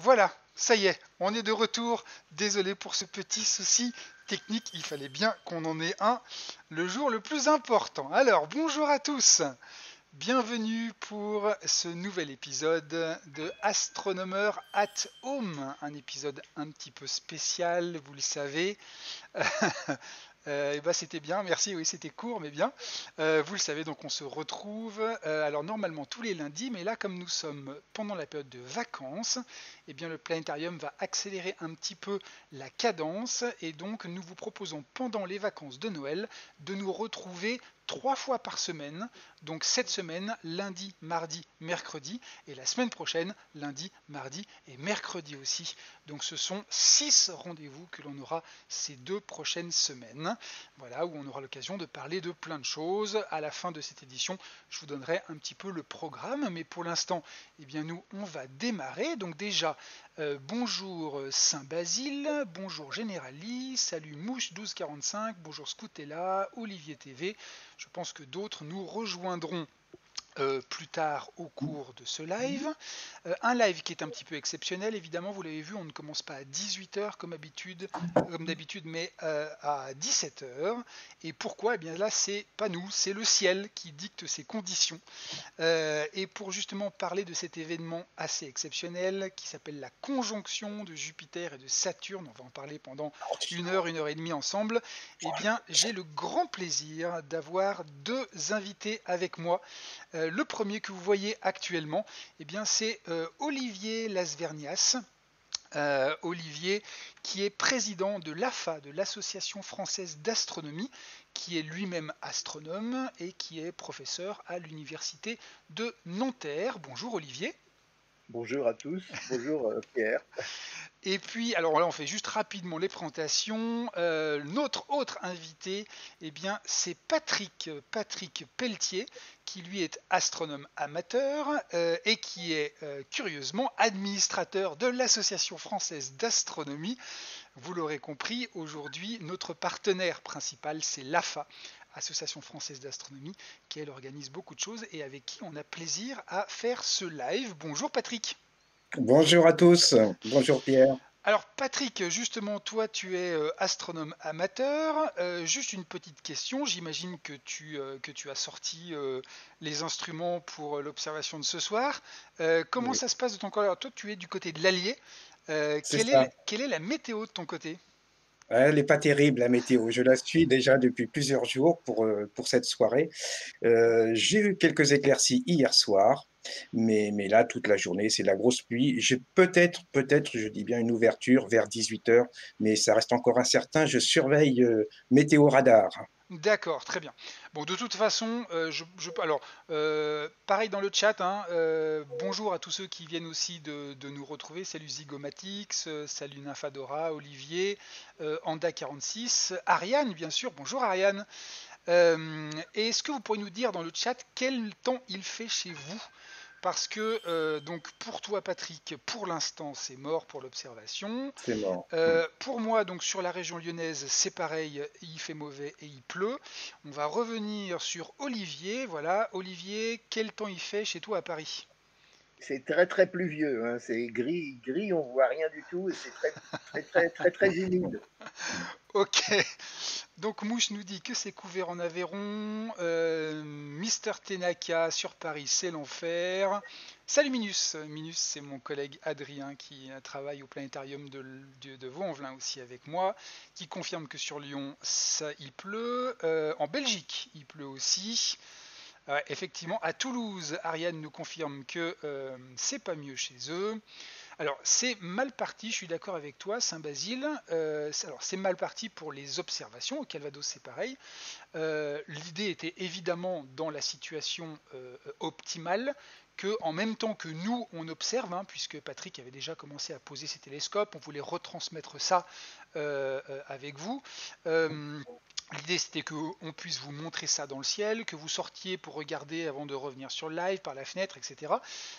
Voilà, ça y est, on est de retour. Désolé pour ce petit souci technique, il fallait bien qu'on en ait un le jour le plus important. Alors, bonjour à tous, bienvenue pour ce nouvel épisode de Astronomer at Home, un épisode un petit peu spécial, vous le savez. Et bah c'était bien, merci, oui c'était court mais bien. Vous le savez, donc on se retrouve alors normalement tous les lundis, mais là comme nous sommes pendant la période de vacances, eh bien le planétarium va accélérer un petit peu la cadence et donc nous vous proposons pendant les vacances de Noël de nous retrouver 3 fois par semaine, donc cette semaine, lundi, mardi, mercredi, et la semaine prochaine, lundi, mardi et mercredi aussi. Donc ce sont 6 rendez-vous que l'on aura ces 2 prochaines semaines. Voilà, où on aura l'occasion de parler de plein de choses. À la fin de cette édition, je vous donnerai un petit peu le programme, mais pour l'instant, eh bien nous, on va démarrer. Donc déjà, bonjour Saint-Basile, bonjour Générali, salut Mouche1245, bonjour Scoutella, Olivier TV. Je pense que d'autres nous rejoindront plus tard au cours de ce live. Un live qui est un petit peu exceptionnel, évidemment, vous l'avez vu, on ne commence pas à 18h comme d'habitude, mais à 17h. Et pourquoi? Eh bien là, c'est pas nous, c'est le ciel qui dicte ces conditions. Et pour justement parler de cet événement assez exceptionnel qui s'appelle la conjonction de Jupiter et de Saturne, on va en parler pendant une heure et demie ensemble, eh bien j'ai le grand plaisir d'avoir 2 invités avec moi. Le premier que vous voyez actuellement, eh bien c'est Olivier Lasvernias. Olivier, qui est président de l'AFA, de l'Association française d'astronomie, qui est lui-même astronome et qui est professeur à l'université de Nanterre. Bonjour Olivier. Bonjour à tous, bonjour Pierre. Et puis, alors là, on fait juste rapidement les présentations. Notre autre invité, eh bien, c'est Patrick Pelletier, qui lui est astronome amateur et qui est curieusement administrateur de l'Association française d'astronomie. Vous l'aurez compris, aujourd'hui, notre partenaire principal, c'est l'AFA, Association française d'astronomie, qui elle organise beaucoup de choses et avec qui on a plaisir à faire ce live. Bonjour Patrick. Bonjour à tous, bonjour Pierre. Alors Patrick, justement, toi tu es astronome amateur. Juste une petite question, j'imagine que tu as sorti les instruments pour l'observation de ce soir. Comment Oui, ça se passe de ton côté? Alors toi tu es du côté de l'Allier. c'est ça. Quelle est la météo de ton côté? Elle n'est pas terrible la météo. Je la suis déjà depuis plusieurs jours pour cette soirée. J'ai eu quelques éclaircies hier soir, mais là, toute la journée, c'est la grosse pluie. J'ai peut-être, je dis bien une ouverture vers 18 heures, mais ça reste encore incertain. Je surveille Météo Radar. D'accord, très bien. Bon, de toute façon, alors, pareil dans le chat, hein, bonjour à tous ceux qui viennent aussi de nous retrouver. Salut Zygomatix, salut Nymphadora, Olivier, Anda46, Ariane, bien sûr. Bonjour Ariane. Et est-ce que vous pourriez nous dire dans le chat quel temps il fait chez vous? Parce que, donc, pour toi, Patrick, pour l'instant, c'est mort pour l'observation. C'est mort. Pour moi, donc sur la région lyonnaise, c'est pareil, il fait mauvais et il pleut. On va revenir sur Olivier. Voilà, Olivier, quel temps il fait chez toi à Paris? C'est très très pluvieux, hein. C'est gris, gris, on voit rien du tout et c'est très très très très très humide. Ok. Donc Mouche nous dit que c'est couvert en Aveyron. Mister Tenaka sur Paris, c'est l'enfer. Salut Minus. Minus, c'est mon collègue Adrien qui travaille au planétarium de Vaux-en-Velin aussi avec moi, qui confirme que sur Lyon, ça, il pleut. En Belgique, il pleut aussi. Effectivement, à Toulouse, Ariane nous confirme que c'est pas mieux chez eux. Alors, c'est mal parti, je suis d'accord avec toi, Saint-Basile. Alors, c'est mal parti pour les observations. Au Calvados, c'est pareil. L'idée était évidemment dans la situation optimale que, en même temps que nous, on observe, hein, puisque Patrick avait déjà commencé à poser ses télescopes, on voulait retransmettre ça avec vous. L'idée c'était qu'on puisse vous montrer ça dans le ciel, que vous sortiez pour regarder avant de revenir sur le live par la fenêtre, etc.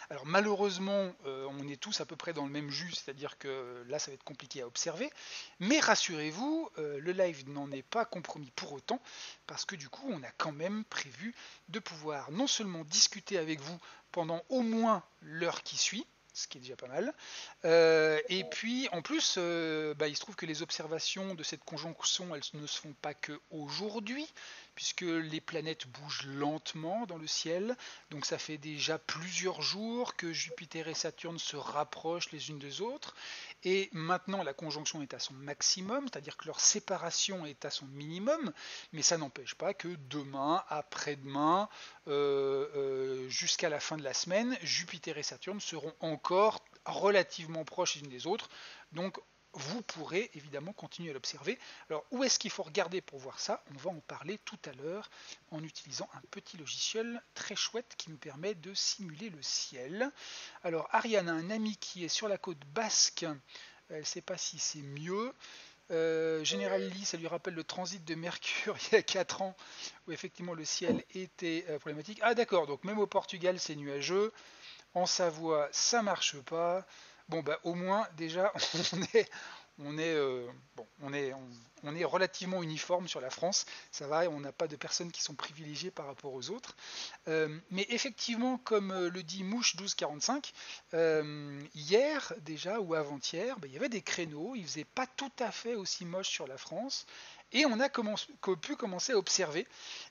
Alors malheureusement, on est tous à peu près dans le même jus, c'est-à-dire que là ça va être compliqué à observer. Mais rassurez-vous, le live n'en est pas compromis pour autant, parce que du coup on a quand même prévu de pouvoir non seulement discuter avec vous pendant au moins l'heure qui suit, ce qui est déjà pas mal. Et puis en plus, il se trouve que les observations de cette conjonction, elles ne se font pas que aujourd'hui, puisque les planètes bougent lentement dans le ciel. Donc ça fait déjà plusieurs jours que Jupiter et Saturne se rapprochent les unes des autres. Et maintenant la conjonction est à son maximum, c'est-à-dire que leur séparation est à son minimum, mais ça n'empêche pas que demain, après-demain, jusqu'à la fin de la semaine, Jupiter et Saturne seront encore relativement proches les unes des autres. Donc vous pourrez évidemment continuer à l'observer. Alors où est-ce qu'il faut regarder pour voir ça? On va en parler tout à l'heure en utilisant un petit logiciel très chouette qui nous permet de simuler le ciel. Alors Ariane a un ami qui est sur la côte basque. Elle ne sait pas si c'est mieux. Général Lee, ça lui rappelle le transit de Mercure il y a 4 ans, où effectivement le ciel était problématique. Ah d'accord, donc même au Portugal c'est nuageux, en Savoie ça marche pas. Bon bah au moins déjà on est, on est, bon, on est relativement uniforme sur la France, ça va, on n'a pas de personnes qui sont privilégiées par rapport aux autres. Mais effectivement, comme le dit Mouche 1245, hier déjà ou avant-hier, il y avait des créneaux, il faisait pas tout à fait aussi moche sur la France. Et on a pu commencer à observer.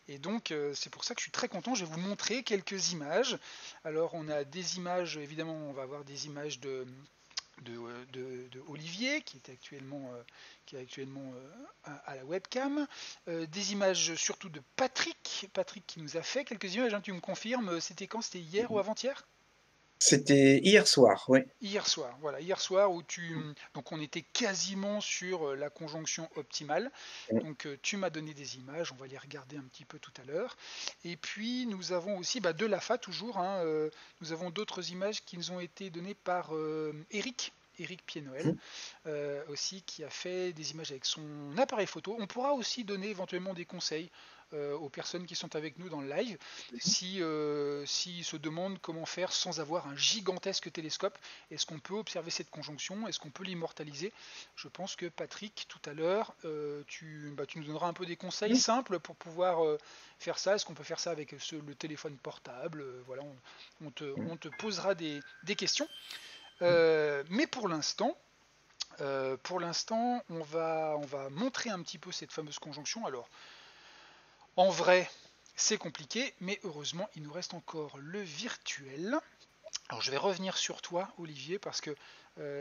Et donc c'est pour ça que je suis très content. Je vais vous montrer quelques images. Alors on a des images, évidemment on va avoir des images de Olivier qui est actuellement à la webcam, des images surtout de Patrick qui nous a fait quelques images, hein, tu me confirmes, c'était quand? C'était hier ou avant-hier? C'était hier soir, oui. Hier soir, voilà, hier soir donc on était quasiment sur la conjonction optimale. Donc tu m'as donné des images, on va les regarder un petit peu tout à l'heure. Et puis nous avons aussi de l'AFA toujours, hein, nous avons d'autres images qui nous ont été données par Eric Pied-Noël, aussi, qui a fait des images avec son appareil photo. On pourra aussi donner éventuellement des conseils aux personnes qui sont avec nous dans le live, s'ils se demandent comment faire sans avoir un gigantesque télescope. Est-ce qu'on peut observer cette conjonction? Est-ce qu'on peut l'immortaliser? Je pense que Patrick, tout à l'heure, tu nous donneras un peu des conseils simples pour pouvoir faire ça. Est-ce qu'on peut faire ça avec le téléphone portable? Voilà, on te posera des questions. Mais pour l'instant, on va montrer un petit peu cette fameuse conjonction. Alors, en vrai, c'est compliqué, mais heureusement, il nous reste encore le virtuel. Alors, je vais revenir sur toi, Olivier, parce que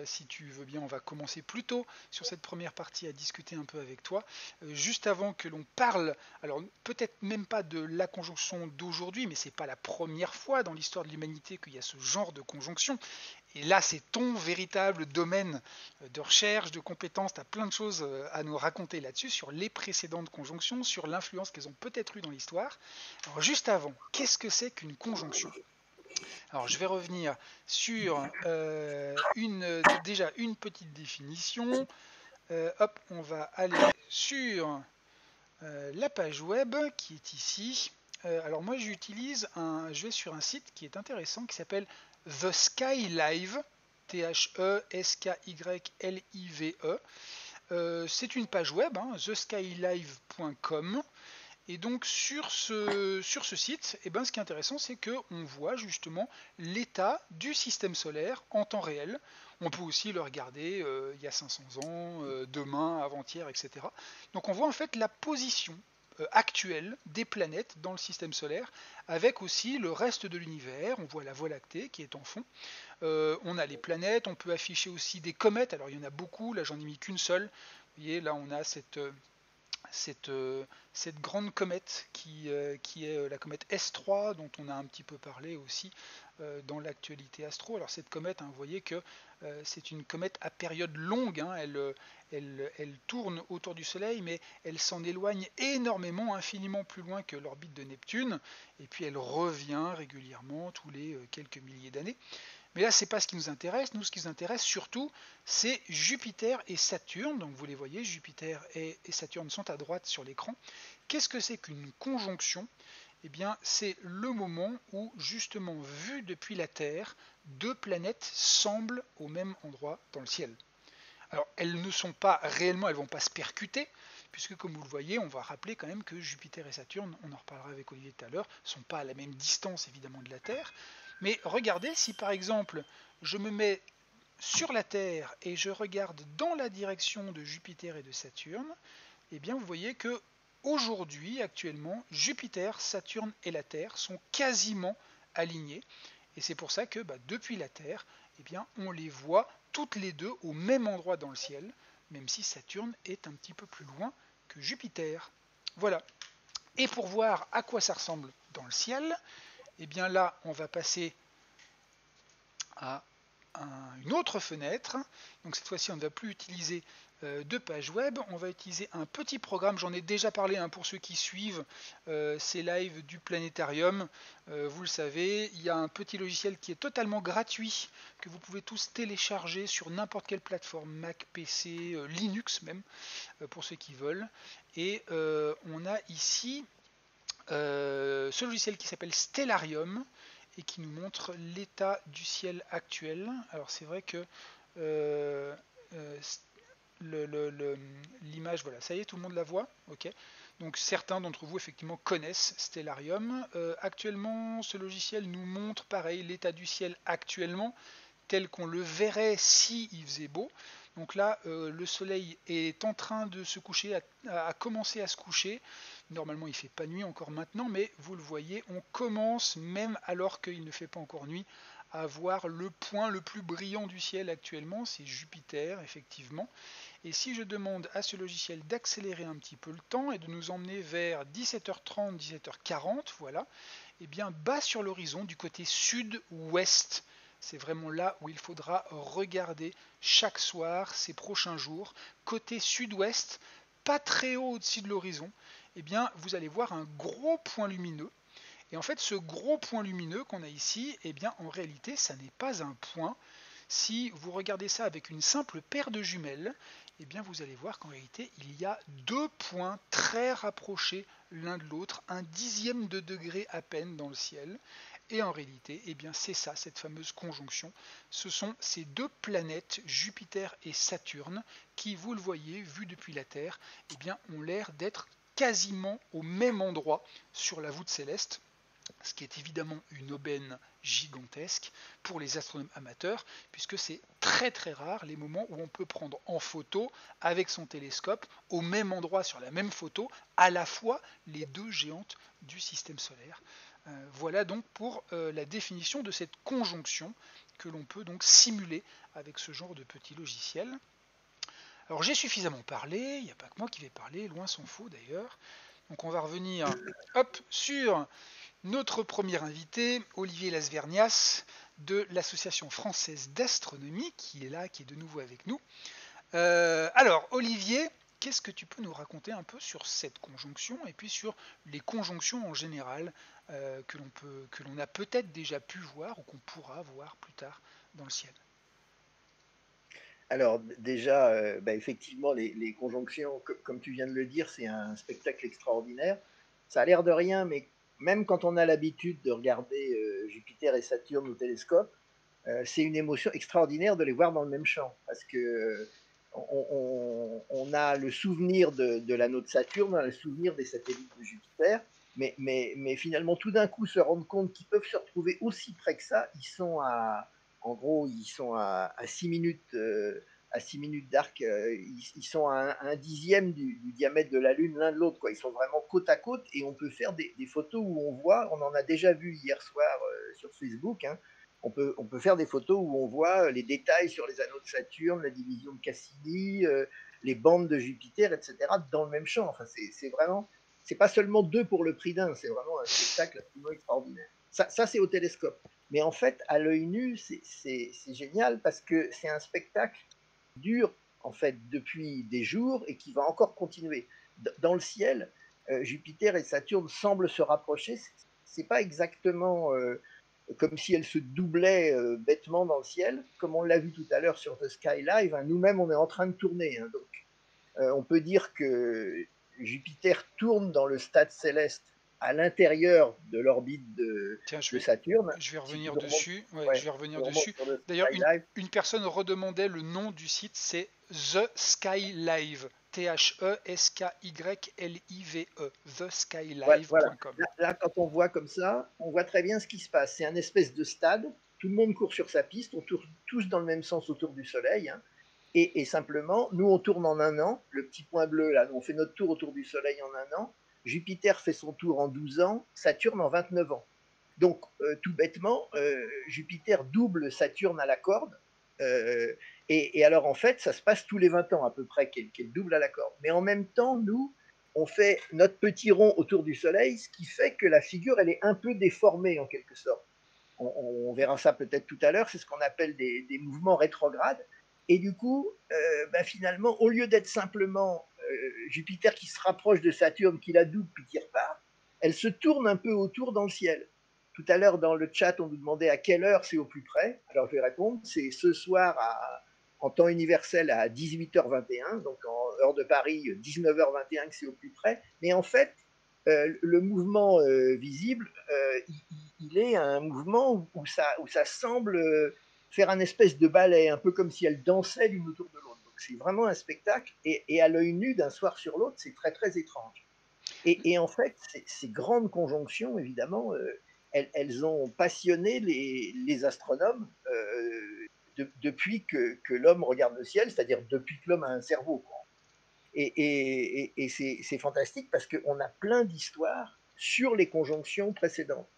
si tu veux bien, on va commencer plutôt sur cette première partie à discuter un peu avec toi. Juste avant que l'on parle, alors peut-être même pas de la conjonction d'aujourd'hui, mais c'est pas la première fois dans l'histoire de l'humanité qu'il y a ce genre de conjonction. Et là, c'est ton véritable domaine de recherche, de compétences. Tu as plein de choses à nous raconter là-dessus, sur les précédentes conjonctions, sur l'influence qu'elles ont peut-être eue dans l'histoire. Alors, juste avant, qu'est-ce que c'est qu'une conjonction? Alors, je vais revenir sur déjà une petite définition. Hop, on va aller sur la page web qui est ici. Alors, moi, je vais sur un site qui est intéressant qui s'appelle The Sky Live, THESKYLIVE. C'est une page web, hein, theskylive.com. Et donc sur ce site, ce qui est intéressant, c'est qu'on voit justement l'état du système solaire en temps réel. On peut aussi le regarder il y a 500 ans, demain, avant-hier, etc. Donc on voit en fait la position actuelle des planètes dans le système solaire, avec aussi le reste de l'univers. On voit la Voie lactée qui est en fond. On a les planètes, on peut afficher aussi des comètes. Alors il y en a beaucoup, là j'en ai mis qu'une seule. Vous voyez, là on a cette grande comète qui est la comète S3, dont on a un petit peu parlé aussi dans l'actualité astro. Alors cette comète, hein, vous voyez que c'est une comète à période longue, hein, elle tourne autour du Soleil, mais elle s'en éloigne énormément, infiniment plus loin que l'orbite de Neptune, et puis elle revient régulièrement tous les quelques milliers d'années. Mais là, c'est pas ce qui nous intéresse. Nous, ce qui nous intéresse surtout, c'est Jupiter et Saturne. Donc vous les voyez, Jupiter et Saturne sont à droite sur l'écran. Qu'est-ce que c'est qu'une conjonction? Eh bien, c'est le moment où, justement, vu depuis la Terre, deux planètes semblent au même endroit dans le ciel. Alors, elles ne sont pas réellement, elles ne vont pas se percuter, puisque comme vous le voyez, on va rappeler quand même que Jupiter et Saturne, on en reparlera avec Olivier tout à l'heure, ne sont pas à la même distance évidemment de la Terre, Mais regardez, si par exemple, je me mets sur la Terre et je regarde dans la direction de Jupiter et de Saturne, eh bien vous voyez que aujourd'hui, actuellement, Jupiter, Saturne et la Terre sont quasiment alignés. Et c'est pour ça que depuis la Terre, eh bien, on les voit toutes les deux au même endroit dans le ciel, même si Saturne est un petit peu plus loin que Jupiter. Voilà. Et pour voir à quoi ça ressemble dans le ciel, eh bien là, on va passer à une autre fenêtre. Donc cette fois-ci, on ne va plus utiliser de page web, on va utiliser un petit programme, j'en ai déjà parlé pour ceux qui suivent ces lives du planétarium, vous le savez, il y a un petit logiciel qui est totalement gratuit, que vous pouvez tous télécharger sur n'importe quelle plateforme, Mac, PC, Linux même, pour ceux qui veulent, et on a ici ce logiciel qui s'appelle Stellarium, et qui nous montre l'état du ciel actuel. Alors c'est vrai que l'image, voilà, ça y est, tout le monde la voit, ok. Donc certains d'entre vous effectivement connaissent Stellarium. Actuellement, ce logiciel nous montre pareil l'état du ciel actuellement, tel qu'on le verrait si il faisait beau. Donc là, le soleil est en train de se coucher, a commencé à se coucher. Normalement, il ne fait pas nuit encore maintenant, mais vous le voyez, on commence, même alors qu'il ne fait pas encore nuit, à voir le point le plus brillant du ciel actuellement, c'est Jupiter, effectivement. Et si je demande à ce logiciel d'accélérer un petit peu le temps et de nous emmener vers 17h30, 17h40, voilà, et bien bas sur l'horizon, du côté sud-ouest, c'est vraiment là où il faudra regarder chaque soir ces prochains jours. Côté sud-ouest, pas très haut au-dessus de l'horizon, eh bien vous allez voir un gros point lumineux. Et en fait, ce gros point lumineux qu'on a ici, eh bien en réalité, ça n'est pas un point. Si vous regardez ça avec une simple paire de jumelles, eh bien vous allez voir qu'en réalité, il y a deux points très rapprochés l'un de l'autre, un dixième de degré à peine dans le ciel. Et en réalité, eh bien c'est ça, cette fameuse conjonction. Ce sont ces deux planètes, Jupiter et Saturne, qui, vous le voyez, vu depuis la Terre, eh bien, ont l'air d'être quasiment au même endroit sur la voûte céleste, ce qui est évidemment une aubaine gigantesque pour les astronomes amateurs, puisque c'est très très rare les moments où on peut prendre en photo avec son télescope, au même endroit sur la même photo, à la fois les deux géantes du système solaire. Voilà donc pour la définition de cette conjonction que l'on peut donc simuler avec ce genre de petit logiciel. Alors j'ai suffisamment parlé, il n'y a pas que moi qui vais parler, loin s'en faut d'ailleurs. Donc on va revenir sur notre premier invité, Olivier Lasvernias, de l'Association française d'astronomie, qui est là, qui est de nouveau avec nous. Alors, Olivier, qu'est-ce que tu peux nous raconter un peu sur cette conjonction et puis sur les conjonctions en général que l'on a peut-être déjà pu voir ou qu'on pourra voir plus tard dans le ciel? Alors déjà, effectivement, les conjonctions, comme tu viens de le dire, c'est un spectacle extraordinaire. Ça a l'air de rien, mais même quand on a l'habitude de regarder Jupiter et Saturne au télescope, c'est une émotion extraordinaire de les voir dans le même champ, parce que on a le souvenir de l'anneau de Saturne, on a le souvenir des satellites de Jupiter, mais finalement, tout d'un coup, se rendre compte qu'ils peuvent se retrouver aussi près que ça, en gros, ils sont à 6 minutes, à 6 minutes d'arc, ils sont à un dixième du diamètre de la Lune l'un de l'autre, quoi. Ils sont vraiment côte à côte et on peut faire des photos où on voit, on en a déjà vu hier soir sur Facebook, hein, on peut faire des photos où on voit les détails sur les anneaux de Saturne, la division de Cassini, les bandes de Jupiter, etc., dans le même champ. Enfin, c'est vraiment, c'est pas seulement deux pour le prix d'un, c'est vraiment un spectacle absolument extraordinaire. Ça c'est au télescope. Mais en fait, à l'œil nu, c'est génial parce que c'est un spectacle qui dure en fait depuis des jours et qui va encore continuer. Dans le ciel, Jupiter et Saturne semblent se rapprocher. C'est pas exactement comme si elles se doublaient bêtement dans le ciel, comme on l'a vu tout à l'heure sur The Sky Live. Hein, nous-mêmes, on est en train de tourner. Hein, donc, on peut dire que Jupiter tourne dans le stade céleste à l'intérieur de l'orbite Tiens, de Saturne. je vais Si tu revenir remontes, dessus. Ouais, je ouais, vais si revenir tu remontes dessus. sur le D'ailleurs, Sky Live, une personne redemandait le nom du site, c'est The Sky Live. THESKYLIVE, Voilà. theskylive.com. Là, quand on voit comme ça, on voit très bien ce qui se passe. C'est un espèce de stade. Tout le monde court sur sa piste. On tourne tous dans le même sens autour du Soleil. Hein. Et simplement, nous, on tourne en un an. Le petit point bleu, là, on fait notre tour autour du Soleil en un an. Jupiter fait son tour en 12 ans. Saturne en 29 ans. Donc, tout bêtement, Jupiter double Saturne à la corde. Et alors, en fait, ça se passe tous les 20 ans à peu près, qu'elle double à la corde. Mais en même temps, nous, on fait notre petit rond autour du Soleil, ce qui fait que la figure, elle est un peu déformée en quelque sorte. On verra ça peut-être tout à l'heure, c'est ce qu'on appelle des mouvements rétrogrades. Et du coup, finalement, au lieu d'être simplement Jupiter qui se rapproche de Saturne, qui la double puis qui repart, elle se tourne un peu autour dans le ciel. Tout à l'heure, dans le chat, on nous demandait à quelle heure c'est au plus près. Alors, je vais répondre, c'est ce soir en temps universel à 18h21, donc en heure de Paris, 19h21 que c'est au plus près. Mais en fait, le mouvement visible, il est un mouvement où ça semble faire un espèce de ballet, un peu comme si elle dansait l'une autour de l'autre. Donc c'est vraiment un spectacle, et à l'œil nu, d'un soir sur l'autre, c'est très très étrange. Et en fait, ces grandes conjonctions, évidemment, elles ont passionné les astronomes depuis que l'homme regarde le ciel, c'est-à-dire depuis que l'homme a un cerveau. Quoi. Et c'est fantastique parce qu'on a plein d'histoires sur les conjonctions précédentes.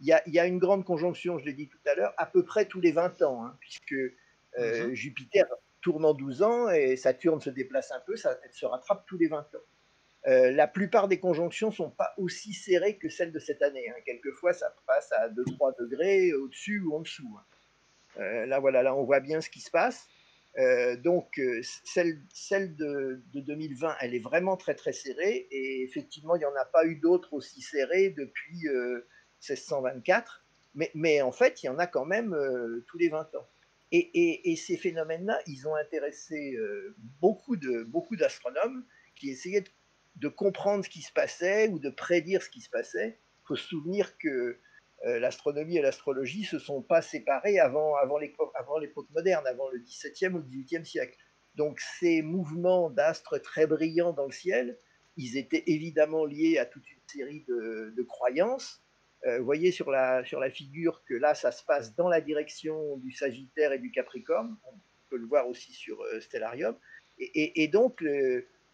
Il y a une grande conjonction, je l'ai dit tout à l'heure, à peu près tous les 20 ans, hein, puisque Jupiter tourne en 12 ans et Saturne se déplace un peu, elle se rattrape tous les 20 ans. La plupart des conjonctions ne sont pas aussi serrées que celles de cette année. Hein. Quelquefois, ça passe à 2-3 degrés au-dessus ou en dessous. Hein. Là, on voit bien ce qui se passe. Donc, celle de 2020, elle est vraiment très très serrée. Et effectivement, il n'y en a pas eu d'autres aussi serrées depuis 1624. Mais en fait, il y en a quand même tous les 20 ans. Et ces phénomènes-là, ils ont intéressé beaucoup d'astronomes qui essayaient de comprendre ce qui se passait ou de prédire ce qui se passait. Il faut se souvenir que l'astronomie et l'astrologie ne se sont pas séparées avant l'époque moderne, avant le XVIIe ou le XVIIIe siècle. Donc ces mouvements d'astres très brillants dans le ciel, ils étaient évidemment liés à toute une série de croyances. Vous voyez sur la figure que là, ça se passe dans la direction du Sagittaire et du Capricorne. On peut le voir aussi sur Stellarium. Et donc,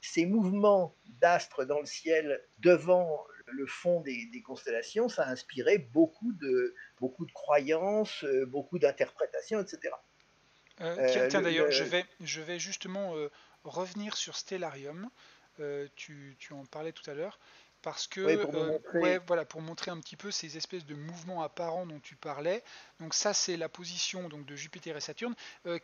ces mouvements d'astres dans le ciel devant le fond des constellations, ça a inspiré beaucoup de croyances, beaucoup d'interprétations, etc. Tiens d'ailleurs, je vais justement revenir sur Stellarium. Tu en parlais tout à l'heure. Parce Oui, que, pour nous ouais, montrer. voilà, pour montrer un petit peu ces espèces de mouvements apparents dont tu parlais. Donc ça, c'est la position donc, de Jupiter et Saturne.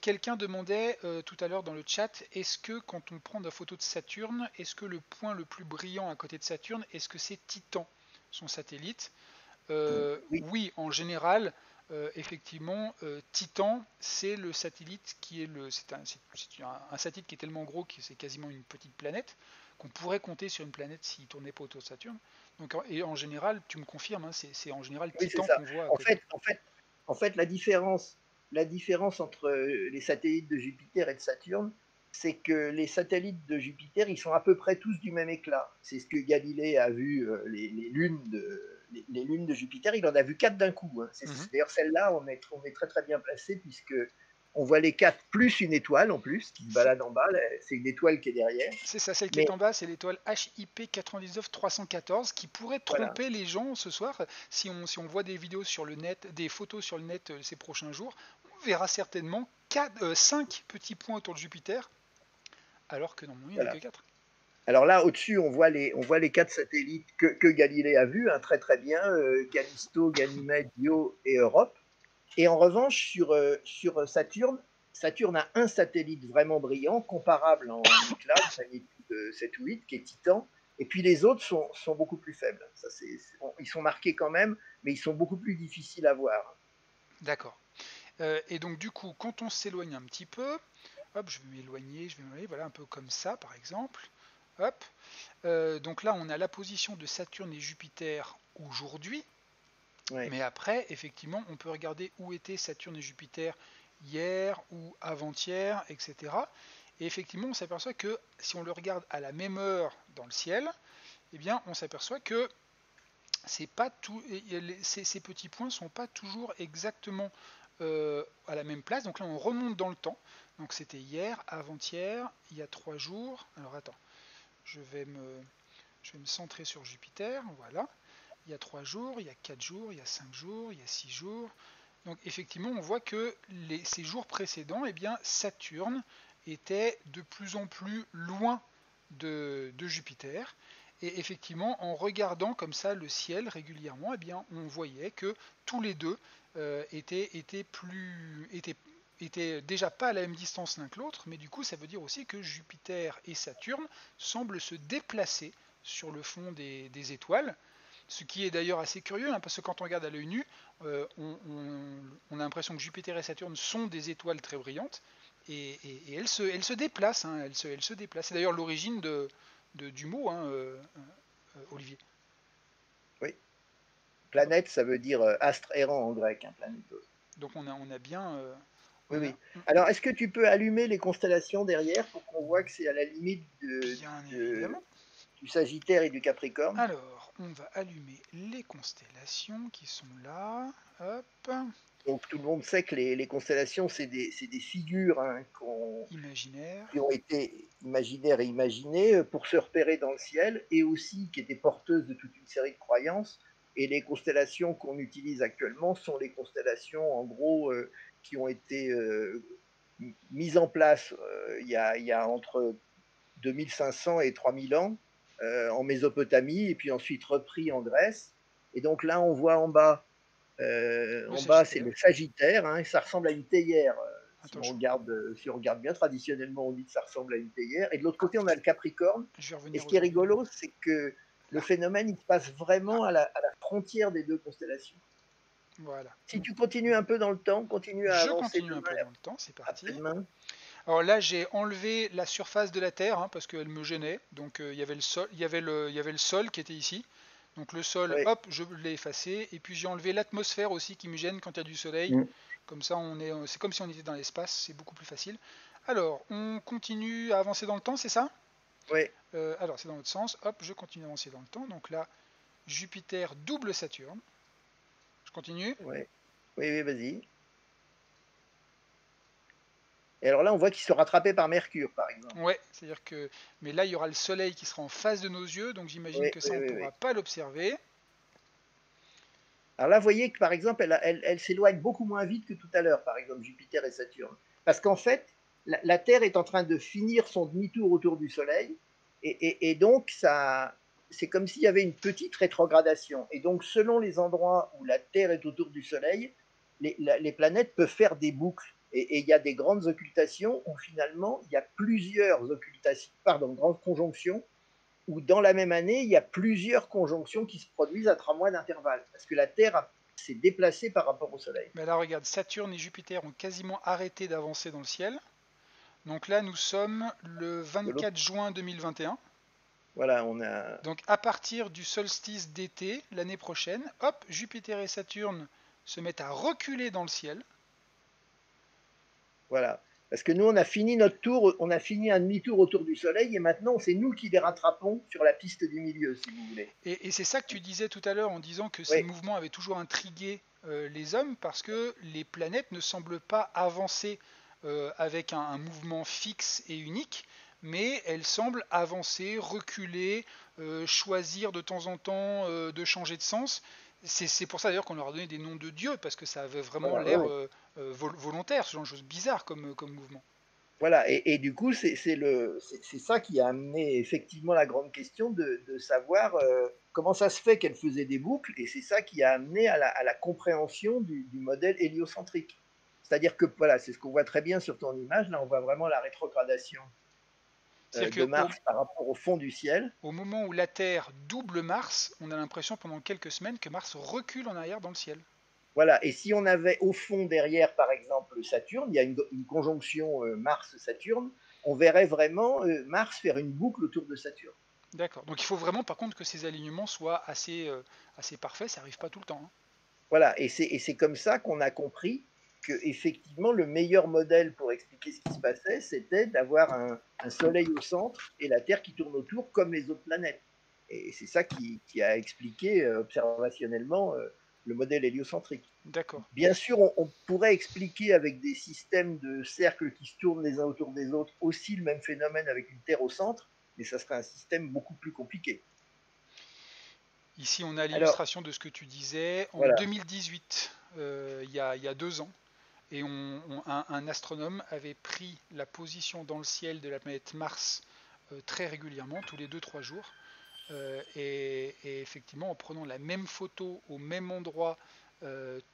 Quelqu'un demandait tout à l'heure dans le chat, est-ce que quand on prend la photo de Saturne, est-ce que le point le plus brillant à côté de Saturne, est-ce que c'est Titan, son satellite? Oui, Oui, en général, effectivement, Titan, c'est le satellite qui est un satellite qui est tellement gros que c'est quasiment une petite planète qu'on pourrait compter sur une planète s'il tournait pas autour de Saturne. Donc, et en général, tu me confirmes, hein, c'est en général oui, c'est Titan ça. qu'on voit à En côté. fait, en fait, en fait, la différence entre les satellites de Jupiter et de Saturne, c'est que les satellites de Jupiter, ils sont à peu près tous du même éclat. C'est ce que Galilée a vu les lunes de Jupiter. Il en a vu 4 d'un coup. Hein. Mhm. D'ailleurs, celle-là, on est très très bien placé puisque on voit les 4 plus une étoile en plus qui se balade en bas. C'est une étoile qui est derrière. C'est ça, celle qui est Mais en bas, c'est l'étoile HIP 99314 qui pourrait voilà. tromper les gens ce soir. Si on voit des vidéos sur le net, des photos sur le net ces prochains jours, on verra certainement 5 petits points autour de Jupiter, alors que normalement il n'y en a que Voilà. 4. Alors là, au-dessus, on voit les 4 satellites que Galilée a vus, hein, très très bien, Callisto, Ganymède, Io et Europe. Et en revanche, sur Saturne, Saturne a un satellite vraiment brillant, comparable en éclat, de magnitude 7 ou 8, qui est Titan. Et puis les autres sont beaucoup plus faibles. Ça, ils sont marqués quand même, mais ils sont beaucoup plus difficiles à voir. D'accord. Et donc du coup, quand on s'éloigne un petit peu, hop, je vais m'éloigner, voilà, un peu comme ça par exemple. Hop. Donc là, on a la position de Saturne et Jupiter aujourd'hui. Ouais. Mais après, effectivement, on peut regarder où étaient Saturne et Jupiter hier ou avant-hier, etc. Et effectivement, on s'aperçoit que si on le regarde à la même heure dans le ciel, eh bien, on s'aperçoit que c'est pas tout, ces petits points ne sont pas toujours exactement à la même place. Donc là, on remonte dans le temps. Donc c'était hier, avant-hier, il y a 3 jours. Alors attends, je vais me, je vais me centrer sur Jupiter. Voilà. Il y a 3 jours, il y a 4 jours, il y a 5 jours, il y a 6 jours. Donc effectivement, on voit que ces jours précédents, eh bien, Saturne était de plus en plus loin de Jupiter. Et effectivement, en regardant comme ça le ciel régulièrement, eh bien, on voyait que tous les deux étaient déjà pas à la même distance l'un que l'autre, mais du coup, ça veut dire aussi que Jupiter et Saturne semblent se déplacer sur le fond des étoiles, ce qui est d'ailleurs assez curieux, hein, parce que quand on regarde à l'œil nu, on a l'impression que Jupiter et Saturne sont des étoiles très brillantes, et elles se déplacent, hein, elles se déplacent. C'est d'ailleurs l'origine du mot, hein, Olivier. Oui. Planète, ça veut dire astre errant en grec, hein, planétos. Donc on a bien... Oui, oui. Alors, est-ce que tu peux allumer les constellations derrière pour qu'on voit que c'est à la limite Bien évidemment. du Sagittaire et du Capricorne? Alors, on va allumer les constellations qui sont là. Hop. Donc, tout le monde sait que les constellations, c'est des figures, hein, Imaginaire. qui ont été imaginaires et imaginées pour se repérer dans le ciel et aussi qui étaient porteuses de toute une série de croyances. Et les constellations qu'on utilise actuellement sont les constellations, en gros, qui ont été mises en place il y a entre 2500 et 3000 ans en Mésopotamie et puis ensuite repris en Grèce. Et donc là, on voit en bas, c'est le Sagittaire, hein, et ça ressemble à une théière. Si on regarde bien, traditionnellement, on dit que ça ressemble à une théière. Et de l'autre côté, on a le Capricorne. Et ce qui est rigolo, c'est que le phénomène, il se passe vraiment à la frontière des deux constellations. Voilà. Si tu continues un peu dans le temps, continue à avancer un peu dans le temps, c'est parti. Alors là, j'ai enlevé la surface de la Terre, hein, parce qu'elle me gênait. Donc il y avait le sol qui était ici. Donc le sol, hop, je l'ai effacé. Et puis j'ai enlevé l'atmosphère aussi qui me gêne quand il y a du soleil. Comme ça, c'est comme si on était dans l'espace, c'est beaucoup plus facile. Alors, on continue à avancer dans le temps, c'est ça? Oui. Alors, c'est dans l'autre sens. Hop, je continue à avancer dans le temps. Donc là, Jupiter double Saturne. Je continue? Oui, oui, vas-y. Et alors là, on voit qu'ils sont rattrapés par Mercure, par exemple. Ouais, c'est-à-dire que... Mais là, il y aura le Soleil qui sera en face de nos yeux, donc j'imagine que ça, on ne pourra pas l'observer. Alors là, vous voyez que, par exemple, elle s'éloigne beaucoup moins vite que tout à l'heure, par exemple, Jupiter et Saturne. Parce qu'en fait, la Terre est en train de finir son demi-tour autour du Soleil, et donc, c'est comme s'il y avait une petite rétrogradation. Et donc, selon les endroits où la Terre est autour du Soleil, les planètes peuvent faire des boucles. Et il y a des grandes occultations où finalement, il y a plusieurs grandes conjonctions, où dans la même année, il y a plusieurs conjonctions qui se produisent à 3 mois d'intervalle. Parce que la Terre s'est déplacée par rapport au Soleil. Mais là, regarde, Saturne et Jupiter ont quasiment arrêté d'avancer dans le ciel. Donc là, nous sommes le 24 juin 2021. Voilà, on a... Donc à partir du solstice d'été, l'année prochaine, hop, Jupiter et Saturne se mettent à reculer dans le ciel. Voilà. Parce que nous, on a fini notre tour, on a fini un demi-tour autour du Soleil, et maintenant, c'est nous qui les rattrapons sur la piste du milieu, si vous voulez. Et c'est ça que tu disais tout à l'heure en disant que ces mouvements avaient toujours intrigué les hommes, parce que les planètes ne semblent pas avancer avec un mouvement fixe et unique, mais elles semblent avancer, reculer, choisir de temps en temps de changer de sens. C'est pour ça d'ailleurs qu'on leur a donné des noms de dieux, parce que ça avait vraiment l'air volontaire, ce genre de choses bizarres comme mouvement. Voilà, et du coup, c'est ça qui a amené effectivement la grande question de savoir comment ça se fait qu'elle faisait des boucles, et c'est ça qui a amené à la compréhension du modèle héliocentrique. C'est-à-dire que, voilà, c'est ce qu'on voit très bien sur ton image, là on voit vraiment la rétrogradation de Mars par rapport au fond du ciel. Au moment où la Terre double Mars, on a l'impression pendant quelques semaines que Mars recule en arrière dans le ciel. Voilà, et si on avait au fond derrière, par exemple, Saturne, il y a une conjonction Mars-Saturne, on verrait vraiment Mars faire une boucle autour de Saturne. D'accord, donc il faut vraiment par contre que ces alignements soient assez parfaits, ça n'arrive pas tout le temps. Hein. Voilà, et c'est comme ça qu'on a compris effectivement, le meilleur modèle pour expliquer ce qui se passait, c'était d'avoir un soleil au centre et la Terre qui tourne autour comme les autres planètes. Et c'est ça qui a expliqué observationnellement le modèle héliocentrique. D'accord. Bien sûr, on pourrait expliquer avec des systèmes de cercles qui se tournent les uns autour des autres aussi le même phénomène avec une Terre au centre, mais ça serait un système beaucoup plus compliqué. Ici, on a Alors, l'illustration de ce que tu disais. En voilà. 2018, il y a 2 ans, et un astronome avait pris la position dans le ciel de la planète Mars très régulièrement, tous les 2-3 jours. Et effectivement, en prenant la même photo au même endroit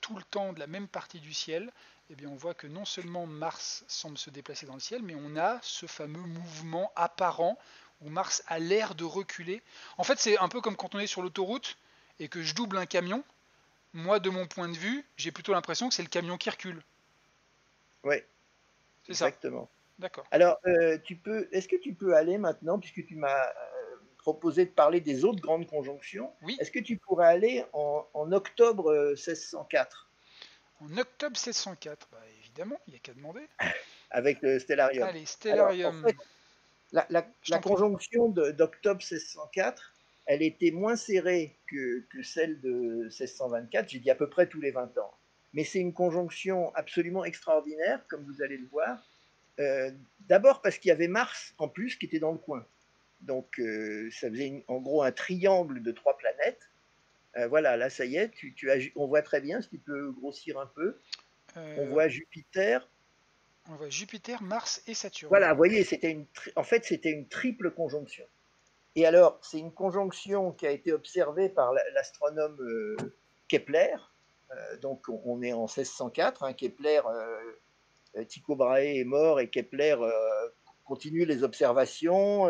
tout le temps de la même partie du ciel, eh bien, on voit que non seulement Mars semble se déplacer dans le ciel, mais on a ce fameux mouvement apparent où Mars a l'air de reculer. En fait, c'est un peu comme quand on est sur l'autoroute et que je double un camion. Moi, de mon point de vue, j'ai plutôt l'impression que c'est le camion qui recule. Oui, C'est ça. exactement. D'accord. Alors, est-ce que tu peux aller maintenant, puisque tu m'as proposé de parler des autres grandes conjonctions, Oui, est-ce que tu pourrais aller en octobre 1604 en octobre 704, bah, évidemment, il n'y a qu'à demander. avec le stellarium? Allez, Alors, en Stellarium, fait, je la t'en prie. conjonction d'octobre 1604, elle était moins serrée que celle de 1624, j'ai dit à peu près tous les 20 ans. Mais c'est une conjonction absolument extraordinaire, comme vous allez le voir. D'abord parce qu'il y avait Mars en plus qui était dans le coin. Donc ça faisait en gros un triangle de 3 planètes. Voilà, là ça y est, on voit très bien, si tu peux grossir un peu. On Euh, voit Jupiter. on voit Jupiter, Mars et Saturne. Voilà, vous voyez, en fait c'était une triple conjonction. Et alors, c'est une conjonction qui a été observée par l'astronome Kepler. Donc on est en 1604, hein, Kepler, Tycho Brahe est mort et Kepler continue les observations,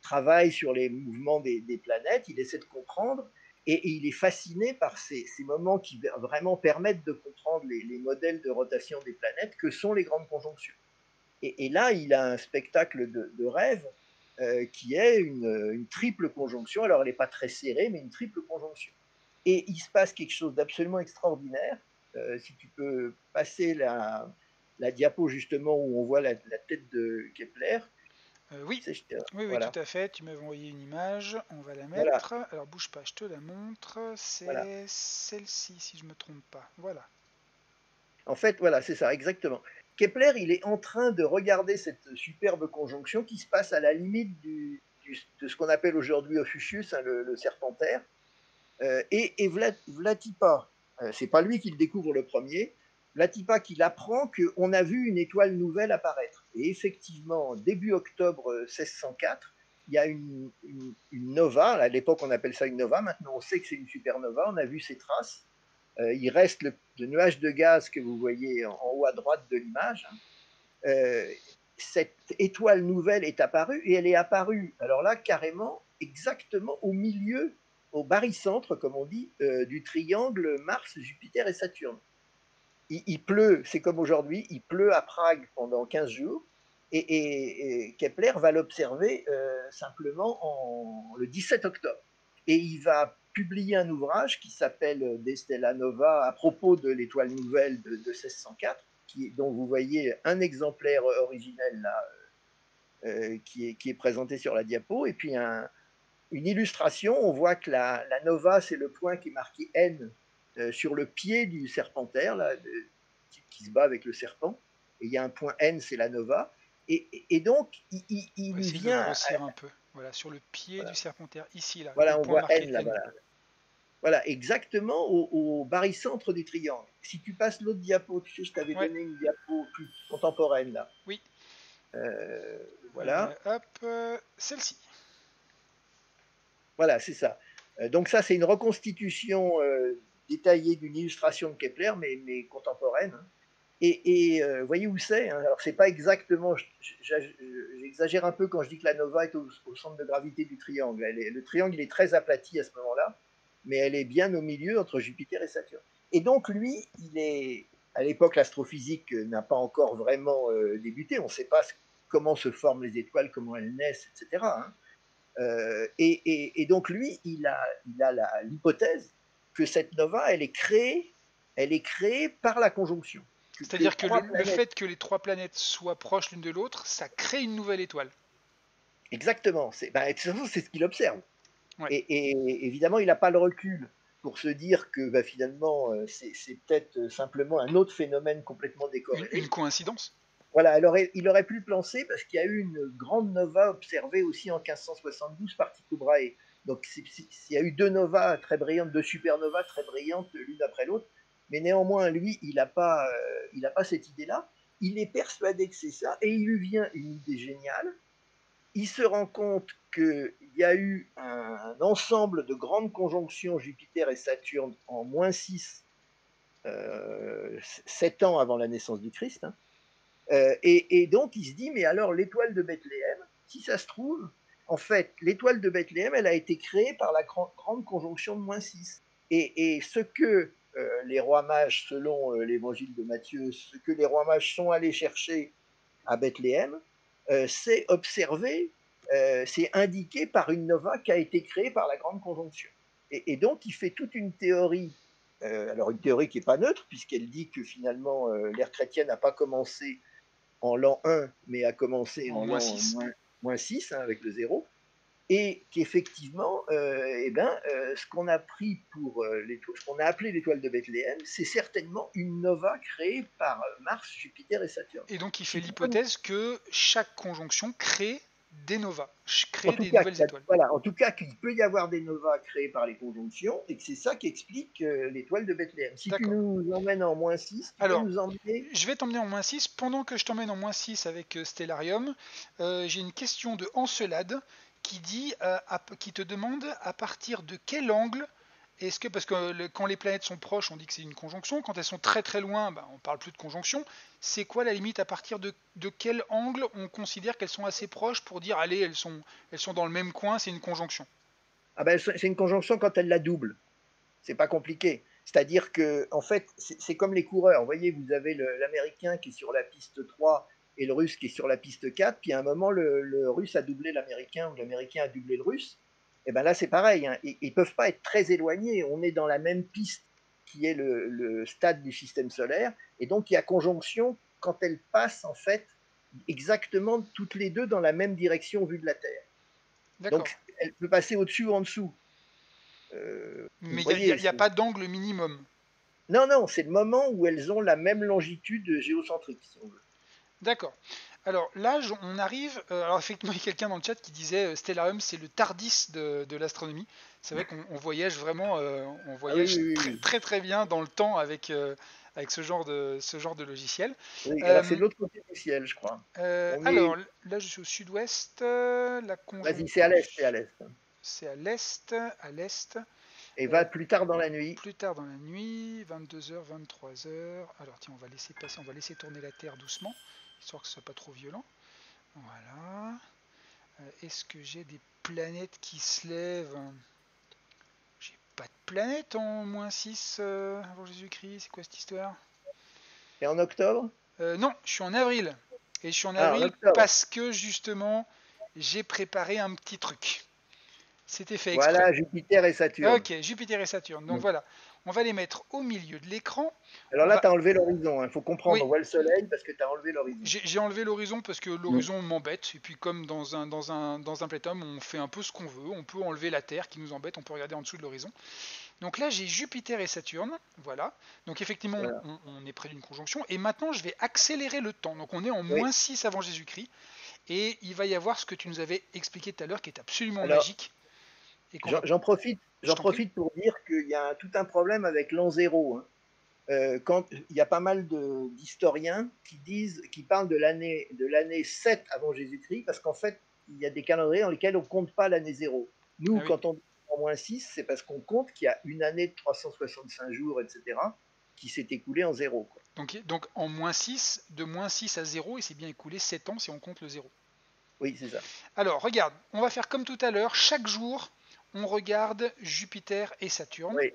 travaille sur les mouvements des planètes, il essaie de comprendre et il est fasciné par ces moments qui vraiment permettent de comprendre les modèles de rotation des planètes que sont les grandes conjonctions. Et là, il a un spectacle de rêve qui est une triple conjonction. Alors, elle n'est pas très serrée, mais une triple conjonction. Et il se passe quelque chose d'absolument extraordinaire. Si tu peux passer la diapo justement où on voit la tête de Kepler. Oui, oui, tout Voilà, à fait. Tu m'avais envoyé une image. On va la voilà, mettre. Alors, bouge pas, je te la montre. voilà. C'est celle-ci, si je me trompe pas. Voilà. En fait, voilà, c'est ça, exactement. Kepler, il est en train de regarder cette superbe conjonction qui se passe à la limite de ce qu'on appelle aujourd'hui Ophiuchus, hein, le Serpentaire. Et Vlatipa, c'est pas lui qui le découvre le premier, Vlatipa qui apprend qu'on a vu une étoile nouvelle apparaître. Et effectivement, début octobre 1604, il y a une nova, à l'époque on appelle ça une nova, maintenant on sait que c'est une supernova, on a vu ses traces. Il reste le nuage de gaz que vous voyez en haut à droite de l'image. Cette étoile nouvelle est apparue et elle est apparue, alors là, carrément, exactement au milieu, au barycentre, comme on dit, du triangle Mars, Jupiter et Saturne. Il pleut, c'est comme aujourd'hui, il pleut à Prague pendant 15 jours et Kepler va l'observer simplement le 17 octobre. Et il va publier un ouvrage qui s'appelle De Stella Nova à propos de l'étoile nouvelle de 1604, dont vous voyez un exemplaire originel là, qui est présenté sur la diapo, et puis une illustration, on voit que la nova, c'est le point qui est marqué N sur le pied du serpentaire, là, qui se bat avec le serpent, et il y a un point N, c'est la nova, et donc On va il essayer de vient, grossir un peu. Voilà, sur le pied du voilà, serpentaire, ici, là, le voilà, on point voit marqué N là, N. voilà. Voilà, exactement au barycentre du triangle. Si tu passes l'autre diapo, tu sais, je t'avais Ouais, donné une diapo plus contemporaine là. oui. Voilà, Hop, celle-ci. voilà, c'est ça. Donc ça, c'est une reconstitution détaillée d'une illustration de Kepler, mais contemporaine, hein. Et voyez où c'est, hein. Alors c'est pas exactement, j'exagère un peu quand je dis que la nova est au centre de gravité du triangle. Le triangle est très aplati à ce moment-là, mais elle est bien au milieu entre Jupiter et Saturne. Et donc lui, à l'époque l'astrophysique n'a pas encore vraiment débuté. On ne sait pas comment se forment les étoiles, comment elles naissent, etc., hein. Et donc lui, il a l'hypothèse que cette nova, elle est créée par la conjonction. C'est-à-dire que trois le planètes. fait que les 3 planètes soient proches l'une de l'autre, ça crée une nouvelle étoile. Exactement. De toute façon, c'est ce qu'il observe. Ouais. Et évidemment, il n'a pas le recul pour se dire que finalement, c'est peut-être simplement un autre phénomène complètement Une décorrélé. coïncidence. Voilà, il aurait pu le penser parce qu'il y a eu une grande nova observée aussi en 1572 par Tycho Brahe. Donc, il y a eu 2 novas très brillantes, 2 supernovas très brillantes l'une après l'autre. Mais néanmoins, lui, il n'a pas cette idée-là. Il est persuadé que c'est ça et il lui vient une idée géniale. Il se rend compte qu'il y a eu un ensemble de grandes conjonctions Jupiter et Saturne en -6, 7 ans avant la naissance du Christ. Hein. Et donc, il se dit, mais alors, l'étoile de Bethléem, si ça se trouve, en fait, l'étoile de Bethléem, elle a été créée par la grande conjonction de -6. Et ce que les rois mages, selon l'évangile de Matthieu, ce que les rois mages sont allés chercher à Bethléem, c'est observé, c'est indiqué par une nova qui a été créée par la grande conjonction. Et donc, il fait toute une théorie, alors une théorie qui n'est pas neutre, puisqu'elle dit que finalement, l'ère chrétienne n'a pas commencé en l'an 1, mais a commencé En en l'an -6. -6, hein, avec le 0, et qu'effectivement, ce qu'on a pris pour ce qu'on a appelé l'étoile de Bethléem, c'est certainement une nova créée par Mars, Jupiter et Saturne. Et donc il fait Si l'hypothèse que chaque conjonction crée des novas, En crée tout des cas, nouvelles étoiles. voilà, en tout cas, qu'il peut y avoir des novas créées par les conjonctions et que c'est ça qui explique l'étoile de Bethléem. Si tu D'accord. nous emmènes en -6, tu peux Alors, nous emmener. je vais t'emmener en -6. Pendant que je t'emmène en -6 avec Stellarium, j'ai une question de Encelade qui qui te demande à partir de quel angle est-ce que, parce que quand les planètes sont proches, on dit que c'est une conjonction, quand elles sont très très loin, on parle plus de conjonction. C'est quoi la limite à partir de quel angle on considère qu'elles sont assez proches pour dire, allez, elles sont dans le même coin, c'est une conjonction? Ah ben, c'est une conjonction quand elle la double. C'est pas compliqué. C'est-à-dire que, en fait, c'est comme les coureurs. Vous voyez, vous avez l'Américain qui est sur la piste 3 et le Russe qui est sur la piste 4, puis à un moment, le Russe a doublé l'Américain ou l'Américain a doublé le Russe. Et bien là, c'est pareil. Hein. Ils ne peuvent pas être très éloignés. On est dans la même piste qui est le stade du système solaire. Et donc, il y a conjonction quand elles passent, en fait, exactement toutes les deux dans la même direction vue de la Terre. D'accord. Donc, elle peut passer au-dessus ou en dessous. Vous Mais il voyez, n'y a pas d'angle minimum. non, non, c'est le moment où elles ont la même longitude géocentrique, si on veut. D'accord. Alors là, on arrive. Alors effectivement, il y a quelqu'un dans le chat qui disait Stellarium, c'est le Tardis de l'astronomie. C'est vrai qu'on voyage vraiment, on Ah oui, voyage oui, très oui. très très bien dans le temps avec ce genre de logiciel. Oui, alors c'est Euh, de l'autre côté du ciel, je crois. On est. alors là, je suis au sud-ouest. La Vas-y, conjonction, c'est à l'est, c'est à l'est. c'est à l'est, à l'est. Et Euh, va plus tard dans la nuit. plus tard dans la nuit, 22h, 23h. Alors tiens, on va laisser passer, on va laisser tourner la Terre doucement, histoire que ce soit pas trop violent. Voilà. Est-ce que j'ai des planètes qui se lèvent? J'ai pas de planète en -6 avant Jésus-Christ. C'est quoi cette histoire? Et en octobre? Non, je suis en avril. Et je suis en Ah, en avril octobre. parce que justement, j'ai préparé un petit truc. C'était fait exprès. Voilà, Jupiter et Saturne. Ok, Jupiter et Saturne. Donc Mm. voilà, on va les mettre au milieu de l'écran. Alors On là, va. tu as enlevé l'horizon. Il faut comprendre, Oui, on voit le soleil parce que tu as enlevé l'horizon. j'ai enlevé l'horizon parce que Mm. l'horizon m'embête. Et puis comme dans un planétum, on fait un peu ce qu'on veut. On peut enlever la Terre qui nous embête. On peut regarder en dessous de l'horizon. Donc là, j'ai Jupiter et Saturne. Voilà. Donc effectivement, Voilà. on est près d'une conjonction. Et maintenant, je vais accélérer le temps. Donc on est en Oui. -6 avant Jésus-Christ. Et il va y avoir ce que tu nous avais expliqué tout à l'heure qui est absolument Alors, magique. Et qu'on va. j'en profite, Je j'en t'en prie. profite pour dire qu'il y a tout un problème avec l'an zéro. Hein. Quand il y a pas mal d'historiens qui parlent de l'année 7 avant Jésus-Christ, parce qu'en fait, il y a des calendriers dans lesquels on ne compte pas l'année 0. Nous, Ah oui. quand on dit en -6, c'est parce qu'on compte qu'il y a une année de 365 jours, etc., qui s'est écoulée en 0. Quoi. Donc en -6, de -6 à 0, il s'est bien écoulé 7 ans si on compte le 0. Oui, c'est ça. Alors, regarde, on va faire comme tout à l'heure. Chaque jour, on regarde Jupiter et Saturne Oui.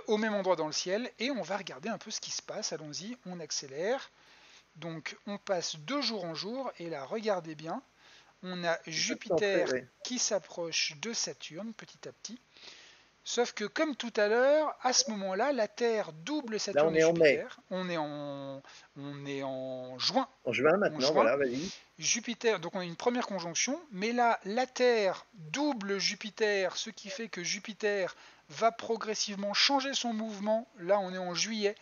au même endroit dans le ciel et on va regarder un peu ce qui se passe. Allons-y, on accélère. Donc, on passe de jour en jour et là, regardez bien, on a Ça se sent très, Jupiter oui. qui s'approche de Saturne petit à petit. Sauf que comme tout à l'heure, à ce moment-là, la Terre double Là, Saturne on et est en mai. Jupiter. On est en juin. En juin En maintenant, juin, voilà, vas-y. Jupiter, donc on a une première conjonction, mais là, la Terre double Jupiter, ce qui fait que Jupiter va progressivement changer son mouvement. Là, on est en juillet.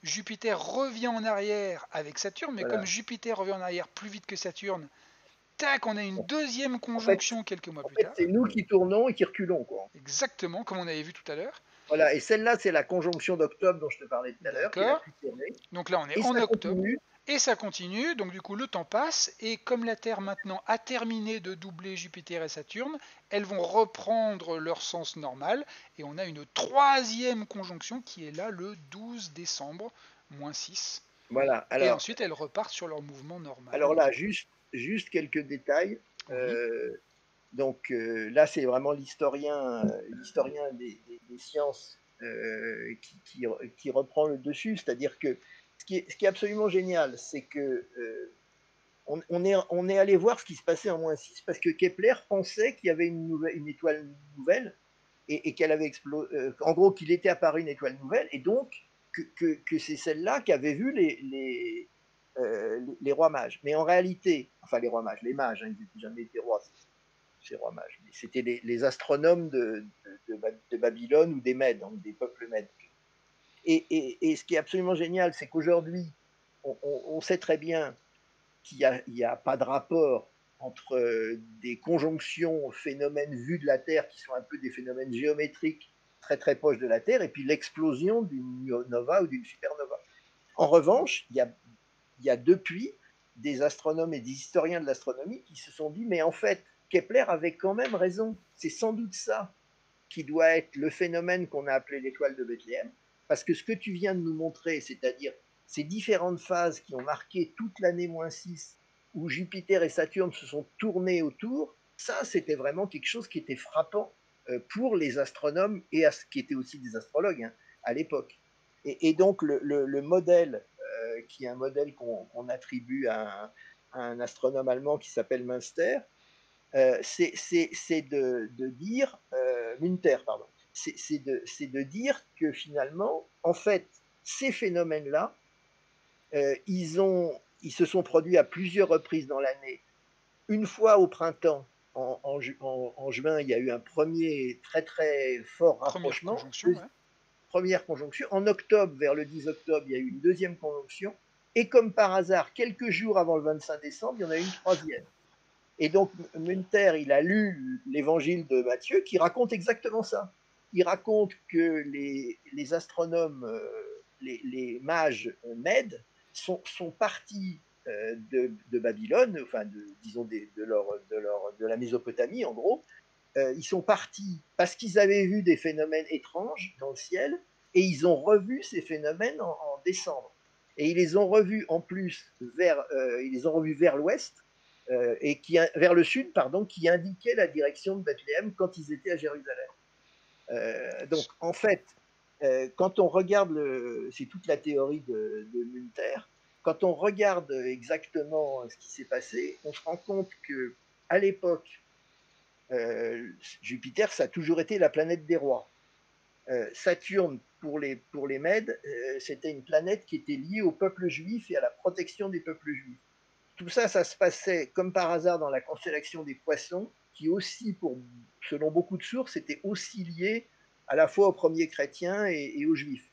Jupiter revient en arrière avec Saturne, mais comme Voilà. Jupiter revient en arrière plus vite que Saturne, tac, on a une deuxième En fait, conjonction quelques mois en plus fait tard. c'est nous qui tournons et qui reculons, quoi. Exactement comme on avait vu tout à l'heure. Voilà, et celle-là, c'est la conjonction d'octobre dont je te parlais tout à l'heure, qui est la D'accord. plus serrée. Donc là, on est Et en ça octobre. continue. Et ça continue, donc du coup le temps passe, et comme la Terre maintenant a terminé de doubler Jupiter et Saturne, elles vont reprendre leur sens normal, et on a une troisième conjonction qui est là le 12 décembre, moins 6. Voilà. Et ensuite elles repartent sur leur mouvement normal. Alors là, juste quelques détails. Oui, Là, c'est vraiment l'historien des sciences qui reprend le dessus. C'est-à-dire que ce qui est absolument génial, c'est que on est allé voir ce qui se passait en moins 6 parce que Kepler pensait qu'il y avait une étoile nouvelle et qu'elle avait explosé. En gros, qu'il était apparu une étoile nouvelle et donc que c'est celle-là qu'avaient vu les rois mages. Mais en réalité, enfin les rois mages, les mages, hein, ils n'étaient jamais été rois, ces rois mages. Mais c'était les astronomes de Babylone ou des Mèdes, donc des peuples Mèdes. Et ce qui est absolument génial, c'est qu'aujourd'hui, on sait très bien qu'il n'y a pas de rapport entre des conjonctions phénomènes vus de la Terre qui sont un peu des phénomènes géométriques très très proches de la Terre et puis l'explosion d'une nova ou d'une supernova. En revanche, il y a depuis des astronomes et des historiens de l'astronomie qui se sont dit mais en fait Kepler avait quand même raison, c'est sans doute ça qui doit être le phénomène qu'on a appelé l'étoile de Bethléem, parce que ce que tu viens de nous montrer, c'est-à-dire ces différentes phases qui ont marqué toute l'année -6, où Jupiter et Saturne se sont tournés autour, ça c'était vraiment quelque chose qui était frappant pour les astronomes et qui étaient aussi des astrologues hein, à l'époque. Et donc le modèle, qui est un modèle qu'on attribue à un astronome allemand qui s'appelle Münster, c'est de dire, Münter, pardon, c'est de dire que finalement, en fait, ces phénomènes-là, ils se sont produits à plusieurs reprises dans l'année. Une fois au printemps, en juin, il y a eu un premier très très fort première rapprochement. conjonction. Ouais. Première conjonction. En octobre, vers le 10 octobre, il y a eu une deuxième conjonction. Et comme par hasard, quelques jours avant le 25 décembre, il y en a eu une troisième. Et donc, Münter, il a lu l'évangile de Matthieu qui raconte exactement ça. Il raconte que les astronomes, les mages mèdes, sont partis de Babylone, enfin, disons, de la Mésopotamie, en gros. Ils sont partis parce qu'ils avaient vu des phénomènes étranges dans le ciel et ils ont revu ces phénomènes en décembre. Et ils les ont revus en plus ils les ont revus vers l'ouest vers le sud, pardon, qui indiquait la direction de Bethléem quand ils étaient à Jérusalem. Donc, en fait, quand on regarde, c'est toute la théorie de Münter, quand on regarde exactement ce qui s'est passé, on se rend compte que à l'époque, Jupiter, ça a toujours été la planète des rois. Saturne, pour les Mèdes, c'était une planète qui était liée au peuple juif et à la protection des peuples juifs. Tout ça, ça se passait comme par hasard dans la constellation des Poissons, qui aussi, selon beaucoup de sources, était aussi lié à la fois aux premiers chrétiens et aux juifs.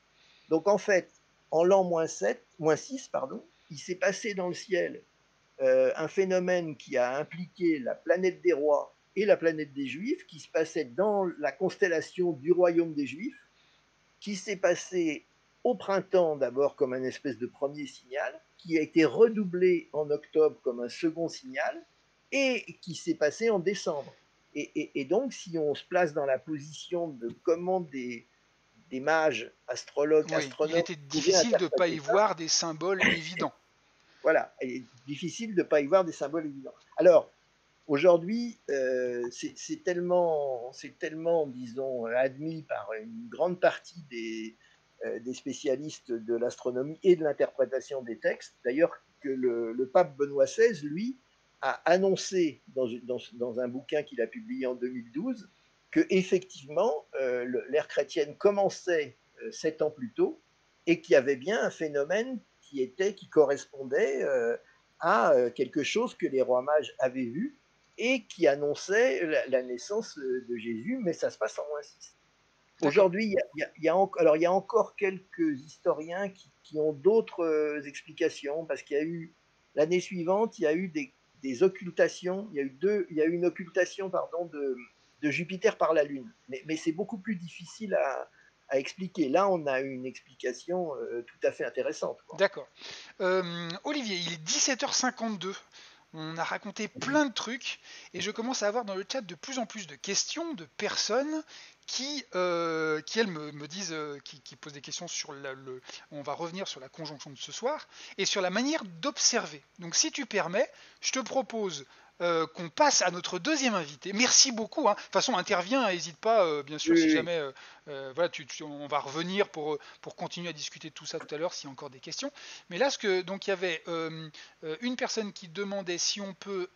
Donc en fait, en l'an -6, pardon, il s'est passé dans le ciel un phénomène qui a impliqué la planète des rois et la planète des juifs, qui se passait dans la constellation du royaume des juifs, qui s'est passé au printemps d'abord comme un espèce de premier signal, qui a été redoublé en octobre comme un second signal, et qui s'est passé en décembre. Et donc, si on se place dans la position de comment des mages, astrologues, Oui, il astronomes était pouvaient difficile de ne pas y interpréter ça, voir des symboles évidents. voilà, il est difficile de ne pas y voir des symboles évidents. Alors, aujourd'hui, c'est tellement, disons, admis par une grande partie des spécialistes de l'astronomie et de l'interprétation des textes, d'ailleurs que le pape Benoît XVI, lui, a annoncé dans un bouquin qu'il a publié en 2012 que effectivement l'ère chrétienne commençait 7 ans plus tôt et qu'il y avait bien un phénomène qui correspondait à quelque chose que les rois mages avaient vu et qui annonçait la naissance de Jésus, mais ça se passe en -6. D'accord. Aujourd'hui, il y a encore quelques historiens qui ont d'autres explications, parce qu'il y a eu, l'année suivante, il y a eu des occultations, il y a eu une occultation pardon, de Jupiter par la Lune. Mais c'est beaucoup plus difficile à expliquer. Là, on a une explication tout à fait intéressante, quoi. D'accord. Olivier, il est 17h52. On a raconté plein de trucs et je commence à avoir dans le chat de plus en plus de questions de personnes qui elles, me disent, qui posent des questions sur on va revenir sur la conjonction de ce soir et sur la manière d'observer. Donc, si tu permets, je te propose qu'on passe à notre deuxième invité. Merci beaucoup, hein. De toute façon, interviens, n'hésite pas, bien sûr, Oui, si oui, oui. jamais, voilà, on va revenir pour continuer à discuter de tout ça tout à l'heure s'il y a encore des questions. Mais là, donc il y avait une personne qui demandait si on peut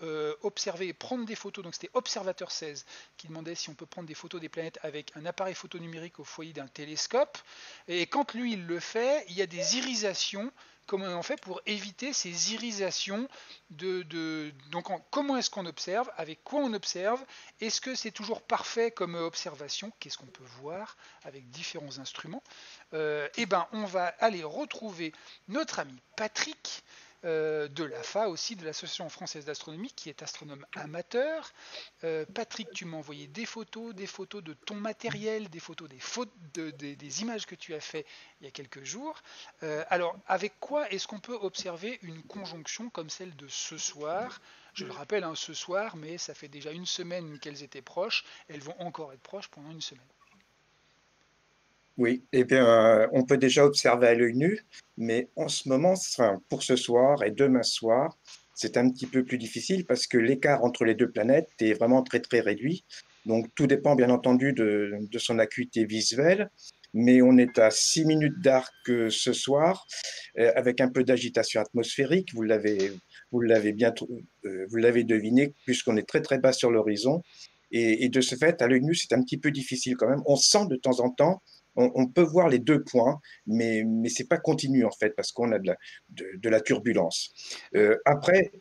observer et prendre des photos, donc c'était Observateur 16 qui demandait si on peut prendre des photos des planètes avec un appareil photo numérique au foyer d'un télescope. Et quand lui il le fait, il y a des irisations. Comment on fait pour éviter ces irisations donc comment est-ce qu'on observe, avec quoi on observe, est-ce que c'est toujours parfait comme observation, qu'est-ce qu'on peut voir avec différents instruments. Eh ben on va aller retrouver notre ami Patrick de l'AFA aussi, de l'Association française d'astronomie, qui est astronome amateur. Patrick, tu m'as envoyé des photos de ton matériel, des photos des images que tu as fait il y a quelques jours. Alors, avec quoi est-ce qu'on peut observer une conjonction comme celle de ce soir? Je le rappelle, hein, ce soir, mais ça fait déjà une semaine qu'elles étaient proches. Elles vont encore être proches pendant une semaine. Oui, eh bien, on peut déjà observer à l'œil nu, mais en ce moment, enfin, pour ce soir et demain soir, c'est un petit peu plus difficile parce que l'écart entre les deux planètes est vraiment très très réduit. Donc tout dépend bien entendu de son acuité visuelle, mais on est à 6 minutes d'arc ce soir, avec un peu d'agitation atmosphérique. Vous l'avez bien, vous l'avez deviné, puisqu'on est très très bas sur l'horizon. Et de ce fait, à l'œil nu, c'est un petit peu difficile quand même. On sent de temps en temps, on peut voir les deux points, mais ce n'est pas continu en fait, parce qu'on a de la turbulence. Après,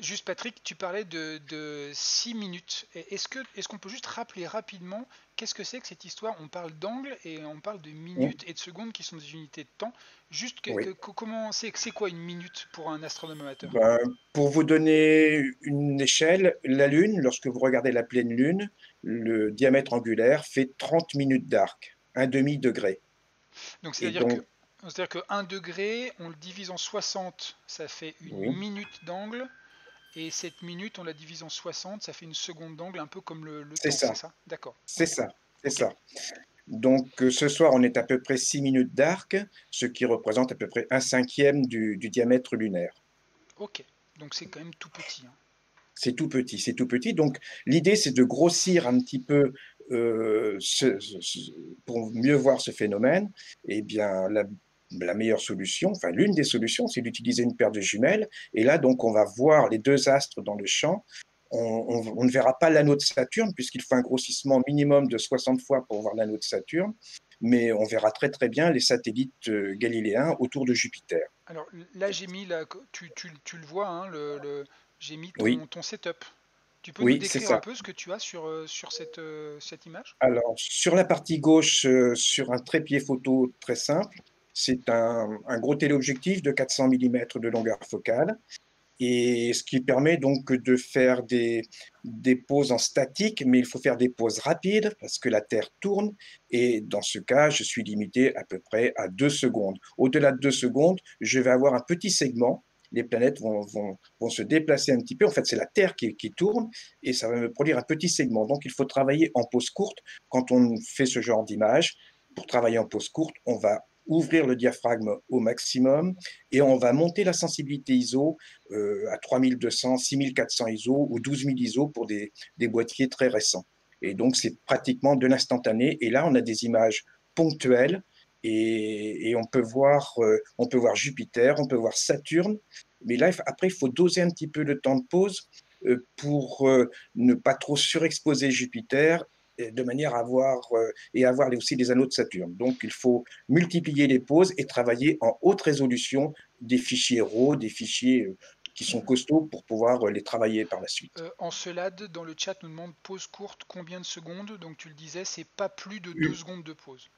Juste Patrick, tu parlais de 6 minutes. Est-ce qu'on peut juste rappeler rapidement qu'est-ce que c'est que cette histoire? On parle d'angle et on parle de on- minutes et de secondes qui sont des unités de temps. Juste oui, comment c'est quoi une minute pour un astronome amateur? ben, pour vous donner une échelle, la Lune, lorsque vous regardez la pleine Lune, le diamètre angulaire fait 30 minutes d'arc, un demi-degré. Donc Et c'est-à-dire donc, que 1 degré, on le divise en 60, ça fait une oui, minute d'angle. Et cette minute, on la divise en 60, ça fait une seconde d'angle, un peu comme le c'est temps, c'est ça, ça? D'accord, c'est ok. ça, c'est Ok. ça. Donc, ce soir, on est à peu près 6 minutes d'arc, ce qui représente à peu près un cinquième du diamètre lunaire. Ok, donc c'est quand même tout petit, hein. C'est tout petit, c'est tout petit. Donc, l'idée, c'est de grossir un petit peu pour mieux voir ce phénomène. Eh bien, la meilleure solution, enfin, l'une des solutions, c'est d'utiliser une paire de jumelles. Et là, donc, on va voir les deux astres dans le champ. On ne verra pas l'anneau de Saturne, puisqu'il faut un grossissement minimum de 60 fois pour voir l'anneau de Saturne. Mais on verra très, très bien les satellites galiléens autour de Jupiter. Alors là, j'ai mis, là, tu le vois, hein, j'ai mis Oui, ton setup. Tu peux nous oui, c'est décrire un ça. peu ce que tu as sur cette image? Alors, sur la partie gauche, sur un trépied photo très simple, c'est un gros téléobjectif de 400 mm de longueur focale, et ce qui permet donc de faire des poses en statique, mais il faut faire des poses rapides parce que la Terre tourne, et dans ce cas, je suis limité à peu près à 2 secondes. Au-delà de 2 secondes, je vais avoir un petit segment. Les planètes vont se déplacer un petit peu. En fait, c'est la Terre qui tourne, et ça va me produire un petit segment. Donc, il faut travailler en pose courte. Quand on fait ce genre d'image, pour travailler en pose courte, on va ouvrir le diaphragme au maximum et on va monter la sensibilité ISO à 3200, 6400 ISO ou 12000 ISO pour des boîtiers très récents. Et donc, c'est pratiquement de l'instantané. Et là, on a des images ponctuelles, et on peut voir Jupiter, on peut voir Saturne. Mais là, après, il faut doser un petit peu le temps de pause pour ne pas trop surexposer Jupiter de manière à avoir aussi les anneaux de Saturne. Donc, il faut multiplier les poses et travailler en haute résolution des fichiers RAW, des fichiers qui sont costauds pour pouvoir les travailler par la suite. Encelade dans le chat nous demande pause courte, combien de secondes? Donc tu le disais, c'est pas plus de 2 secondes de pause.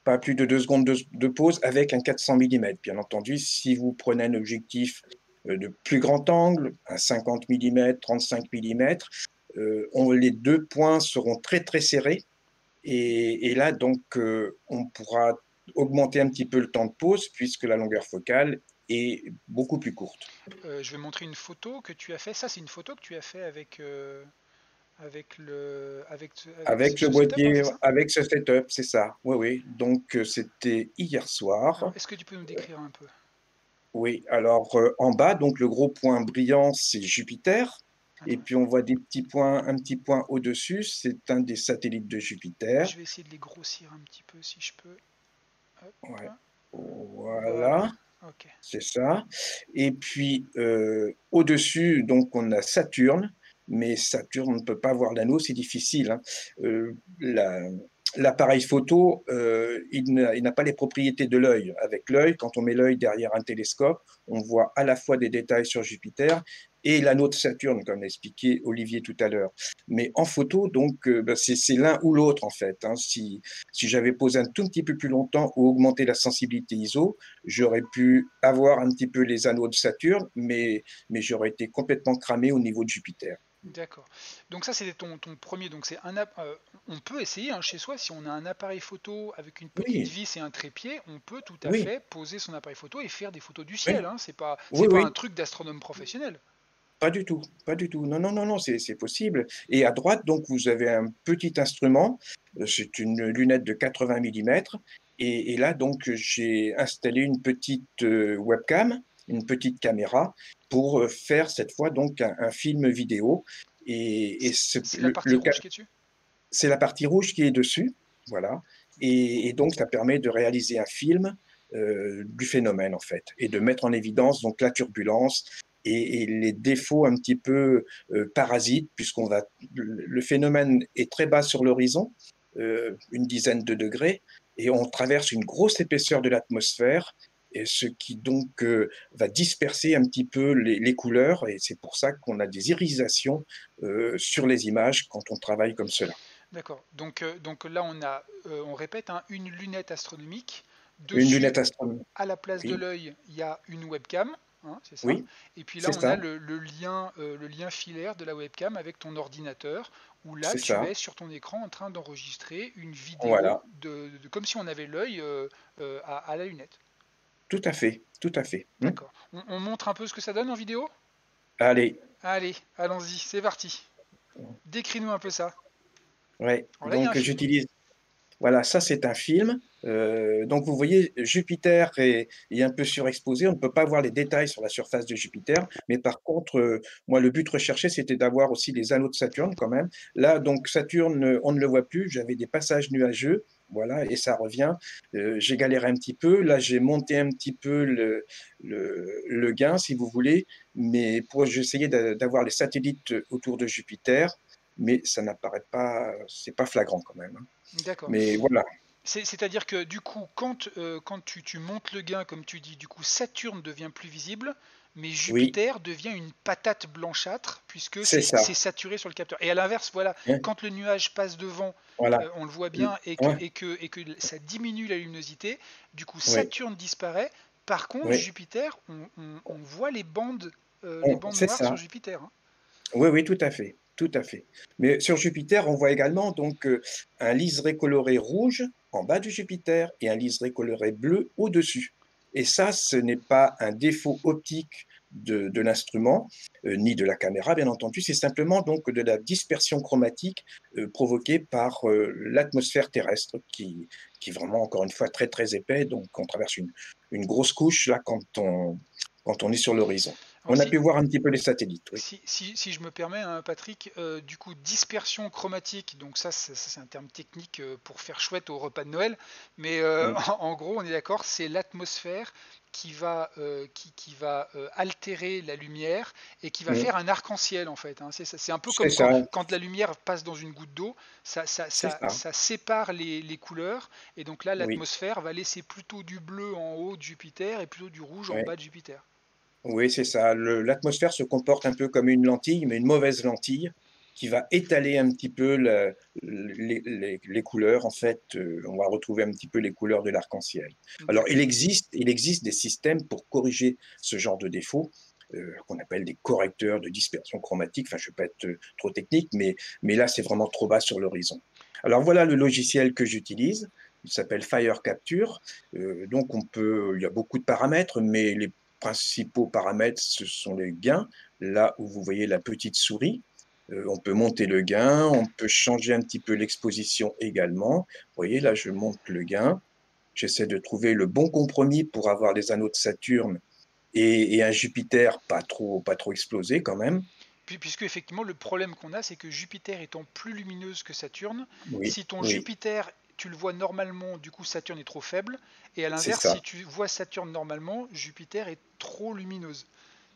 Pas plus de 2 secondes de pause avec un 400 mm. Bien entendu, si vous prenez un objectif de plus grand angle, un 50 mm, 35 mm, les deux points seront très très serrés. Et là, donc, on pourra augmenter un petit peu le temps de pause puisque la longueur focale est beaucoup plus courte. Je vais montrer une photo que tu as fait. Ça, c'est une photo que tu as fait avec Avec le ce setup, hein, boîtier, c'est ça? avec ce setup, c'est ça. Oui, oui. Donc, c'était hier Alors, soir. est-ce que tu peux nous décrire un peu? Oui, alors en bas, donc le gros point brillant, c'est Jupiter. Et Attends, puis on voit des petits points, un petit point au-dessus, c'est un des satellites de Jupiter. je vais essayer de les grossir un petit peu si je peux. Hop, Ouais. voilà. Voilà, Ok. c'est ça. Et puis au-dessus, donc on a Saturne, mais Saturne, on ne peut pas voir l'anneau, c'est difficile, hein. Euh, la- L'appareil photo, il n'a pas les propriétés de l'œil. Avec l'œil, quand on met l'œil derrière un télescope, on voit à la fois des détails sur Jupiter et l'anneau de Saturne, comme l'a expliqué Olivier tout à l'heure. Mais en photo, donc, c'est l'un ou l'autre en fait, hein. Si j'avais posé un tout petit peu plus longtemps ou augmenté la sensibilité ISO, j'aurais pu avoir un petit peu les anneaux de Saturne, mais j'aurais été complètement cramé au niveau de Jupiter. D'accord. Donc ça, c'était ton premier. Donc on peut essayer, hein, chez soi, si on a un appareil photo avec une petite Oui, vis et un trépied, on peut tout à oui, fait poser son appareil photo et faire des photos du oui, ciel, hein. C'est oui, pas un oui. truc d'astronome professionnel. Pas du tout, pas du tout. Non, non, non, non, c'est possible. Et à droite, donc, vous avez un petit instrument. C'est une lunette de 80 mm. Et là, donc, j'ai installé une petite webcam, une petite caméra pour faire cette fois donc un film vidéo. Et C'est la partie rouge qui est dessus? c'est la partie rouge qui est dessus. Voilà. Ok. Et donc, ça permet de réaliser un film du phénomène, en fait, et de mettre en évidence donc la turbulence et les défauts un petit peu parasites, le phénomène est très bas sur l'horizon, une dizaine de degrés, et on traverse une grosse épaisseur de l'atmosphère, et ce qui donc va disperser un petit peu les couleurs, et c'est pour ça qu'on a des irisations sur les images quand on travaille comme cela. D'accord. Donc là, on répète, hein, une lunette astronomique. Une Dessus, lunette astronomique. à la place de Oui, l'œil, il y a une webcam, hein, c'est ça. oui, Et puis là, c'est on a ça, le lien filaire de la webcam avec ton ordinateur, où là, c'est tu ça. es sur ton écran en train d'enregistrer une vidéo Voilà, comme si on avait l'œil à la lunette. tout à fait, tout à fait. D'accord. On montre un peu ce que ça donne en vidéo? Allez, Allez, allons-y, c'est parti. Décris-nous un peu ça. ouais. Alors là, il y a un Donc film. j'utilise. Voilà, ça c'est un film. Donc vous voyez, Jupiter est un peu surexposé. On ne peut pas voir les détails sur la surface de Jupiter, mais par contre, moi le but recherché c'était d'avoir aussi les anneaux de Saturne quand même. Là donc Saturne, on ne le voit plus. J'avais des passages nuageux, voilà, et ça revient. J'ai galéré un petit peu. Là j'ai monté un petit peu le gain, si vous voulez, mais pour j'essayais d'avoir les satellites autour de Jupiter, mais ça n'apparaît pas, c'est pas flagrant quand même, hein. D'accord. Mais voilà, C'est-à-dire que du coup, quand tu montes le gain, comme tu dis, du coup, Saturne devient plus visible, mais oui, Jupiter devient une patate blanchâtre, puisque c'est ça, c'est saturé sur le capteur. Et à l'inverse, voilà, hein, quand le nuage passe devant, voilà, on le voit bien, ouais, et que ça diminue la luminosité, du coup, oui, Saturne disparaît. Par contre, oui, Jupiter, on voit les bandes c'est noires sur ça. Jupiter, hein. Oui, oui, tout à fait, tout à fait. Mais sur Jupiter, on voit également donc un liseré coloré rouge en bas du Jupiter et un liseré coloré bleu au-dessus. Et ça, ce n'est pas un défaut optique de l'instrument, ni de la caméra, bien entendu, c'est simplement donc de la dispersion chromatique provoquée par l'atmosphère terrestre qui est vraiment, encore une fois, très, très épais. Donc, on traverse une grosse couche là quand on est sur l'horizon. Alors On a si, pu voir un petit peu les satellites, oui. si je me permets, hein, Patrick, du coup, dispersion chromatique, donc ça, c'est un terme technique pour faire chouette au repas de Noël, mais Mm. en gros, on est d'accord, c'est l'atmosphère qui va altérer la lumière et qui va Mm. faire un arc-en-ciel en fait, hein. C'est un peu C'est comme ça, quand la lumière passe dans une goutte d'eau, c'est ça. ça sépare les couleurs, et donc là Oui, l'atmosphère va laisser plutôt du bleu en haut de Jupiter et plutôt du rouge en ouais. bas de Jupiter. Oui, c'est ça. L'atmosphère se comporte un peu comme une lentille, mais une mauvaise lentille, qui va étaler un petit peu les couleurs. En fait, on va retrouver un petit peu les couleurs de l'arc-en-ciel. Alors, D'accord. il existe des systèmes pour corriger ce genre de défauts, qu'on appelle des correcteurs de dispersion chromatique. Enfin, je ne vais pas être trop technique, mais là, c'est vraiment trop bas sur l'horizon. Alors, voilà le logiciel que j'utilise. Il s'appelle Fire Capture. Donc, il y a beaucoup de paramètres, mais les principaux paramètres, ce sont les gains. Là où vous voyez la petite souris, on peut monter le gain, on peut changer un petit peu l'exposition également. Vous voyez, là, je monte le gain. J'essaie de trouver le bon compromis pour avoir les anneaux de Saturne et un Jupiter pas trop explosé quand même. Puisque effectivement le problème qu'on a, c'est que Jupiter étant plus lumineuse que Saturne, Oui, si ton oui, Jupiter tu le vois normalement, du coup Saturne est trop faible, et à c'est l'inverse, ça, si tu vois Saturne normalement, Jupiter est trop lumineuse.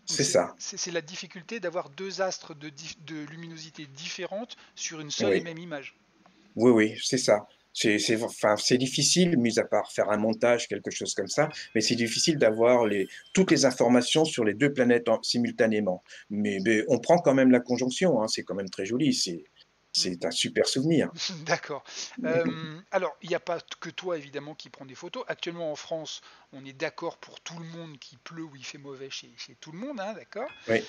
Donc c'est ça. c'est la difficulté d'avoir deux astres de luminosité différentes sur une seule et Oui. même image. Oui, oui, c'est ça. Enfin, c'est difficile, mis à part faire un montage, quelque chose comme ça, mais c'est difficile d'avoir toutes les informations sur les deux planètes simultanément. Mais on prend quand même la conjonction, hein, c'est quand même très joli, c'est un super souvenir. D'accord. Alors, il n'y a pas que toi, évidemment, qui prends des photos. Actuellement, en France, on est d'accord pour tout le monde qu'il pleut ou il fait mauvais chez tout le monde, hein, d'accord. Oui.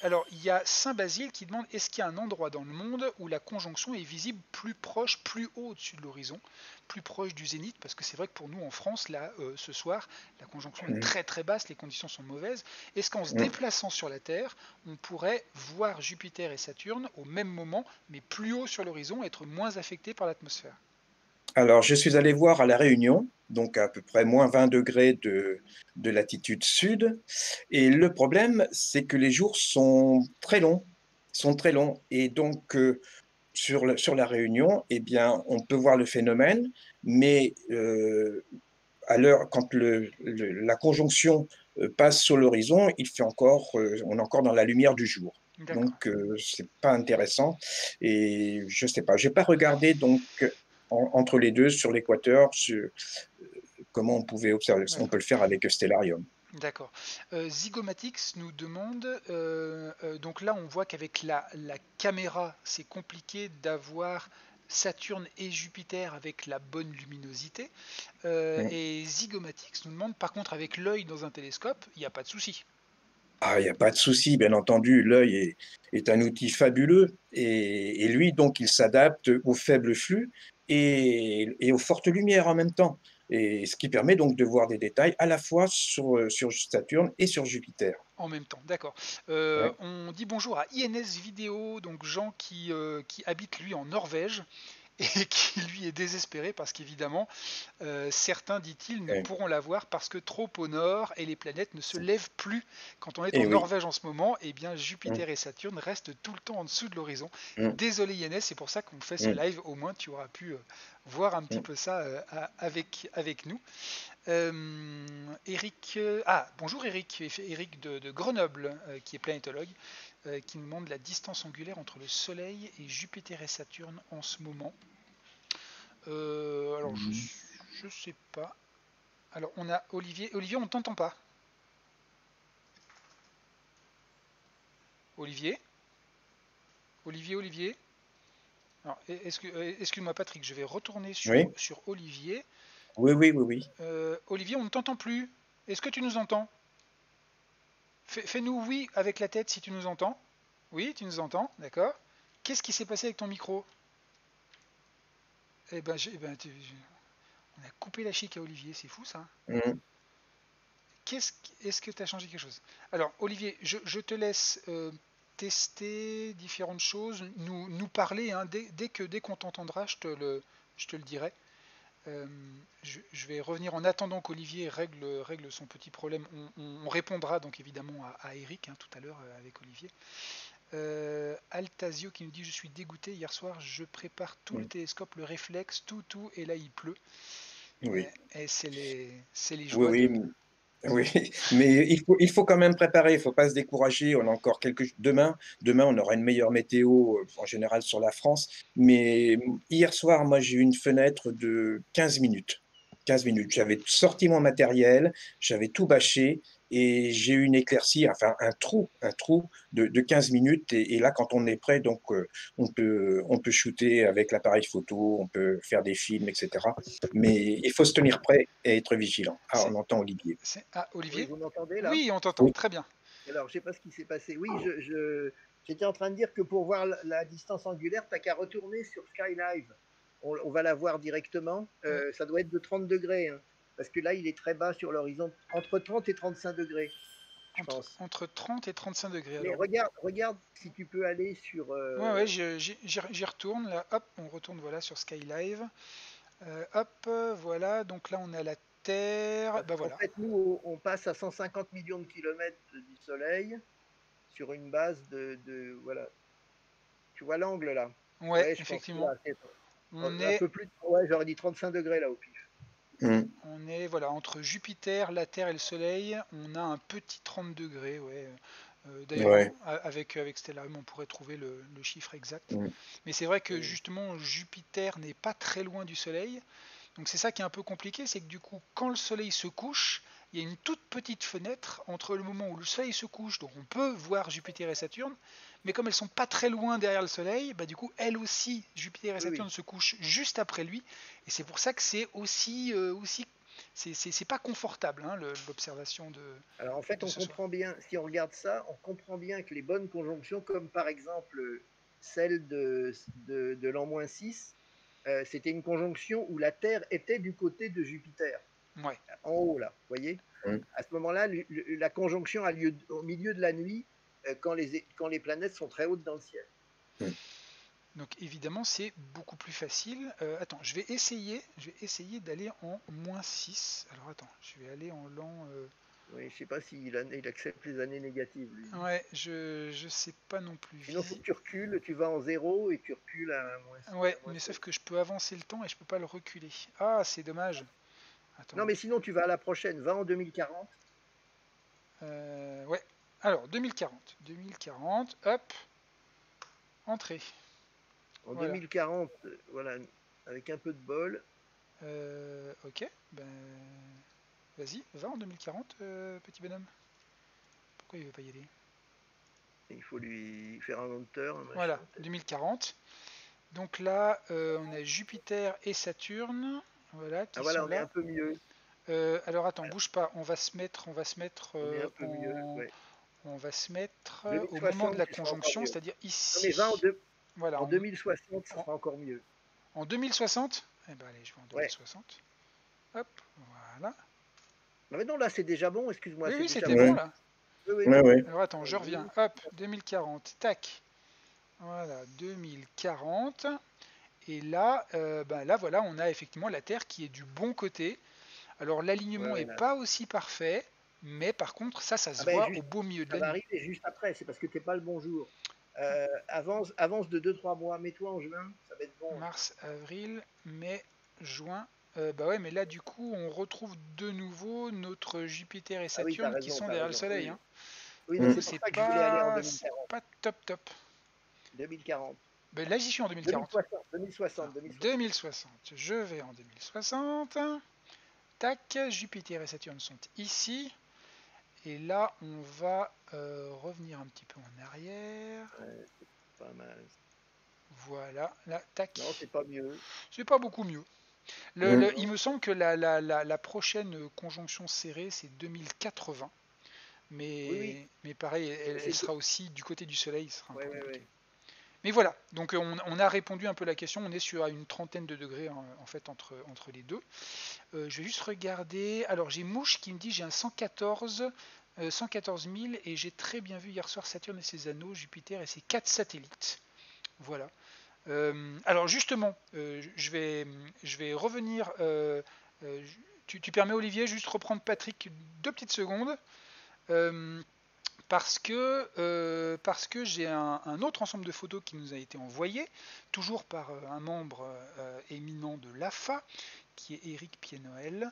Alors, il y a Saint-Basile qui demande, est-ce qu'il y a un endroit dans le monde où la conjonction est visible plus proche, plus haut au-dessus de l'horizon, plus proche du zénith? Parce que c'est vrai que pour nous, en France, là, ce soir, la conjonction est Mm, très très basse, les conditions sont mauvaises. Est-ce qu'en se mm. déplaçant sur la Terre, on pourrait voir Jupiter et Saturne au même moment, mais plus haut sur l'horizon, être moins affecté par l'atmosphère? Alors, je suis allé voir à La Réunion, donc à peu près moins 20 degrés de latitude sud, et le problème, c'est que les jours sont très longs, et donc sur la Réunion, eh bien, on peut voir le phénomène, mais à l'heure, quand la conjonction passe sur l'horizon, on est encore dans la lumière du jour. D'accord. Donc, c'est pas intéressant. Et je sais pas, j'ai pas regardé donc entre les deux sur l'équateur comment on pouvait observer. On peut D'accord. le faire avec Stellarium. D'accord. Zygomatix nous demande, donc là on voit qu'avec la caméra c'est compliqué d'avoir Saturne et Jupiter avec la bonne luminosité. Mm. Et Zygomatix nous demande par contre avec l'œil dans un télescope, il n'y a pas de souci. Ah, il n'y a pas de souci, bien entendu. Est un outil fabuleux et lui, donc, il s'adapte aux faibles flux et aux fortes lumières en même temps. Et ce qui permet donc de voir des détails à la fois sur Saturne et sur Jupiter. En même temps, d'accord. Ouais. On dit bonjour à INS Vidéo, donc Jean qui habite lui en Norvège et qui lui est désespéré parce qu'évidemment certains, dit-il, ne Ouais. pourront la voir parce que trop au nord et les planètes ne se lèvent plus. Quand on est en Et oui. Norvège en ce moment, eh bien Mm, Jupiter et Saturne restent tout le temps en dessous de l'horizon. mm, Désolé Yannis, c'est pour ça qu'on fait ce mm, live, au moins tu auras pu voir un petit mm. peu ça avec nous. Eric, bonjour Eric, Eric de Grenoble, qui est planétologue, qui nous demande la distance angulaire entre le Soleil et Jupiter et Saturne en ce moment. Alors Mm. je sais pas. Alors on a Olivier. Olivier, on ne t'entend pas. Olivier, Olivier. Alors, excuse-moi Patrick, je vais retourner Oui, sur Olivier. oui, oui, oui, oui. Olivier, on ne t'entend plus. Est-ce que tu nous entends? Fais-nous oui avec la tête si tu nous entends. Oui, tu nous entends, d'accord. Qu'est-ce qui s'est passé avec ton micro? Eh ben, on a coupé la chic à Olivier, c'est fou ça. Mm. Est-ce que tu as changé quelque chose? Alors, Olivier, je te laisse tester différentes choses, nous parler, hein, dès qu'on t'entendra, je te le dirai. Euh, je vais revenir en attendant qu'Olivier règle son petit problème. On répondra donc évidemment à Eric, hein, tout à l'heure avec Olivier. Altasio qui nous dit je suis dégoûté, hier soir je prépare tout le Mm. télescope, le réflexe, tout, et là il pleut. Oui, Et c'est les oui, joies oui. de. Oui, mais il faut quand même préparer, il ne faut pas se décourager. On a encore demain, on aura une meilleure météo en général sur la France. Mais hier soir, moi, j'ai eu une fenêtre de 15 minutes. 15 minutes. J'avais sorti mon matériel, j'avais tout bâché et j'ai eu une éclaircie, enfin un trou de 15 minutes. Et là, quand on est prêt, donc on peut shooter avec l'appareil photo, on peut faire des films, etc. Mais il faut se tenir prêt et être vigilant. Ah, C'est, on entend Olivier. Ah, Oui, Olivier? vous m'entendez là? Oui, on t'entend, Oui. très bien. Alors, je sais pas ce qui s'est passé. Oui, j'étais en train de dire que pour voir la distance angulaire, t'as qu'à retourner sur Skylive. On va la voir directement. Ouais. Ça doit être de 30 degrés, hein, parce que là, il est très bas sur l'horizon, entre 30 et 35 degrés, je pense. Entre 30 et 35 degrés. Mais Alors, regarde si tu peux aller sur. ouais, j'y retourne. Là, hop, on retourne voilà, sur Skylive. Hop, voilà. Donc là, on a la Terre. Parce Bah qu'en voilà. fait, nous, on passe à 150 millions de kilomètres du Soleil sur une base voilà. Tu vois l'angle là? Ouais, Ouais, je pense. effectivement. Là, c'est On un est, peu plus. Ouais, j'aurais dit 35 degrés là au pif. Mm. on est voilà, entre Jupiter, la Terre et le Soleil. On a un petit 30 degrés. Ouais. D'ailleurs, Ouais. avec Stellarium, on pourrait trouver le chiffre exact. Mm. Mais c'est vrai que Mm. justement, Jupiter n'est pas très loin du Soleil. Donc c'est ça qui est un peu compliqué, c'est que du coup, quand le soleil se couche, il y a une toute petite fenêtre entre le moment où le soleil se couche, donc on peut voir Jupiter et Saturne, mais comme elles sont pas très loin derrière le soleil, bah du coup, elles aussi, Jupiter et Oui, oui. Saturne se couchent juste après lui, et c'est pour ça que c'est aussi c'est pas confortable hein, l'observation Alors en fait, de on ce soir. comprend bien, si on regarde ça, on comprend bien que les bonnes conjonctions, comme par exemple celle de l'an 6, c'était une conjonction où la Terre était du côté de Jupiter, Ouais. en haut là, vous voyez. Mm. À ce moment-là, la conjonction a lieu au milieu de la nuit, quand les planètes sont très hautes dans le ciel. Mm. Donc évidemment c'est beaucoup plus facile. Attends, je vais essayer d'aller en -6. Alors attends, je vais aller en l'an. Oui, je ne sais pas s'il il accepte les années négatives, lui. Ouais, je sais pas non plus. Sinon, si tu recules, tu vas en zéro et tu recules Ouais, à moins mais sauf 16. que je peux avancer le temps et je peux pas le reculer. Ah, c'est dommage. Non, Attends. mais sinon, tu vas à la prochaine, va en 2040. Ouais. Alors 2040. 2040. Hop. Entrée. En Voilà. 2040, voilà, avec un peu de bol, Ok. Ben, vas-y, va en 2040, petit bonhomme. Pourquoi il veut pas y aller? il faut lui faire un enter, un machin, Voilà, peut-être. 2040. Donc là, on a Jupiter et Saturne, voilà, Ah qui voilà, sont on est là. un peu mieux. Alors attends, Voilà, bouge pas. On va se mettre on est un peu mieux, ouais. on va se mettre au moment de 2060, la tu seras encore conjonction, mieux. c'est-à-dire Non, mais va ici. Voilà, en 2060, ça en, sera encore mieux. en 2060. Eh ben allez, je vais en Ouais. 2060. Hop, voilà. Non, mais non, là, c'est déjà bon, excuse-moi, Oui, c'est oui, déjà c'était bon. bon Ouais. là. Oui, oui, Ouais, oui. ouais. Alors attends, je reviens. Hop, 2040. Tac. Voilà, 2040. Et là, là, voilà, on a effectivement la Terre qui est du bon côté. Alors Ouais, l'alignement ouais, est là. pas aussi parfait, mais par contre, ça Ah se ben, voit au juste, beau milieu de ça la va nuit. arriver juste après, c'est parce que t'es pas le bon jour. Avance de 2-3 mois, mets-toi en juin, ça va être bon en juin. Mars, avril, mai, juin. Bah ouais, mais là, du coup, on retrouve de nouveau notre Jupiter et Ah oui, Saturne qui sont t'as derrière le raison. Oui, Soleil, oui. hein. Oui, Du non, Mm. coup, c'est pour ça que je voulais aller en c'est 2040. pas top top. 2040. Bah, là, j'y suis en 2040. 2060, 2060, Alors, 2060. 2060, je vais en 2060. Tac, Jupiter et Saturne sont ici. Et là, on va revenir un petit peu en arrière. C'est pas mal. Voilà, là, tac. Non, c'est pas mieux. C'est pas beaucoup mieux. Mm. Il Non. me semble que la prochaine conjonction serrée, c'est 2080. Oui, oui. Mais pareil, elle C'est sera aussi du côté du Soleil, ce sera un ouais, peu ouais, compliqué. ouais. Mais voilà, donc on a répondu un peu à la question, on est sur une trentaine de degrés en fait entre les deux. Je vais juste regarder, alors j'ai Mouche qui me dit j'ai un 114 000 et j'ai très bien vu hier soir Saturne et ses anneaux, Jupiter et ses 4 satellites. Voilà. Alors justement, je vais revenir. Tu permets Olivier juste reprendre Patrick 2 petites secondes euh, parce que j'ai un autre ensemble de photos qui nous a été envoyé, toujours par un membre éminent de l'AFA, qui est Éric Pied-Noël,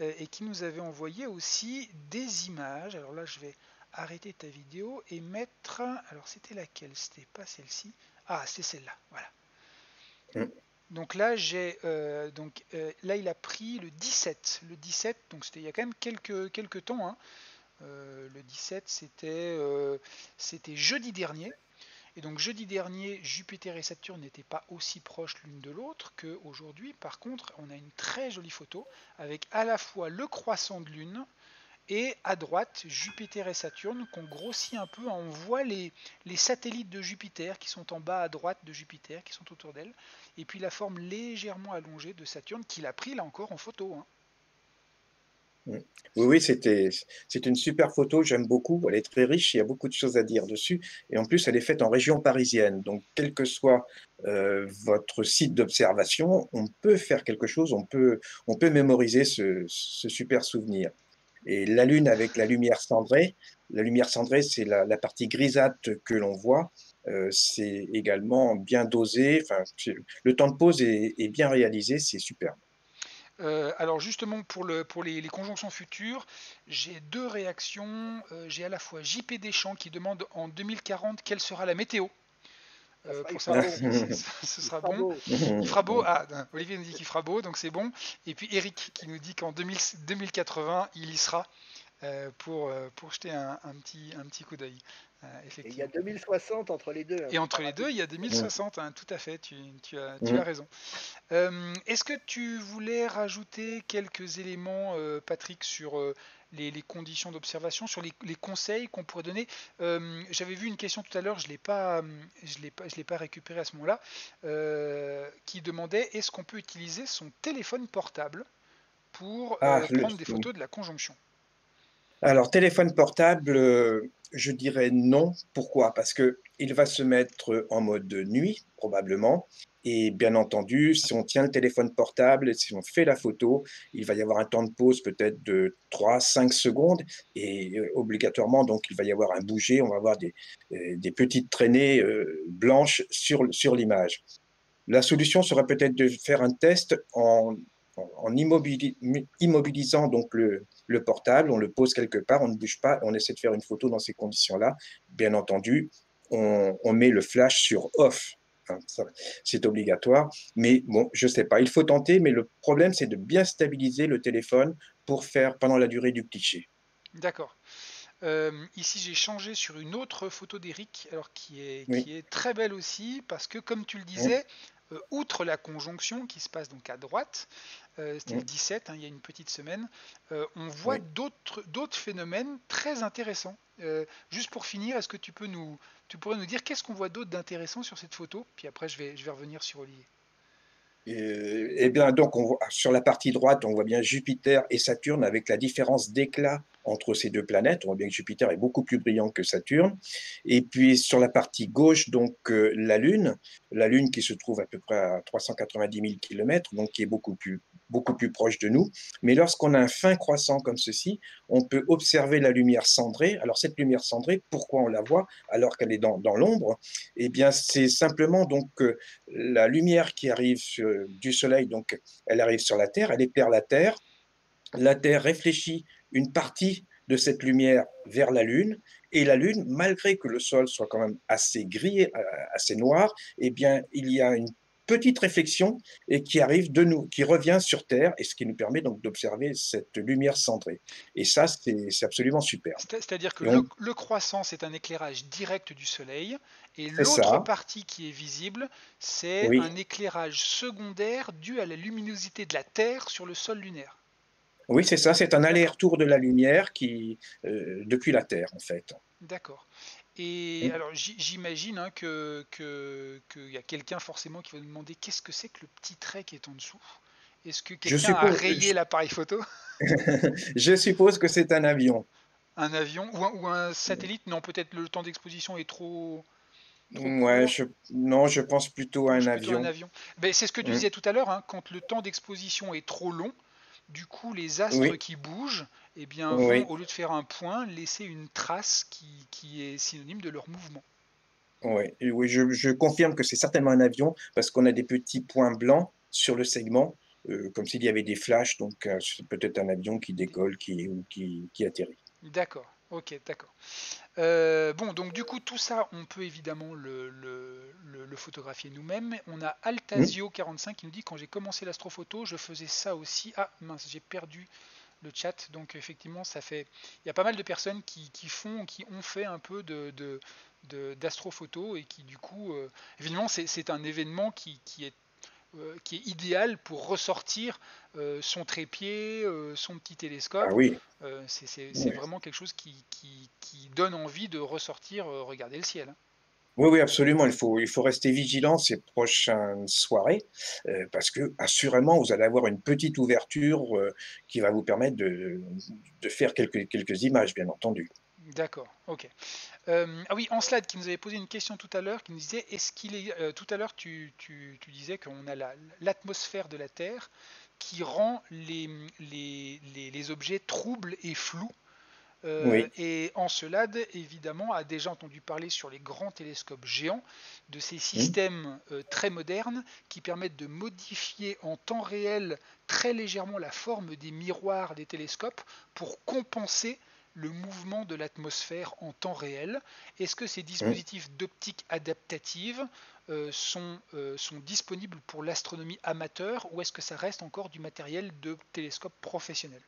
et qui nous avait envoyé aussi des images. Alors là, je vais arrêter ta vidéo et mettre... Alors c'était laquelle? C'était pas celle-ci. Ah, c'est celle-là, voilà. Mm. Donc là, là, il a pris le 17. Le 17, donc c'était il y a quand même quelques temps, hein. Le 17, c'était jeudi dernier. Et donc jeudi dernier, Jupiter et Saturne n'étaient pas aussi proches l'une de l'autre qu'aujourd'hui. Par contre, on a une très jolie photo avec à la fois le croissant de Lune et à droite Jupiter et Saturne qu'on grossit un peu. On voit les satellites de Jupiter qui sont en bas à droite de Jupiter, qui sont autour d'elle. Et puis la forme légèrement allongée de Saturne qu'il a pris là encore en photo, hein. Mm. Oui, oui, c'est une super photo, j'aime beaucoup. Elle est très riche, il y a beaucoup de choses à dire dessus. Et en plus, elle est faite en région parisienne. Donc, quel que soit votre site d'observation, on peut faire quelque chose, on peut mémoriser ce super souvenir. Et la Lune avec la lumière cendrée, c'est la partie grisâtre que l'on voit. C'est également bien dosé. Enfin, le temps de pause est bien réalisé, c'est super. Alors justement pour les conjonctions futures, j'ai deux réactions. J'ai à la fois JP Deschamps qui demande en 2040 quelle sera la météo, Il pour fera savoir beau. si ce Il sera fera bon. beau. Il fera beau. Ah, Olivier nous dit qu'il fera beau, donc c'est bon. Et puis Eric qui nous dit qu'en 2080, il y sera pour jeter un petit coup d'œil, Et il y a effectivement. 2060 entre les deux, hein, Et faut entre pas les deux, rater. il y a 2060, hein, tout à fait, tu as Mm. raison. Est-ce que tu voulais rajouter quelques éléments, Patrick, sur les conditions d'observation, sur les conseils qu'on pourrait donner? J'avais vu une question tout à l'heure, je l'ai pas récupéré à ce moment-là, qui demandait est-ce qu'on peut utiliser son téléphone portable pour Ah, prendre des photos de la conjonction? alors, téléphone portable, je dirais non. Pourquoi? Parce que il va se mettre en mode nuit, probablement. Et bien entendu, si on tient le téléphone portable, si on fait la photo, il va y avoir un temps de pause peut-être de 3, 5 secondes. Et obligatoirement, donc, il va y avoir un bouger. On va avoir des petites traînées blanches sur l'image. La solution serait peut-être de faire un test en immobilisant donc le portable, on le pose quelque part, on ne bouge pas, on essaie de faire une photo dans ces conditions-là. Bien entendu, on met le flash sur off. Hein, c'est obligatoire. Mais bon, je ne sais pas, il faut tenter, mais le problème, c'est de bien stabiliser le téléphone pour faire pendant la durée du cliché. D'accord. Ici, j'ai changé sur une autre photo d'Eric, alors Oui. qui est très belle aussi, parce que comme tu le Mmh, disais, outre la conjonction qui se passe donc à droite, c'était le mmh, 17, hein, il y a une petite semaine, on voit oui. d'autres phénomènes très intéressants. Juste pour finir, est-ce que tu pourrais nous dire qu'est-ce qu'on voit d'autre d'intéressant sur cette photo? Puis après, je vais revenir sur Olivier. Eh bien, donc, sur la partie droite, on voit bien Jupiter et Saturne avec la différence d'éclat entre ces deux planètes. On voit bien que Jupiter est beaucoup plus brillant que Saturne. Et puis, sur la partie gauche, donc, la Lune qui se trouve à peu près à 390 000 kilomètres, donc qui est beaucoup plus proche de nous. Mais lorsqu'on a un fin croissant comme ceci, on peut observer la lumière cendrée. Alors, cette lumière cendrée, pourquoi on la voit alors qu'elle est dans l'ombre? Eh bien, c'est simplement donc la lumière qui arrive du Soleil, donc elle arrive sur la Terre, elle éclaire la Terre réfléchit une partie de cette lumière vers la Lune, et la Lune, malgré que le sol soit quand même assez gris, assez noir, eh bien, il y a une petite réflexion et qui arrive de nous, qui revient sur Terre, et ce qui nous permet donc d'observer cette lumière cendrée. Et ça, c'est absolument super. C'est-à-dire que Et on, le croissant, c'est un éclairage direct du Soleil, et c'est l'autre ça, partie qui est visible, c'est oui. un éclairage secondaire dû à la luminosité de la Terre sur le sol lunaire. Oui, c'est ça, c'est un D'accord, aller-retour de la lumière depuis la Terre, en fait. d'accord. Et alors j'imagine, hein, qu'il y a quelqu'un forcément qui va nous demander qu'est-ce que c'est que le petit trait qui est en dessous. Est-ce que Je quelqu'un a suppose, rayé l'appareil photo? je suppose que c'est un avion. Un avion ou un satellite? Non, peut-être le temps d'exposition est trop Ouais, court. non, je pense plutôt à un Plutôt un avion. avion. Ben, c'est ce que tu Mm. disais tout à l'heure, hein, quand le temps d'exposition est trop long, du coup les astres Oui, qui bougent, eh bien, vont, oui, au lieu de faire un point, laisser une trace qui est synonyme de leur mouvement. oui, et oui, je confirme que c'est certainement un avion parce qu'on a des petits points blancs sur le segment. comme s'il y avait des flashs, donc c'est peut-être un avion qui décolle ou qui atterrit. D'accord, ok, d'accord. Bon, donc du coup, tout ça, on peut évidemment le photographier nous-mêmes. On a Hmm. Altasio45 qui nous dit: quand j'ai commencé l'astrophoto, je faisais ça aussi. Ah mince, j'ai perdu le chat. Donc effectivement, ça fait. Il y a pas mal de personnes qui ont fait un peu d'astrophoto et qui du coup, évidemment, c'est un événement qui est idéal pour ressortir son trépied, son petit Ah télescope. oui, C'est ouais. vraiment quelque chose qui donne envie de ressortir regarder le ciel, hein. Oui, oui, absolument. Il faut rester vigilant ces prochaines soirées, parce que assurément, vous allez avoir une petite ouverture, qui va vous permettre de faire quelques images, bien entendu. D'accord, ok. Ah oui, Anslade qui nous avait posé une question tout à l'heure, qui nous disait: est-ce qu'il est, tout à l'heure tu disais qu'on a l'atmosphère de la Terre qui rend les objets troubles et flous. Oui. Et Encelade, évidemment, a déjà entendu parler sur les grands télescopes géants de ces Mmh. systèmes très modernes qui permettent de modifier en temps réel très légèrement la forme des miroirs des télescopes pour compenser le mouvement de l'atmosphère en temps réel. Est-ce que ces Mmh. dispositifs d'optique adaptative sont disponibles pour l'astronomie amateur, ou est-ce que ça reste encore du matériel de télescope professionnel?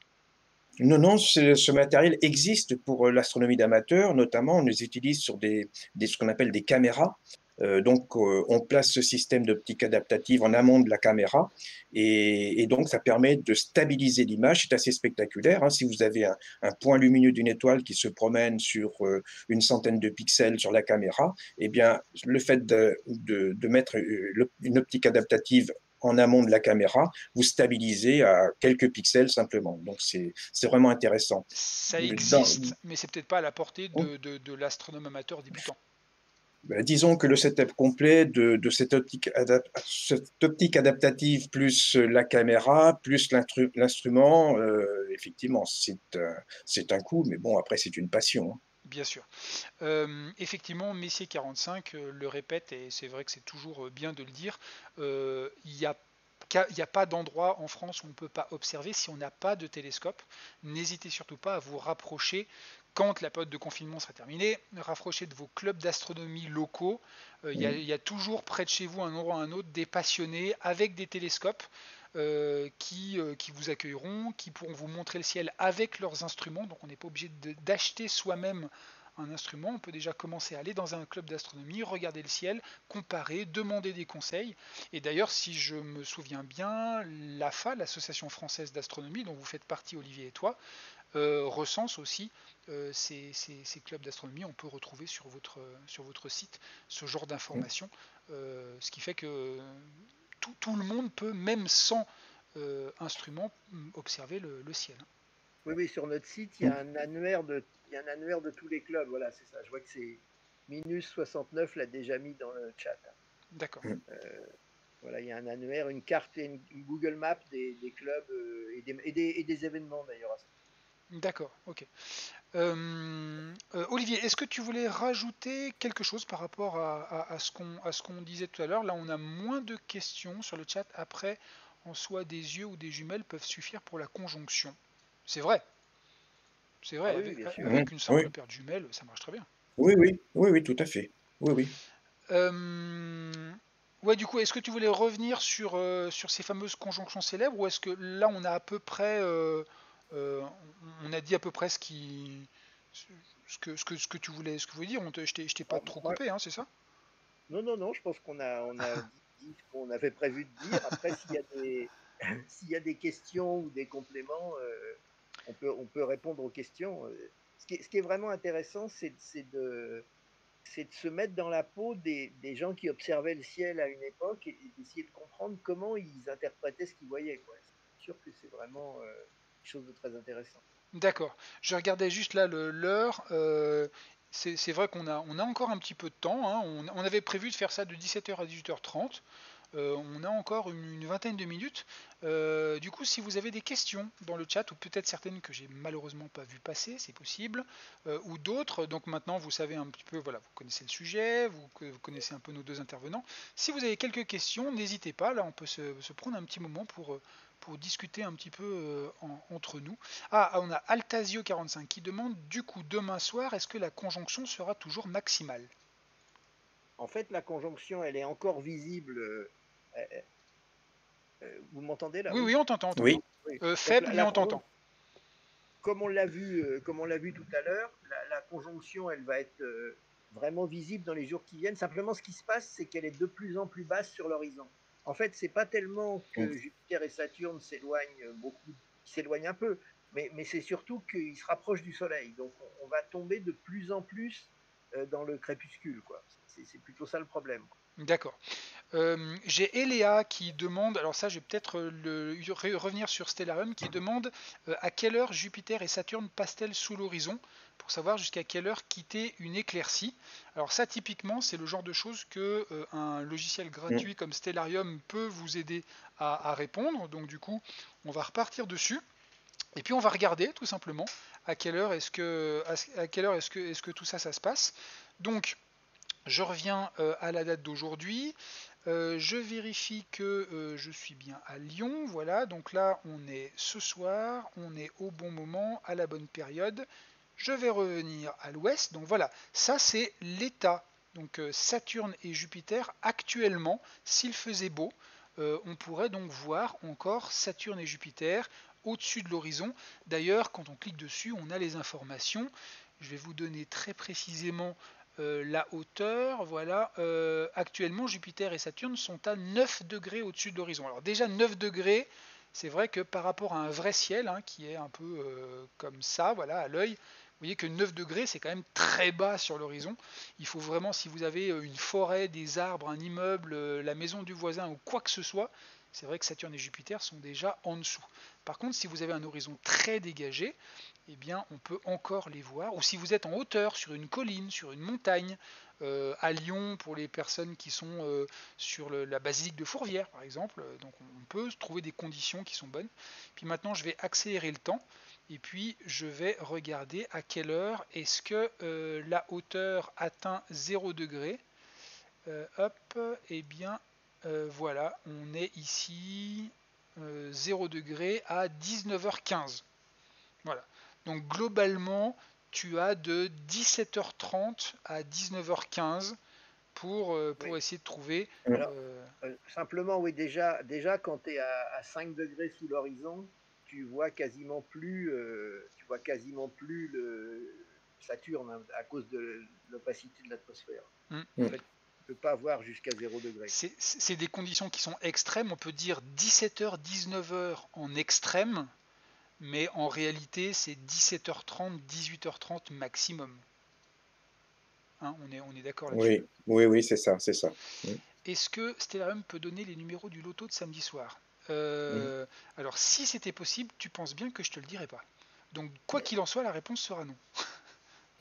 Non, non, ce matériel existe pour, l'astronomie d'amateur, notamment on les utilise sur des ce qu'on appelle des caméras. Donc, on place ce système d'optique adaptative en amont de la caméra et donc ça permet de stabiliser l'image. C'est assez spectaculaire, hein. Si vous avez un point lumineux d'une étoile qui se promène sur, une centaine de pixels sur la caméra, eh bien, le fait de mettre, une optique adaptative en amont de la caméra, vous stabilisez à quelques pixels simplement. Donc c'est vraiment intéressant. Ça Dans existe, mais c'est peut-être pas à la portée oh, de l'astronome amateur débutant. bah, disons que le setup complet de cette optique adaptative plus, la caméra, plus l'instrument, effectivement, c'est un coût, mais bon après c'est une passion, hein. Bien sûr. Effectivement, Messier 45 le répète, et c'est vrai que c'est toujours bien de le dire, il n'y a pas d'endroit en France où on ne peut pas observer si on n'a pas de télescope. N'hésitez surtout pas à vous rapprocher quand la période de confinement sera terminée, rapprocher de vos clubs d'astronomie locaux. Mmh. Il y a toujours près de chez vous, un endroit ou un autre, des passionnés avec des télescopes qui vous accueilleront, qui pourront vous montrer le ciel avec leurs instruments. Donc on n'est pas obligé d'acheter soi-même un instrument. On peut déjà commencer à aller dans un club d'astronomie, regarder le ciel, comparer, demander des conseils. Et d'ailleurs, si je me souviens bien, l'AFA, l'Association française d'astronomie, dont vous faites partie, Olivier et toi, recense aussi ces clubs d'astronomie. On peut retrouver sur votre site ce genre Mmh. d'informations, ce qui fait que tout le monde peut, même sans instrument, observer le ciel. Oui, oui, sur notre site, Mmh. il y a un annuaire de tous les clubs. Voilà, c'est ça. Je vois que c'est Minus69 l'a déjà mis dans le chat, hein. D'accord. Mmh. Voilà, il y a un annuaire, une carte et une Google Maps des clubs et des événements d'ailleurs. D'accord, ok. Olivier, est-ce que tu voulais rajouter quelque chose par rapport à ce qu'on disait tout à l'heure? Là, on a moins de questions sur le chat. Après, en soi, des yeux ou des jumelles peuvent suffire pour la conjonction. C'est vrai, c'est Ah vrai. oui, oui, bien sûr. Mmh. Avec une Oui. simple paire de jumelles, ça marche très bien. Oui, oui. Oui, oui, tout à fait. Oui, oui. Euh, ouais, du coup, est-ce que tu voulais revenir sur ces fameuses conjonctions célèbres, ou est-ce que là, on a à peu près, euh, on a dit à peu près ce que tu voulais, ce que vous voulez dire. Je t'ai pas Ah, trop moi, coupé, hein, c'est ça? non, non, non, je pense on a dit ce qu'on avait prévu de dire. Après, s'il y a s'il y a des questions ou des compléments, on peut répondre aux questions. Ce qui est vraiment intéressant, c'est de se mettre dans la peau des gens qui observaient le ciel à une époque et d'essayer de comprendre comment ils interprétaient ce qu'ils voyaient, quoi. C'est sûr que c'est vraiment quelque chose de très intéressant. D'accord. Je regardais juste là l'heure. C'est vrai qu'on a encore un petit peu de temps, hein. On avait prévu de faire ça de 17h à 18h30. On a encore une vingtaine de minutes. Du coup, si vous avez des questions dans le chat, ou peut-être certaines que j'ai malheureusement pas vu passer, c'est possible, ou d'autres, donc maintenant vous savez un petit peu, voilà, vous connaissez le sujet, vous connaissez un peu nos deux intervenants. Si vous avez quelques questions, n'hésitez pas, là on peut se prendre un petit moment pour discuter un petit peu entre nous. Ah, on a Altasio45 qui demande, du coup, demain soir, est-ce que la conjonction sera toujours maximale? En fait, la conjonction, elle est encore visible. Vous m'entendez là? Oui, Oui. oui, on t'entend, on Oui, t'entend. Oui. Donc Faible, mais on t'entend. comme on l'a vu tout à l'heure, la conjonction, elle va être vraiment visible dans les jours qui viennent. Simplement, ce qui se passe, c'est qu'elle est de plus en plus basse sur l'horizon. En fait, c'est pas tellement que Jupiter et Saturne s'éloignent un peu, mais c'est surtout qu'ils se rapprochent du Soleil. Donc, on va tomber de plus en plus dans le crépuscule, quoi. C'est plutôt ça le problème, quoi. D'accord. J'ai Eléa qui demande, alors ça je vais peut-être revenir sur Stellarium, qui demande à quelle heure Jupiter et Saturne passent-elles sous l'horizon, pour savoir jusqu'à quelle heure quitter une éclaircie. Alors ça typiquement c'est le genre de choses que un logiciel gratuit comme Stellarium peut vous aider à répondre, donc du coup on va repartir dessus, et puis on va regarder tout simplement à quelle heure est-ce que tout ça se passe. Donc je reviens à la date d'aujourd'hui. Je vérifie que je suis bien à Lyon. Voilà, donc là on est ce soir, on est au bon moment, à la bonne période. Je vais revenir à l'ouest. Donc voilà, ça c'est l'état. Donc Saturne et Jupiter actuellement, s'il faisait beau, on pourrait donc voir encore Saturne et Jupiter au-dessus de l'horizon. D'ailleurs, quand on clique dessus, on a les informations. Je vais vous donner très précisément la hauteur. Voilà, actuellement Jupiter et Saturne sont à 9 degrés au-dessus de l'horizon. Alors déjà 9 degrés, c'est vrai que par rapport à un vrai ciel, hein, qui est un peu comme ça, voilà, à l'œil, vous voyez que 9 degrés, c'est quand même très bas sur l'horizon. Il faut vraiment, si vous avez une forêt, des arbres, un immeuble, la maison du voisin ou quoi que ce soit, c'est vrai que Saturne et Jupiter sont déjà en dessous. Par contre, si vous avez un horizon très dégagé, eh bien, on peut encore les voir. Ou si vous êtes en hauteur, sur une colline, sur une montagne, à Lyon, pour les personnes qui sont sur la basilique de Fourvière, par exemple, donc on peut trouver des conditions qui sont bonnes. Puis maintenant, je vais accélérer le temps. Et puis, je vais regarder à quelle heure est-ce que la hauteur atteint 0 degré. Hop, et bien, voilà, on est ici 0 degré à 19h15. Voilà. Donc globalement, tu as de 17h30 à 19h15 pour Oui. essayer de trouver. Alors, simplement, oui, déjà quand tu es à 5 degrés sous l'horizon, tu vois quasiment plus Saturne, hein, à cause de l'opacité de l'atmosphère. Hmm, En fait, tu peux pas voir jusqu'à 0 degré. c'est des conditions qui sont extrêmes. On peut dire 17h, 19h en extrême, mais en réalité, c'est 17h30, 18h30 maximum. Hein, on est d'accord là-dessus. oui, oui, oui, c'est ça, c'est ça. Est-ce que Stellarium peut donner les numéros du loto de samedi soir? Mm. Alors, si c'était possible, tu penses bien que je te le dirai pas. Donc, quoi qu'il en soit, la réponse sera non.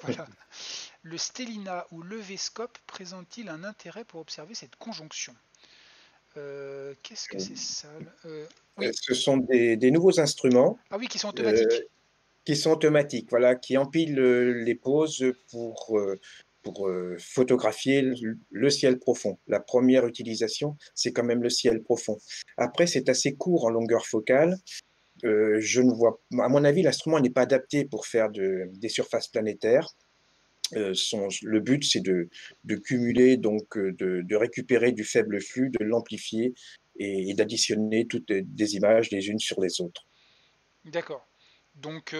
Voilà. Le Stellina ou le Vescope présente-t-il un intérêt pour observer cette conjonction? Qu'est-ce que c'est ça? Oui. Ce sont des nouveaux instruments Ah oui, qui sont euh, automatiques. qui sont automatiques, voilà, qui empilent les poses pour photographier le ciel profond. La première utilisation, c'est quand même le ciel profond. Après, c'est assez court en longueur focale. Je ne vois, à mon avis, l'instrument n'est pas adapté pour faire des surfaces planétaires. Le but, c'est de cumuler, donc de récupérer du faible flux, de l'amplifier et d'additionner toutes des images les unes sur les autres. D'accord. Donc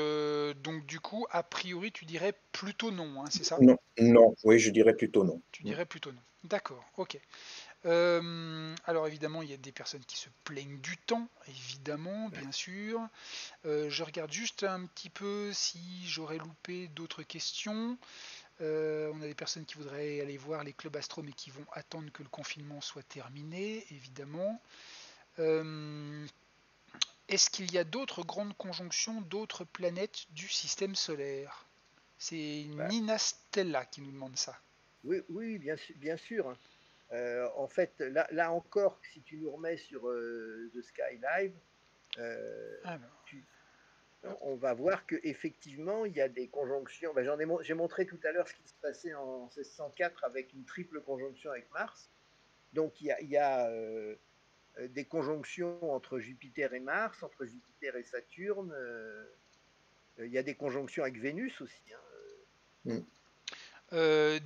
du coup, a priori, tu dirais plutôt non, hein, c'est ça? Non, non, oui, je dirais plutôt non. Tu dirais plutôt non. D'accord, ok. Alors évidemment, il y a des personnes qui se plaignent du temps, évidemment, bien sûr. Je regarde juste un petit peu si j'aurais loupé d'autres questions. On a des personnes qui voudraient aller voir les clubs astro, mais qui vont attendre que le confinement soit terminé, évidemment. Euh, Est-ce qu'il y a d'autres grandes conjonctions d'autres planètes du système solaire? C'est Bah, Nina Stella qui nous demande ça. oui, oui, bien sûr. En fait, là encore, si tu nous remets sur The Sky Live, Alors, tu, hop, on va voir qu'effectivement, il y a des conjonctions. Ben, j'ai montré tout à l'heure ce qui se passait en 1604 avec une triple conjonction avec Mars. Donc, il y a des conjonctions entre Jupiter et Mars, entre Jupiter et Saturne. Il y a des conjonctions avec Vénus aussi, hein. Mm.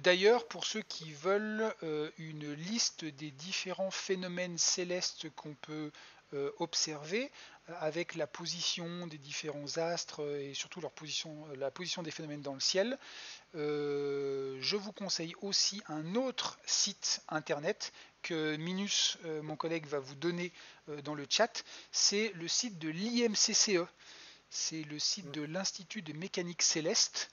D'ailleurs, pour ceux qui veulent une liste des différents phénomènes célestes qu'on peut observer, avec la position des différents astres et surtout la position des phénomènes dans le ciel, je vous conseille aussi un autre site internet que Minus, mon collègue, va vous donner dans le chat. C'est le site de l'IMCCE. C'est le site de l'Institut de mécanique céleste,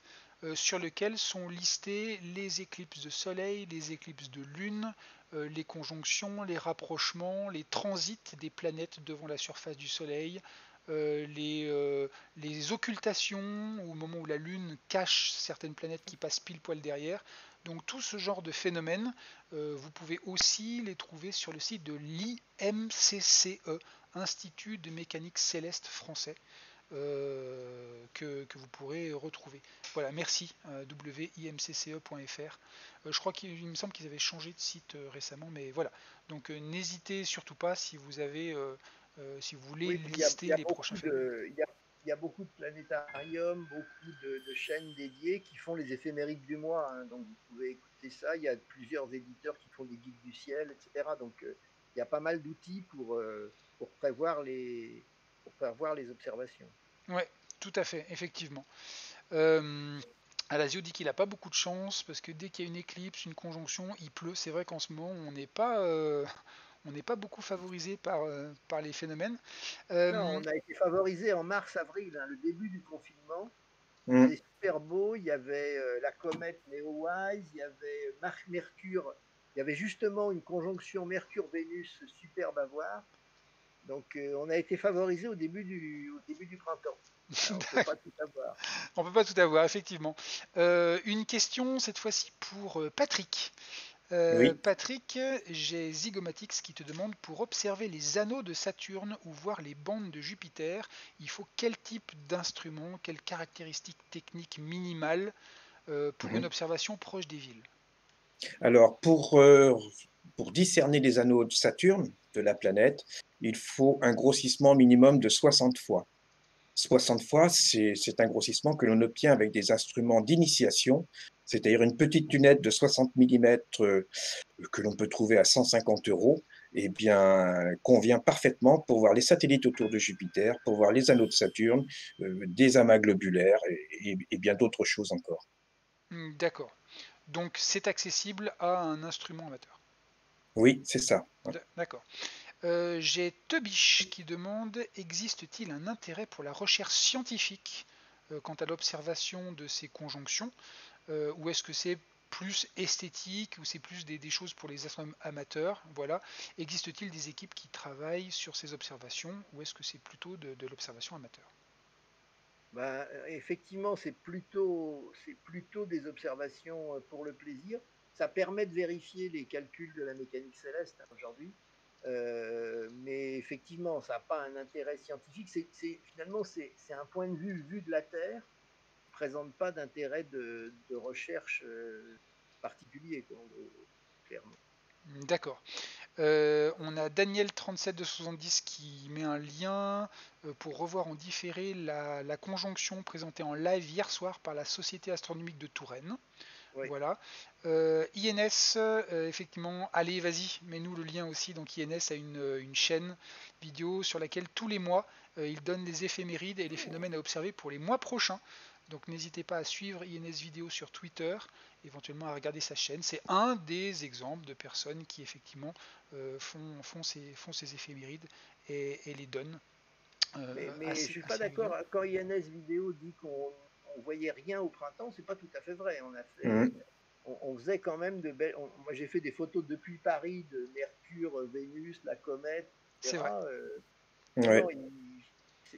sur lequel sont listées les éclipses de soleil, les éclipses de lune, les conjonctions, les rapprochements, les transits des planètes devant la surface du soleil, les occultations au moment où la lune cache certaines planètes qui passent pile poil derrière. Donc tout ce genre de phénomènes, vous pouvez aussi les trouver sur le site de l'IMCCE, Institut de mécanique céleste français, que vous pourrez retrouver. Voilà, merci, wimcce.fr. Je crois qu'il me semble qu'ils avaient changé de site récemment, mais voilà. Donc n'hésitez surtout pas si vous avez, si vous voulez Oui, puis il lister y a les prochains phénomènes. il y a beaucoup de planétariums, beaucoup de chaînes dédiées qui font les éphémérides du mois, hein. Donc vous pouvez écouter ça. Il y a plusieurs éditeurs qui font des guides du ciel, etc. Donc il y a pas mal d'outils pour pour prévoir les observations. Ouais, tout à fait, effectivement. Euh, Alasio dit qu'il n'a pas beaucoup de chance parce que dès qu'il y a une éclipse, une conjonction, il pleut. C'est vrai qu'en ce moment, on n'est pas beaucoup favorisé par les phénomènes. Non, Euh, on a été favorisé en mars-avril, hein, le début du confinement. Il Mm. faisait super beau, il y avait la comète Neowise, il y avait Mercure, il y avait justement une conjonction Mercure-Vénus superbe à voir. Donc on a été favorisé au début du printemps. Alors, on ne peut pas tout avoir. on peut pas tout avoir, effectivement. Une question cette fois-ci pour Patrick. Oui. Patrick, j'ai Zygomatix qui te demande pour observer les anneaux de Saturne ou voir les bandes de Jupiter, il faut quel type d'instrument, quelles caractéristiques techniques minimales pour une Mhm. observation proche des villes? Alors, pour discerner les anneaux de Saturne, de la planète, il faut un grossissement minimum de 60 fois. 60 fois, c'est un grossissement que l'on obtient avec des instruments d'initiation, c'est-à-dire une petite lunette de 60 mm que l'on peut trouver à 150 euros, eh bien, convient parfaitement pour voir les satellites autour de Jupiter, pour voir les anneaux de Saturne, des amas globulaires et bien d'autres choses encore. D'accord. Donc c'est accessible à un instrument amateur. Oui, c'est ça. D'accord. J'ai Tebiche qui demande existe-t-il un intérêt pour la recherche scientifique quant à l'observation de ces conjonctions, ou est-ce que c'est plus esthétique ou c'est plus des choses pour les astronomes amateurs? Voilà. Existe-t-il des équipes qui travaillent sur ces observations ou est-ce que c'est plutôt de l'observation amateur? Ben, effectivement, c'est plutôt des observations pour le plaisir. Ça permet de vérifier les calculs de la mécanique céleste, hein, aujourd'hui. Mais effectivement, ça n'a pas un intérêt scientifique. Finalement, c'est un point de vue vu de la Terre qui ne présente pas d'intérêt de recherche particulier, quoi, clairement. D'accord. On a Daniel 37 de 70 qui met un lien pour revoir en différé la conjonction présentée en live hier soir par la Société astronomique de Touraine. Oui. Voilà. INS, effectivement, allez, vas-y, mets-nous le lien aussi. Donc INS a une chaîne vidéo sur laquelle tous les mois, il donne les éphémérides et les phénomènes à observer pour les mois prochains. Donc n'hésitez pas à suivre INS Vidéo sur Twitter, éventuellement à regarder sa chaîne. C'est un des exemples de personnes qui effectivement font ces éphémérides et les donnent Mais je assez, suis pas assez d'accord. régulièrement. Quand INS Vidéo dit qu'on on voyait rien au printemps, c'est pas tout à fait vrai. Mhm. On faisait quand même de belles. Moi, j'ai fait des photos depuis Paris de Mercure, Vénus, la comète, C'est vrai. etc. Non, Ouais. non,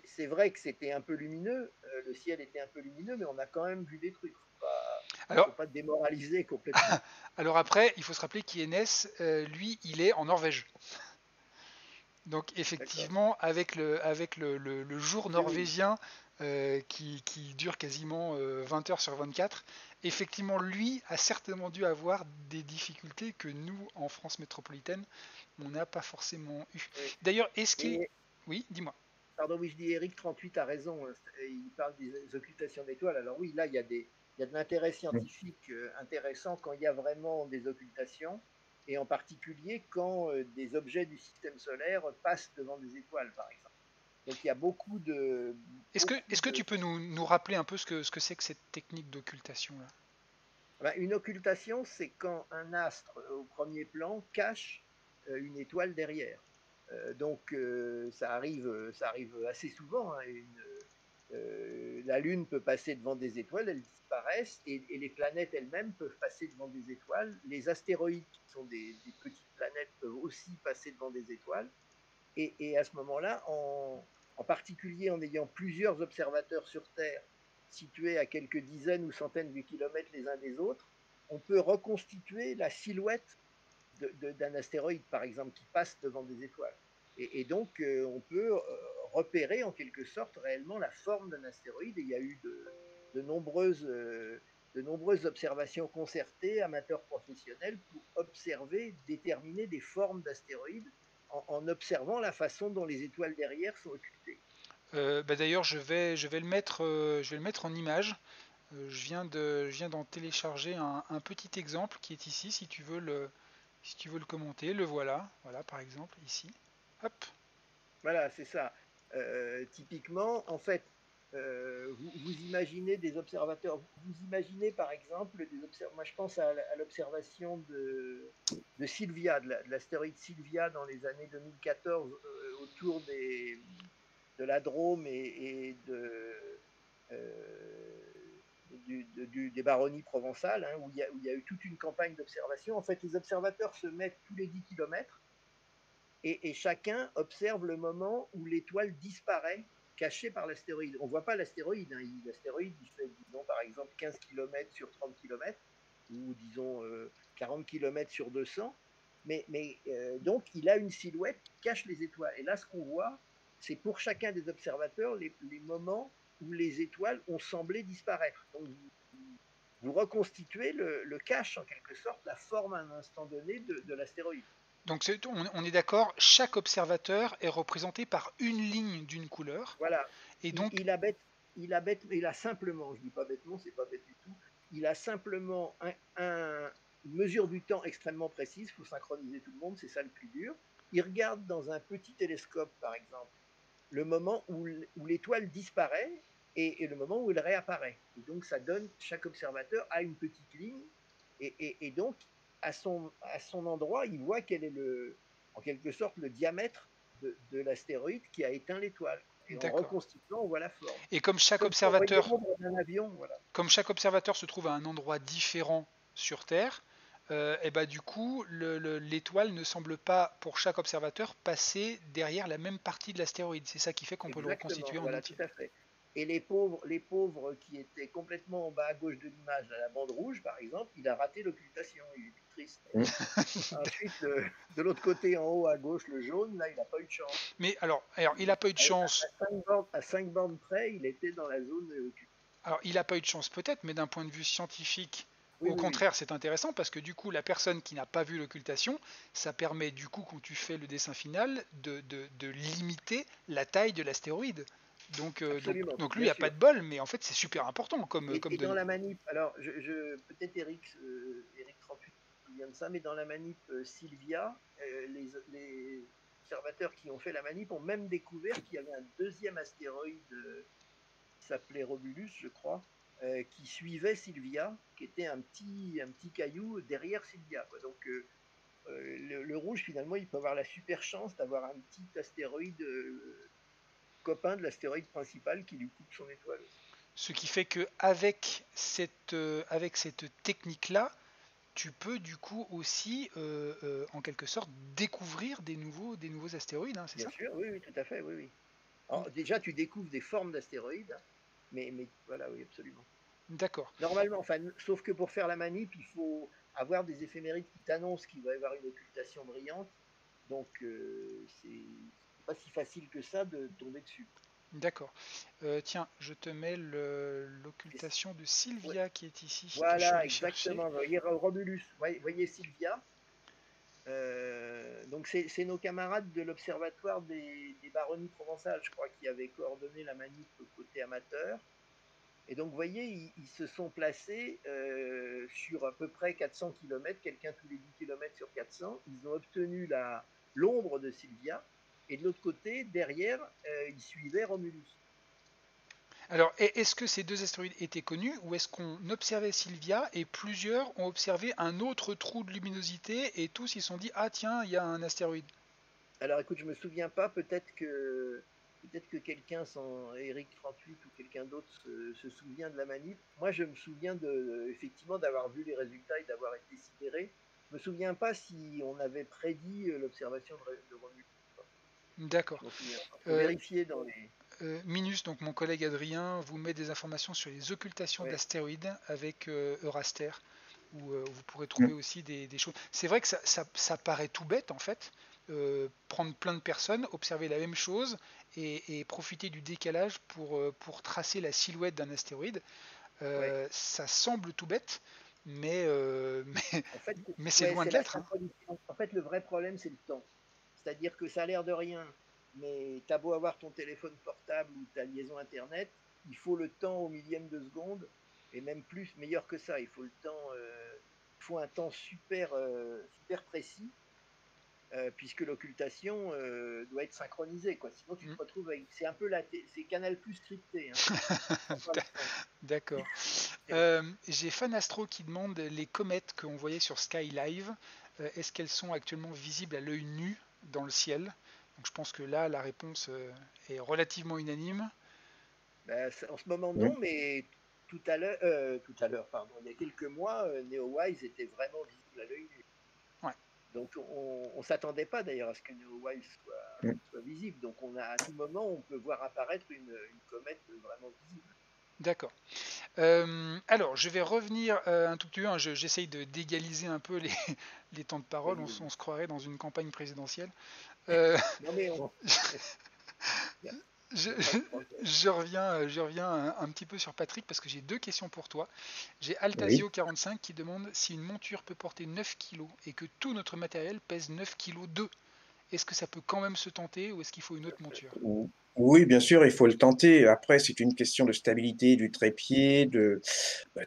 c'est vrai que c'était un peu lumineux. Le ciel était un peu lumineux, mais on a quand même vu des trucs. Faut pas... Alors, faut pas démoraliser complètement. alors après, il faut se rappeler qu'INS, lui, il est en Norvège. Donc D'accord. effectivement, avec le jour Oui, oui. norvégien qui dure quasiment 20 heures sur 24, effectivement, lui a certainement dû avoir des difficultés que nous, en France métropolitaine, on n'a pas forcément eu. Oui. D'ailleurs, est-ce qu'il... Et Oui, dis-moi. pardon, oui, je dis Eric 38 a raison. Il parle des occultations d'étoiles. Alors oui, là, il y a de l'intérêt scientifique intéressant quand il y a vraiment des occultations, et en particulier quand des objets du système solaire passent devant des étoiles, par exemple. Donc il y a beaucoup Est-ce que de tu peux nous rappeler un peu ce que c'est que cette technique d'occultation-là? Ben, une occultation, c'est quand un astre au premier plan cache une étoile derrière. Ça arrive assez souvent, hein. La Lune peut passer devant des étoiles, elles disparaissent, et les planètes elles-mêmes peuvent passer devant des étoiles. Les astéroïdes, qui sont des petites planètes, peuvent aussi passer devant des étoiles. Et à ce moment-là, en particulier en ayant plusieurs observateurs sur Terre situés à quelques dizaines ou centaines de kilomètres les uns des autres, on peut reconstituer la silhouette d'un astéroïde, par exemple, qui passe devant des étoiles. Et donc, on peut repérer en quelque sorte réellement la forme d'un astéroïde. Et il y a eu de nombreuses, de nombreuses observations concertées, amateurs professionnels, pour observer, déterminer des formes d'astéroïdes en observant la façon dont les étoiles derrière sont occultées. Bah d'ailleurs, je vais le mettre en image. Je viens d'en télécharger un petit exemple qui est ici, si tu veux le commenter. Le voilà, voilà par exemple ici. Hop. Voilà, c'est ça. Typiquement, en fait, vous imaginez des observateurs, vous imaginez par exemple moi je pense à l'observation de Sylvia, de l'astéroïde Sylvia dans les années 2014 autour de la Drôme et euh, des baronnies provençales, hein, où il y a eu toute une campagne d'observation. En fait, les observateurs se mettent tous les 10 kilomètres, et chacun observe le moment où l'étoile disparaît, cachée par l'astéroïde. On ne voit pas l'astéroïde, hein. L'astéroïde, il fait, disons, par exemple, 15 km sur 30 km, ou disons 40 km sur 200. Donc, il a une silhouette qui cache les étoiles. Et là, ce qu'on voit, c'est pour chacun des observateurs les moments où les étoiles ont semblé disparaître. Donc, vous reconstituez le cache, en quelque sorte, la forme à un instant donné de l'astéroïde. Donc on est d'accord, chaque observateur est représenté par une ligne d'une couleur. Voilà. Et Il, donc, il, a bête, il a simplement, je dis pas bêtement, c'est pas bête du tout, il a simplement une mesure du temps extrêmement précise, il faut synchroniser tout le monde, c'est ça le plus dur. Il regarde dans un petit télescope, par exemple, le moment où l'étoile disparaît, et le moment où elle réapparaît. Et donc ça donne, chaque observateur a une petite ligne, et donc à son endroit, il voit quel est en quelque sorte le diamètre de l'astéroïde qui a éteint l'étoile. Et en d'accord. reconstituant, on voit la forme. Et Comme si on voyait l'ombre d'un avion, voilà. comme chaque observateur se trouve à un endroit différent sur Terre, et bah du coup, l'étoile ne semble pas, pour chaque observateur, passer derrière la même partie de l'astéroïde. C'est ça qui fait qu'on peut le Exactement, reconstituer en voilà, entier. tout à fait. Et les pauvres qui étaient complètement en bas à gauche de l'image, à la bande rouge, par exemple, il a raté l'occultation. Il est tout triste. Ensuite, de l'autre côté, en haut à gauche, le jaune, là, il n'a pas eu de chance. Mais alors, il n'a pas eu de chance. À 5 bornes près, il était dans la zone occulte. Alors, il n'a pas eu de chance peut-être, mais d'un point de vue scientifique, Oui, au oui, oui. contraire, c'est intéressant parce que du coup, la personne qui n'a pas vu l'occultation, ça permet du coup, quand tu fais le dessin final, de limiter la taille de l'astéroïde. Absolument, Donc lui, il bien n'a pas sûr. de bol, mais en fait, c'est super important comme Et dans données. la manip, alors peut-être Eric 38 se souvient de ça, mais dans la manip Sylvia, les observateurs qui ont fait la manip ont même découvert qu'il y avait un deuxième astéroïde qui s'appelait Romulus, je crois, qui suivait Sylvia, qui était un petit caillou derrière Sylvia, quoi. Donc le rouge, finalement, il peut avoir la super chance d'avoir un petit astéroïde copain de l'astéroïde principal qui lui coupe son étoile aussi. Ce qui fait qu'avec avec cette technique-là, tu peux du coup aussi, en quelque sorte, découvrir des nouveaux astéroïdes, hein, c'est Bien ça? sûr, oui, oui, tout à fait, oui, oui. Alors, déjà, tu découvres des formes d'astéroïdes, mais voilà, oui, absolument. D'accord. Normalement, enfin, sauf que pour faire la manip, il faut avoir des éphémérides qui t'annoncent qu'il va y avoir une occultation brillante. Donc, c'est pas si facile que ça de tomber dessus. D'accord. Tiens, je te mets l'occultation de Ouais, Sylvia qui est ici, que je suis voilà, allé chercher. exactement. Vous voyez Romulus, voyez Sylvia. Donc, c'est nos camarades de l'Observatoire des baronnies provençales, je crois, qui avaient coordonné la manip côté amateur. Et donc, vous voyez, ils se sont placés sur à peu près 400 km, quelqu'un tous les 10 km sur 400. Ils ont obtenu l'ombre de Sylvia. Et de l'autre côté, derrière, ils suivaient Romulus. Alors, est-ce que ces deux astéroïdes étaient connus ou est-ce qu'on observait Sylvia et plusieurs ont observé un autre trou de luminosité et tous ils se sont dit ah tiens, il y a un astéroïde. Alors, écoute, je me souviens pas, peut-être que quelqu'un, sans Eric 38 ou quelqu'un d'autre, se souvient de la manip. Moi, je me souviens effectivement d'avoir vu les résultats et d'avoir été sidéré. Je me souviens pas si on avait prédit l'observation de Romulus. D'accord. Je m'en souviens pas. Faut Euh, vérifier dans les. Minus, donc mon collègue Adrien, vous met des informations sur les occultations Ouais, d'astéroïdes avec Euraster, où vous pourrez trouver Mm. aussi des choses. C'est vrai que ça paraît tout bête en fait, prendre plein de personnes, observer la même chose et profiter du décalage pour tracer la silhouette d'un astéroïde. ouais. Ça semble tout bête, mais, mais, En fait, mais c'est ouais, loin c'est de la l'être, hein. synchronisation. En fait, le vrai problème, c'est le temps. C'est-à-dire que ça a l'air de rien, mais t'as beau avoir ton téléphone portable ou ta liaison Internet, il faut le temps au millième de seconde, et même plus, meilleur que ça. Il faut un temps super, super précis, puisque l'occultation doit être synchronisée, quoi. Sinon, tu te retrouves avec. C'est un peu c'est Canal Plus scripté, hein. Ça prend pas le temps. D'accord. J'ai Fanastro qui demande les comètes qu'on voyait sur Sky Live, est-ce qu'elles sont actuellement visibles à l'œil nu dans le ciel? Donc je pense que là la réponse est relativement unanime. Ben, en ce moment, Mm. non, mais tout à l'heure, pardon, il y a quelques mois, NeoWise était vraiment visible à l'œil nu. Ouais, Donc, on ne s'attendait pas d'ailleurs à ce que NeoWise Mm. soit visible. Donc, à tout moment, on peut voir apparaître une comète vraiment visible. d'accord. Alors je vais revenir un tout petit peu, hein, j'essaye d'égaliser un peu les temps de parole, Vas-y, vas-y. on se croirait dans une campagne présidentielle. Euh, Non, mais il je, n'y a pas de problème. je reviens un petit peu sur Patrick parce que j'ai deux questions pour toi. J'ai Oui. Altasio45 qui demande si une monture peut porter 9 kg et que tout notre matériel pèse 9 kg 2. Est-ce que ça peut quand même se tenter ou est-ce qu'il faut une autre monture? Oui, bien sûr, il faut le tenter. Après, c'est une question de stabilité du trépied,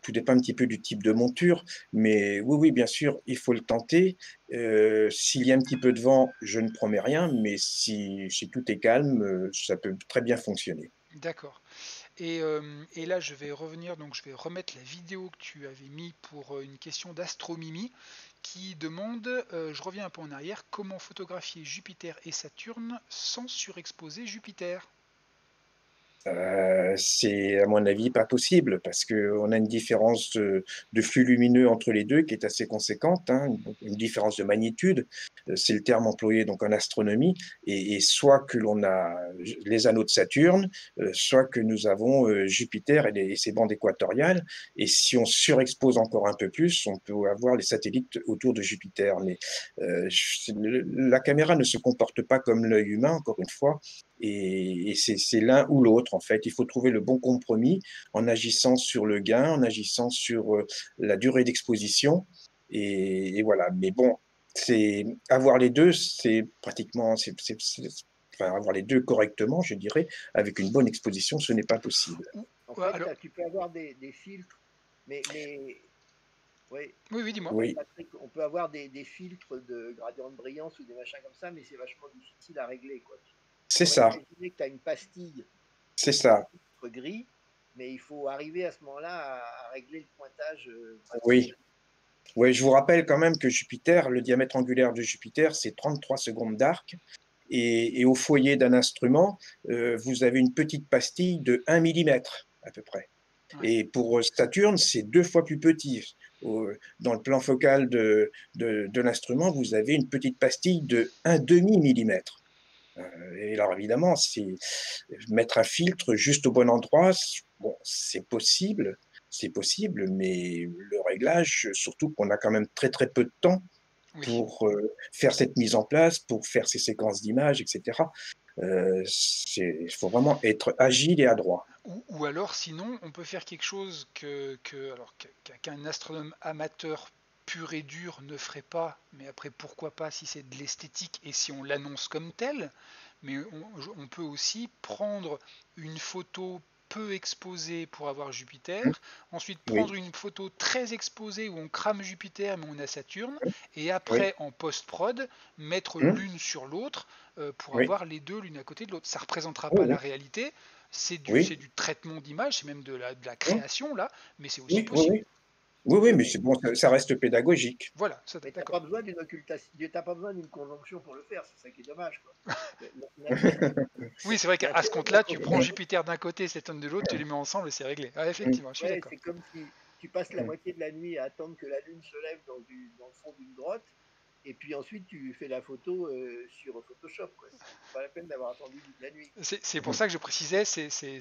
tout dépend un petit peu du type de monture. Mais oui, oui, bien sûr, il faut le tenter. S'il y a un petit peu de vent, je ne promets rien, mais si tout est calme, ça peut très bien fonctionner. D'accord. Et là, je vais revenir, donc je vais remettre la vidéo que tu avais mis pour une question d'Astromimi qui demande, je reviens un peu en arrière, comment photographier Jupiter et Saturne sans surexposer Jupiter? C'est à mon avis pas possible parce qu'on a une différence de flux lumineux entre les deux qui est assez conséquente, hein, donc une différence de magnitude, c'est le terme employé donc en astronomie, et soit que l'on a les anneaux de Saturne, soit que nous avons Jupiter et ses bandes équatoriales, et si on surexpose encore un peu plus, on peut avoir les satellites autour de Jupiter, mais la caméra ne se comporte pas comme l'œil humain, encore une fois, et c'est l'un ou l'autre, en fait. Il faut trouver le bon compromis en agissant sur le gain, en agissant sur la durée d'exposition. Et voilà. Mais bon, avoir les deux, c'est pratiquement, enfin, avoir les deux correctement, je dirais, avec une bonne exposition, ce n'est pas possible. En Ouais, fait, alors, tu peux avoir des filtres, mais ouais, oui, oui, dis-moi. ouais, Oui, Patrick, on peut avoir des filtres de gradient de brillance ou des machins comme ça, mais c'est vachement difficile à régler, quoi. Tu c'est pourrais ça, imaginer que tu as une pastille c'est avec un ça. filtre gris, mais il faut arriver à ce moment-là à régler le pointage Oui. pratiquement. Oui, je vous rappelle quand même que Jupiter, le diamètre angulaire de Jupiter, c'est 33 secondes d'arc. Et au foyer d'un instrument, vous avez une petite pastille de 1 millimètre à peu près. Ouais. Et pour Saturne, c'est 2 fois plus petit. Dans le plan focal de l'instrument, vous avez une petite pastille de 1 demi-millimètre. Et alors évidemment, mettre un filtre juste au bon endroit, bon, c'est possible, c'est possible, mais le réglage, surtout qu'on a quand même très, très peu de temps Oui. pour, faire cette mise en place, pour faire ces séquences d'images et cetera. Il faut vraiment être agile et adroit. Ou alors sinon, on peut faire quelque chose qu'un astronome amateur pur et dur ne ferait pas, mais après pourquoi pas si c'est de l'esthétique et si on l'annonce comme tel, mais on peut aussi prendre une photo peu exposée pour avoir Mmh, Jupiter, ensuite oui, prendre une photo très exposée où on crame Jupiter mais on a Saturne, mmh, et oui, après en post-prod, mettre mmh, l'une sur l'autre pour oui, avoir les deux l'une à côté de l'autre. Ça ne représentera oui, pas la oui, réalité, c'est oui, du traitement d'image, c'est même de la mmh, création là, mais c'est aussi oui, oui, possible. oui. Oui, oui, Oui, mais mais c'est bon, ça reste pédagogique. Voilà, ça, Mais t'as pas d'accord. besoin d'une occultation, t'as pas besoin d'une conjonction pour le faire, c'est ça qui est dommage, quoi. L'intérêt, Oui, c'est vrai qu'à ce l'intérêt de la compte-là, tu prends conjonction, Jupiter d'un côté, Saturne de l'autre, tu les mets ensemble et c'est réglé. Ah, Mmh, effectivement, je suis ouais, d'accord. c'est comme si tu passes la mmh. moitié de la nuit à attendre que la lune se lève dans le fond d'une grotte, et puis ensuite tu fais la photo sur Photoshop, quoi. C'est pas la peine d'avoir attendu la nuit, quoi. C'est pour ça que je précisais, c'est Oui,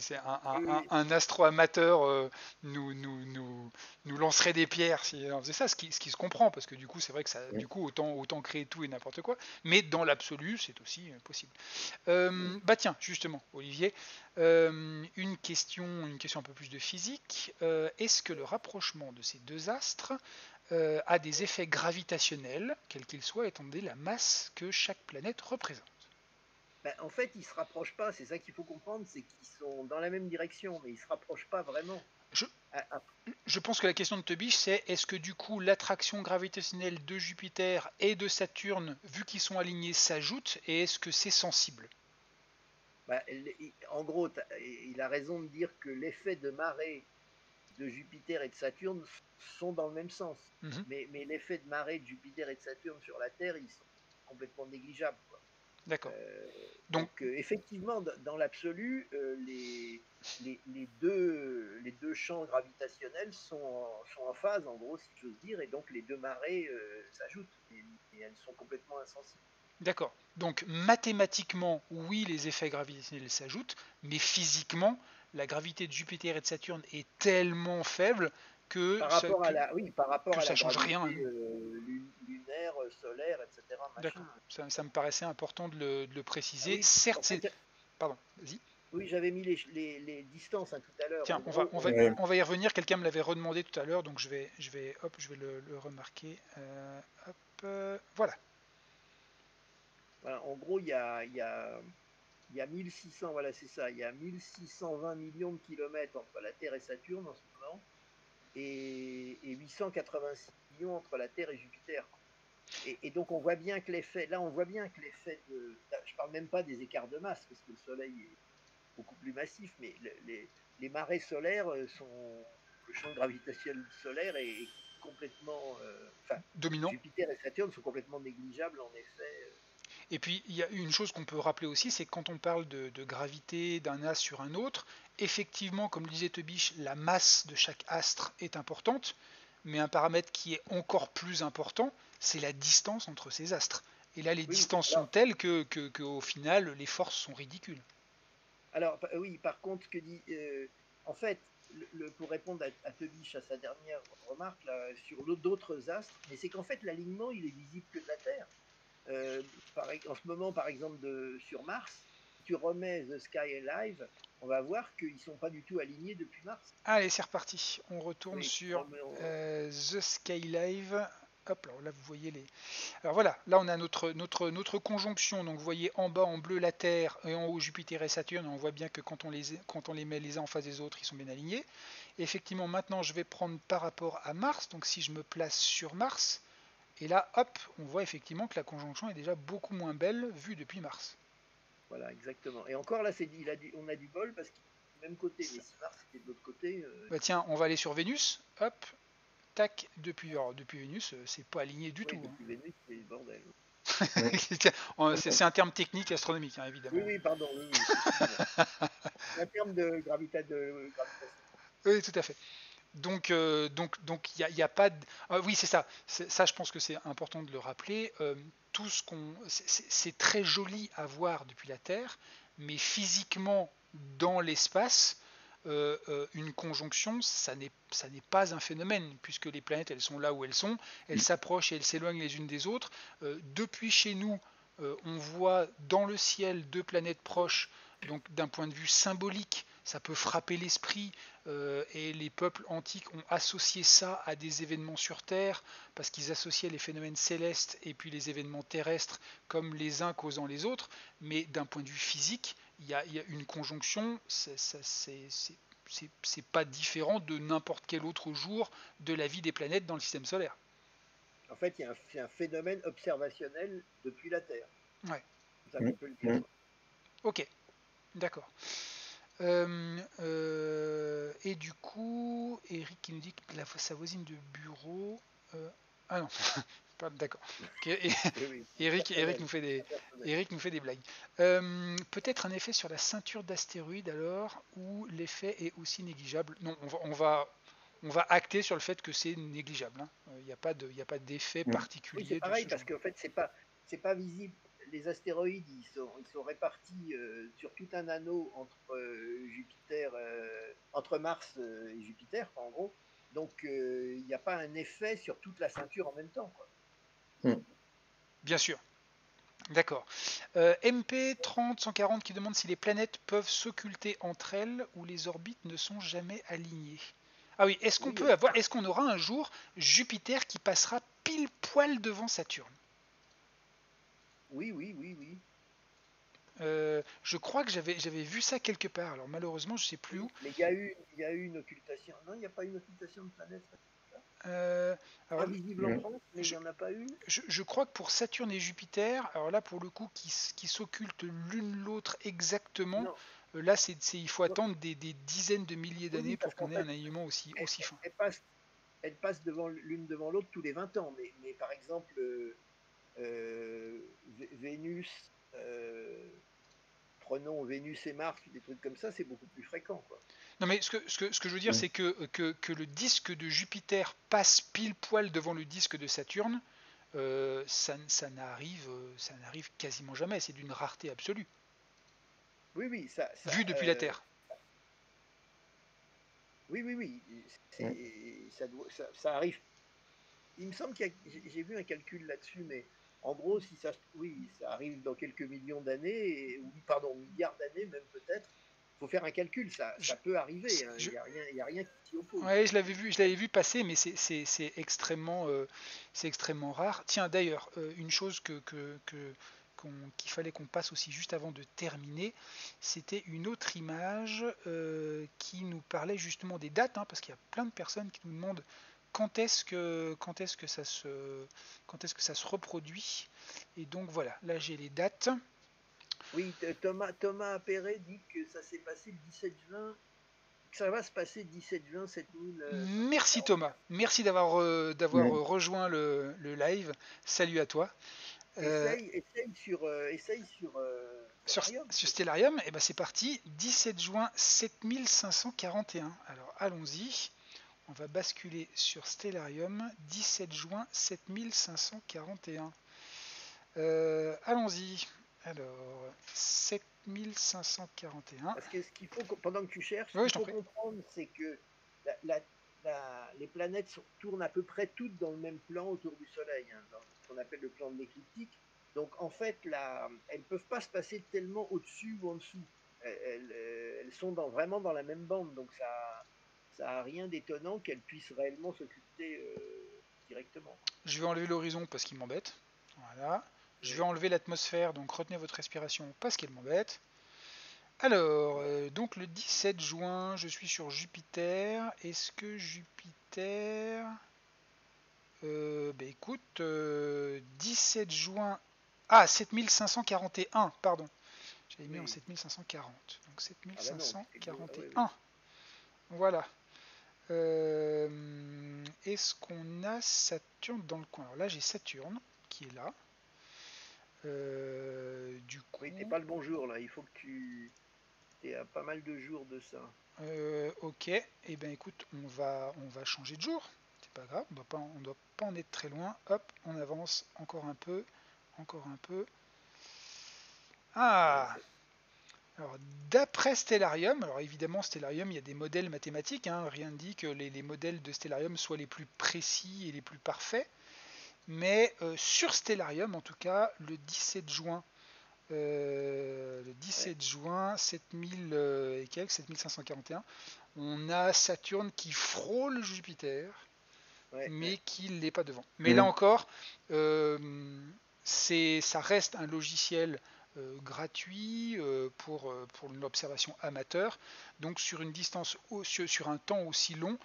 oui, un astro amateur nous lancerait des pierres si on faisait ça, ce qui se comprend, parce que du coup, c'est vrai que ça, Mmh. du coup, autant créer tout et n'importe quoi, mais dans l'absolu, c'est aussi possible. oui. Bah tiens, justement, Olivier, une question un peu plus de physique. Est-ce que le rapprochement de ces deux astres a des effets gravitationnels, quels qu'ils soient, étant donné la masse que chaque planète représente? Ben, en fait, ils se rapprochent pas, c'est ça qu'il faut comprendre, c'est qu'ils sont dans la même direction, mais ils se rapprochent pas vraiment. je, Ah, ah, je pense que la question de Tobiche, c'est est-ce que du coup l'attraction gravitationnelle de Jupiter et de Saturne, vu qu'ils sont alignés, s'ajoute, et est-ce que c'est sensible? ben, en gros, il a raison de dire que l'effet de marée de Jupiter et de Saturne sont dans le même sens. Mhm. Mais l'effet de marée de Jupiter et de Saturne sur la Terre, ils sont complètement négligeables, quoi. D'accord. Euh, Donc, donc, effectivement, dans l'absolu, les deux champs gravitationnels sont en phase, en gros, si j'ose dire, et donc les deux marées s'ajoutent, et elles sont complètement insensibles. d'accord. Donc mathématiquement, oui, les effets gravitationnels s'ajoutent, mais physiquement, la gravité de Jupiter et de Saturne est tellement faible que Par rapport à par rapport que à ça la change rien. gravité lunaire, solaire, etc., machin. D'accord. Ça me paraissait important de le Ah préciser. oui, Certes, en c'est... fait, Pardon, vas-y. oui, j'avais mis les distances hein, tout à l'heure. En Tiens, gros, Ouais. on va y revenir. Quelqu'un me l'avait redemandé tout à l'heure, donc je vais le remarquer. Hop, voilà. voilà, en gros, il y a 1600, voilà, c'est ça, il y a 1620 millions de kilomètres entre la Terre et Saturne en ce moment, et 886 millions entre la Terre et Jupiter. Et donc on voit bien que là on voit bien que l'effet je parle même pas des écarts de masse, parce que le Soleil est beaucoup plus massif, mais les marées solaires sont, le champ gravitationnel solaire est complètement, enfin, Dominant. Jupiter et Saturne sont complètement négligeables en effet. Et puis, il y a une chose qu'on peut rappeler aussi, c'est que quand on parle de gravité d'un astre sur un autre, effectivement, comme le disait Tebiche, la masse de chaque astre est importante, mais un paramètre qui est encore plus important, c'est la distance entre ces astres. Et là, les Oui, oui. distances sont telles qu'au final, les forces sont ridicules. Oui, par contre, en fait, pour répondre à Tebiche à sa dernière remarque là, sur d'autres astres, mais c'est qu'en fait l'alignement il est visible que de la Terre. En ce moment, par exemple, sur Mars, si tu remets The Sky Alive, on va voir qu'ils ne sont pas du tout alignés depuis Mars. Allez, c'est reparti. On retourne Oui, sur The Sky Live. Hop, là vous voyez les, alors voilà, là on a notre conjonction, donc vous voyez en bas en bleu la Terre et en haut Jupiter et Saturne, on voit bien que quand on les met les uns en face des autres, ils sont bien alignés. Et effectivement, maintenant je vais prendre par rapport à Mars, donc si je me place sur Mars, et là hop, on voit effectivement que la conjonction est déjà beaucoup moins belle vue depuis Mars. voilà, exactement. Et encore là, on a du bol parce qu'il est du même côté, mais si Mars était de l'autre côté, Bah tiens, on va aller sur Vénus, hop, tac, depuis Vénus, c'est pas aligné du oui, tout, depuis Vénus, c'est le bordel. Mmh. hein. C'est un terme technique astronomique, hein, Oui, évidemment. oui, pardon, oui, oui, excuse-moi. C'est un terme de gravitation. Oui, tout à fait. Donc, il y a pas de... oui, c'est ça. Ça, je pense que c'est important de le rappeler. Tout ce qu'on, c'est très joli à voir depuis la Terre, mais physiquement dans l'espace, une conjonction, ça n'est pas un phénomène, puisque les planètes, elles sont là où elles sont, elles s'approchent et elles s'éloignent les unes des autres. Depuis chez nous, on voit dans le ciel deux planètes proches, donc d'un point de vue symbolique, ça peut frapper l'esprit, et les peuples antiques ont associé ça à des événements sur Terre, parce qu'ils associaient les phénomènes célestes et puis les événements terrestres comme les uns causant les autres, mais d'un point de vue physique, il y a une conjonction, c'est pas différent de n'importe quel autre jour de la vie des planètes dans le système solaire. En fait, c'est un phénomène observationnel depuis la Terre. Ouais. C'est ça qu'on peut le dire. Ok, d'accord. Et du coup, Eric qui nous dit que sa voisine de bureau. Ah non, d'accord. Okay. Oui. Eric nous fait des blagues. Peut-être un effet sur la ceinture d'astéroïdes alors, où l'effet est aussi négligeable. Non, on va acter sur le fait que c'est négligeable. Il n'y a pas d'effet particulier. Oui, c'est pareil, parce qu'en fait, c'est pas visible. Les astéroïdes, ils sont répartis sur tout un anneau entre Jupiter, entre Mars et Jupiter, en gros. Donc, il n'y a pas un effet sur toute la ceinture en même temps, quoi. Bien sûr. D'accord. MP 30-140 qui demande si les planètes peuvent s'occulter entre elles ou les orbites ne sont jamais alignées. Ah oui, est-ce qu'on aura un jour Jupiter qui passera pile poil devant Saturne? Oui. Je crois que j'avais vu ça quelque part. Alors malheureusement, je sais plus où. Mais il y a eu une occultation. Non, il n'y a pas eu une occultation de planète. Invisible en France, mais il n'y en a pas eu. Je crois que pour Saturne et Jupiter, alors là pour le coup, qui s'occultent l'une l'autre exactement, Non. là il faut attendre des dizaines de milliers d'années pour qu'on ait un alignement aussi fin. Elles passent l'une devant l'autre tous les 20 ans, mais par exemple, Vénus, prenons Vénus et Mars, des trucs comme ça, c'est beaucoup plus fréquent, quoi. Non mais ce que je veux dire, c'est que le disque de Jupiter passe pile poil devant le disque de Saturne, ça n'arrive quasiment jamais, c'est d'une rareté absolue. Oui, vu depuis la Terre. Oui. Ça arrive. Il me semble j'ai vu un calcul là-dessus, mais en gros, si ça arrive dans quelques millions d'années, ou pardon, milliards d'années même peut-être. Il faut faire un calcul, ça peut arriver. Il n'y a rien qui s'y oppose. Ouais, je l'avais vu passer, mais c'est extrêmement rare. Tiens, d'ailleurs, une chose qu'il fallait qu'on passe aussi juste avant de terminer, c'était une autre image qui nous parlait justement des dates, parce qu'il y a plein de personnes qui nous demandent quand est-ce que ça se reproduit. Et donc voilà, là j'ai les dates. Oui, Thomas Perret dit que ça s'est passé le 17 juin, que ça va se passer le 17 juin 7541. Merci Thomas, merci d'avoir rejoint le live. Salut à toi. Essaye sur Stellarium. Sur Stellarium, et ben c'est parti, 17 juin 7541. Alors allons-y, on va basculer sur Stellarium, 17 juin 7541. Allons-y. Alors, 7541. Parce que ce qu'il faut, pendant que tu cherches, ce qu'il faut comprendre, c'est que les planètes tournent à peu près toutes dans le même plan autour du Soleil, dans ce qu'on appelle le plan de l'écliptique. Donc en fait, elles ne peuvent pas se passer tellement au-dessus ou en dessous. Elles sont vraiment dans la même bande, donc ça n'a rien d'étonnant qu'elles puissent réellement s'occulter directement. Je vais enlever l'horizon parce qu'il m'embête. Voilà. Je vais enlever l'atmosphère, donc retenez votre respiration parce qu'elle m'embête. Alors, donc le 17 juin, je suis sur Jupiter. Est-ce que Jupiter... écoute, 17 juin... Ah, 7541, pardon. J'avais mis en 7540. Donc 7541. Voilà. Est-ce qu'on a Saturne dans le coin? Alors là, j'ai Saturne qui est là. Du coup... Oui, t'es pas le bon jour là. Il faut que tu... T'es à pas mal de jours de ça. Ok. Et ben écoute, on va changer de jour. C'est pas grave. On doit pas en être très loin. Hop, on avance encore un peu. Ah. Alors, d'après Stellarium, alors évidemment, Stellarium, il y a des modèles mathématiques, hein, rien ne dit que les modèles de Stellarium soient les plus précis et les plus parfaits, mais sur Stellarium, en tout cas, le 17 juin, 7000 et quelques, 7541, on a Saturne qui frôle Jupiter, Ouais, mais ouais. qui ne l'est pas devant. Mais là encore, euh, ça reste un logiciel gratuit pour l'observation amateur. Donc sur une distance, sur un temps aussi long,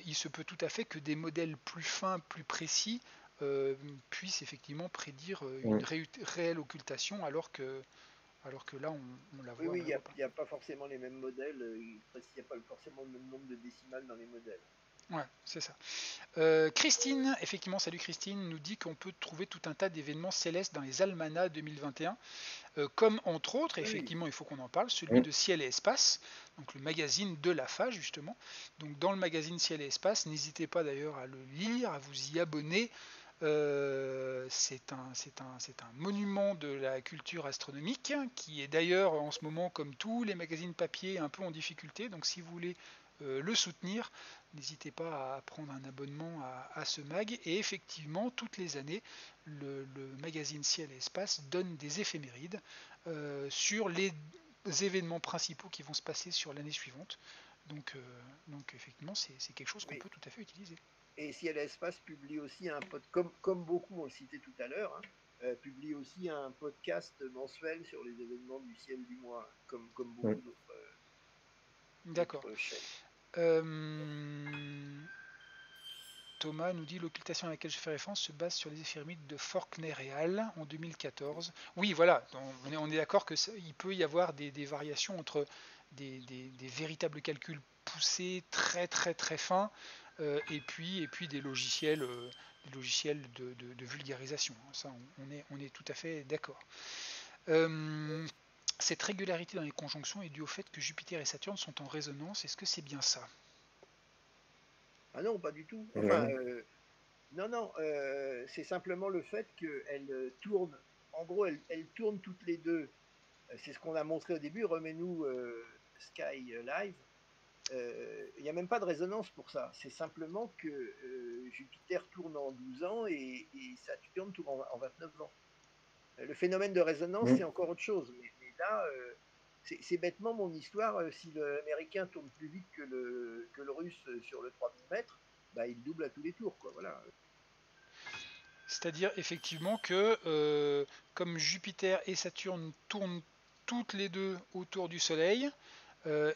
il se peut tout à fait que des modèles plus fins, plus précis, puissent effectivement prédire une réelle occultation, alors que là, Oui, on oui, la voit pas. il y a pas forcément les mêmes modèles. Il n'y a pas forcément le même nombre de décimales dans les modèles. Ouais, c'est ça. Christine, effectivement, salut Christine, nous dit qu'on peut trouver tout un tas d'événements célestes dans les almanachs 2021, comme entre autres, Oui, oui. effectivement, il faut qu'on en parle, celui de Ciel et Espace, donc le magazine de l'AFA justement. Donc dans le magazine Ciel et Espace, n'hésitez pas d'ailleurs à le lire, à vous y abonner. C'est un monument de la culture astronomique qui est d'ailleurs en ce moment, comme tous les magazines papier, un peu en difficulté. Donc si vous voulez le soutenir, n'hésitez pas à prendre un abonnement à ce mag. Et effectivement, toutes les années, le magazine Ciel et Espace donne des éphémérides sur les événements principaux qui vont se passer sur l'année suivante. Donc effectivement, c'est quelque chose qu'on Oui. peut tout à fait utiliser. Et Ciel et Espace publie aussi comme beaucoup on le citait tout à l'heure, hein, publie aussi un podcast mensuel sur les événements du ciel du mois, comme beaucoup D'accord. d'autres chaînes. Euh, Thomas nous dit l'occultation à laquelle je fais référence se base sur les éphémérides de Faulkner et Hall en 2014. Oui, voilà, on est d'accord qu'il peut y avoir des variations entre des véritables calculs poussés, très très très fins, et puis des logiciels de vulgarisation. Ça, on est tout à fait d'accord. Euh, cette régularité dans les conjonctions est due au fait que Jupiter et Saturne sont en résonance. Est-ce que c'est bien ça? Ah non, pas du tout. Enfin, non, non, c'est simplement le fait qu'elles tournent, en gros, elles tournent toutes les deux. C'est ce qu'on a montré au début, remets-nous Sky Live. Il n'y a même pas de résonance pour ça. C'est simplement que Jupiter tourne en 12 ans et Saturne tourne en 29 ans. Le phénomène de résonance, c'est encore autre chose. Mais là, c'est bêtement mon histoire. Si l'américain tourne plus vite que le russe sur le 3000 mètres, bah, il double à tous les tours. Quoi, voilà. C'est-à-dire effectivement que comme Jupiter et Saturne tournent toutes les deux autour du Soleil,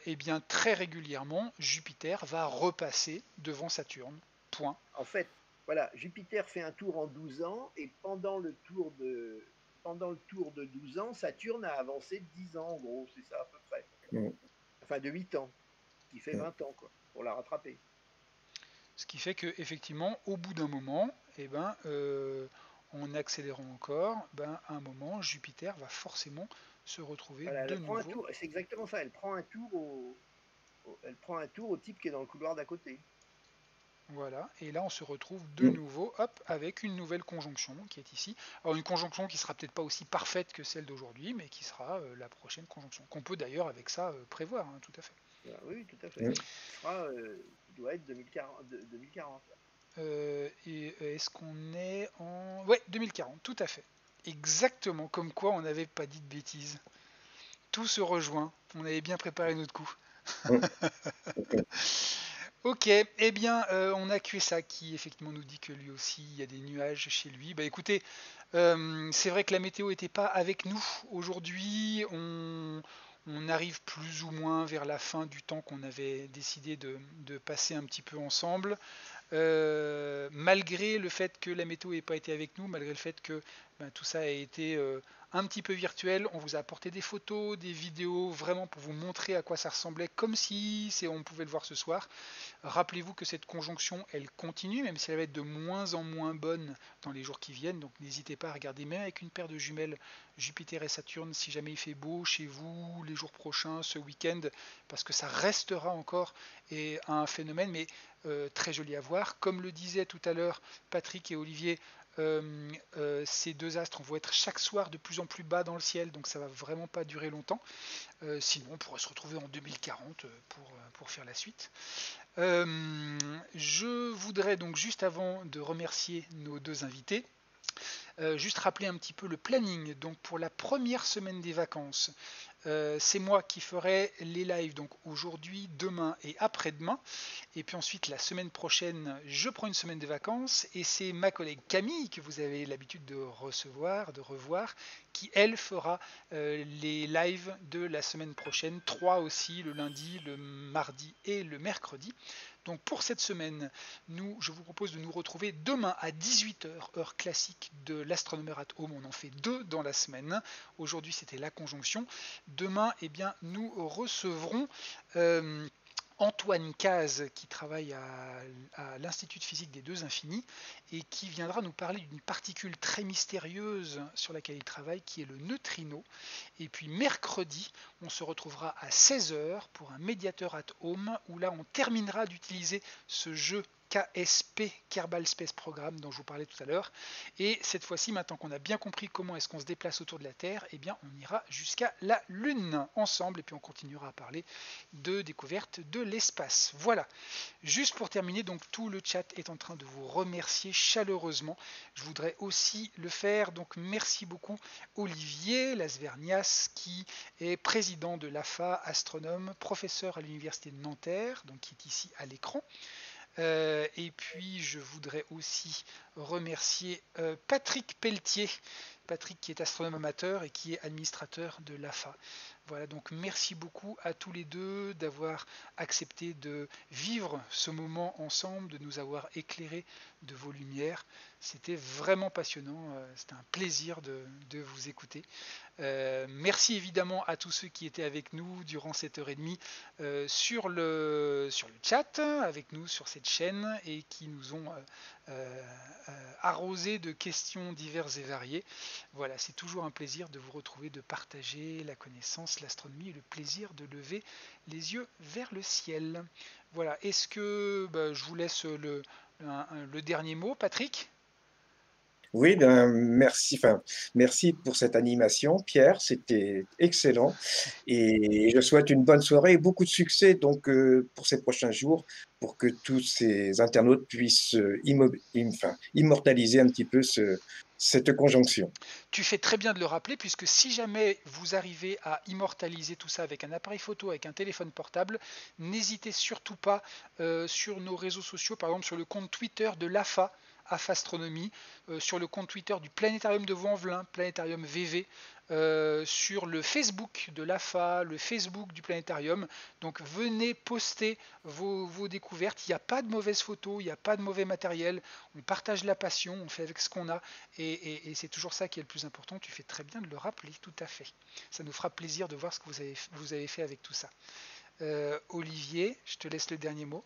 et bien très régulièrement, Jupiter va repasser devant Saturne. Point. En fait, voilà, Jupiter fait un tour en 12 ans et pendant le tour de 12 ans, Saturne a avancé de 10 ans, en gros, c'est ça à peu près. Enfin, de 8 ans, qui fait 20 ans, quoi, pour la rattraper. Ce qui fait que effectivement, au bout d'un moment, eh ben, en accélérant encore, ben, à un moment, Jupiter va forcément se retrouver Voilà, de elle prend un nouveau. tour, c'est exactement ça, elle prend un tour au type qui est dans le couloir d'à côté. Voilà, et là on se retrouve de nouveau, hop, avec une nouvelle conjonction qui est ici. Alors une conjonction qui sera peut-être pas aussi parfaite que celle d'aujourd'hui, mais qui sera la prochaine conjonction, qu'on peut d'ailleurs avec ça prévoir, hein, tout à fait. Voilà, oui, tout à fait. Qui doit être 2040. Et est-ce qu'on est en... Ouais, 2040, tout à fait. Exactement, comme quoi on n'avait pas dit de bêtises. Tout se rejoint, on avait bien préparé notre coup. Ok, eh bien, on a QSA qui effectivement nous dit que lui aussi il y a des nuages chez lui. Bah écoutez, c'est vrai que la météo n'était pas avec nous aujourd'hui. On arrive plus ou moins vers la fin du temps qu'on avait décidé de passer un petit peu ensemble. Malgré le fait que la météo n'ait pas été avec nous, malgré le fait que ben, tout ça a été un petit peu virtuel, on vous a apporté des photos, des vidéos, vraiment pour vous montrer à quoi ça ressemblait, comme si on pouvait le voir ce soir. Rappelez-vous que cette conjonction, elle continue, même si elle va être de moins en moins bonne dans les jours qui viennent. Donc n'hésitez pas à regarder, même avec une paire de jumelles Jupiter et Saturne, si jamais il fait beau chez vous les jours prochains, ce week-end, parce que ça restera encore un phénomène, mais très joli à voir. Comme le disaient tout à l'heure Patrick et Olivier, ces deux astres vont être chaque soir de plus en plus bas dans le ciel, donc ça va vraiment pas durer longtemps. Sinon, on pourrait se retrouver en 2040 pour faire la suite. Je voudrais donc, juste avant de remercier nos deux invités, juste rappeler un petit peu le planning. Donc pour la première semaine des vacances, c'est moi qui ferai les lives, donc aujourd'hui, demain et après-demain. Et puis ensuite, la semaine prochaine, je prends une semaine de vacances et c'est ma collègue Camille, que vous avez l'habitude de recevoir, de revoir, qui elle fera les lives de la semaine prochaine, 3 aussi, le lundi, le mardi et le mercredi. Donc pour cette semaine, je vous propose de nous retrouver demain à 18h, heure classique de l'Astronomer at Home. On en fait 2 dans la semaine. Aujourd'hui, c'était la conjonction. Demain, eh bien, nous recevrons Antoine Caz, qui travaille à l'Institut de physique des deux infinis et qui viendra nous parler d'une particule très mystérieuse sur laquelle il travaille, qui est le neutrino. Et puis mercredi, on se retrouvera à 16h pour un Mediator at Home, où là on terminera d'utiliser ce jeu KSP, Kerbal Space Program, dont je vous parlais tout à l'heure. Et cette fois-ci, maintenant qu'on a bien compris comment est-ce qu'on se déplace autour de la Terre, eh bien on ira jusqu'à la Lune ensemble, et puis on continuera à parler de découverte de l'espace. Voilà. Juste pour terminer, donc tout le chat est en train de vous remercier chaleureusement. Je voudrais aussi le faire, donc merci beaucoup Olivier Lasvernias, qui est président de l'AFA, astronome, professeur à l'université de Nanterre, donc qui est ici à l'écran. Et puis je voudrais aussi remercier Patrick Pelletier, Patrick qui est astronome amateur et qui est administrateur de l'AFA. Voilà, donc merci beaucoup à tous les deux d'avoir accepté de vivre ce moment ensemble, de nous avoir éclairés de vos lumières. C'était vraiment passionnant, c'était un plaisir de vous écouter. Merci évidemment à tous ceux qui étaient avec nous durant cette heure et demie sur le chat, avec nous sur cette chaîne, et qui nous ont arrosé de questions diverses et variées. Voilà, c'est toujours un plaisir de vous retrouver, de partager la connaissance, l'astronomie et le plaisir de lever les yeux vers le ciel. Voilà, est-ce que je vous laisse le dernier mot, Patrick? Oui, ben, merci pour cette animation, Pierre, c'était excellent. Et je souhaite une bonne soirée et beaucoup de succès donc, pour ces prochains jours, pour que tous ces internautes puissent immortaliser un petit peu cette conjonction. Tu fais très bien de le rappeler, puisque si jamais vous arrivez à immortaliser tout ça avec un appareil photo, avec un téléphone portable, n'hésitez surtout pas sur nos réseaux sociaux, par exemple sur le compte Twitter de l'AFA, AFA Astronomie, sur le compte Twitter du Planétarium de Vaux-en-Velin, Planétarium VV, sur le Facebook de l'AFA, le Facebook du Planétarium. Donc venez poster vos découvertes. Il n'y a pas de mauvaises photos, il n'y a pas de mauvais matériel. On partage la passion, on fait avec ce qu'on a. Et c'est toujours ça qui est le plus important. Tu fais très bien de le rappeler, tout à fait. Ça nous fera plaisir de voir ce que vous avez fait avec tout ça. Olivier, je te laisse le dernier mot.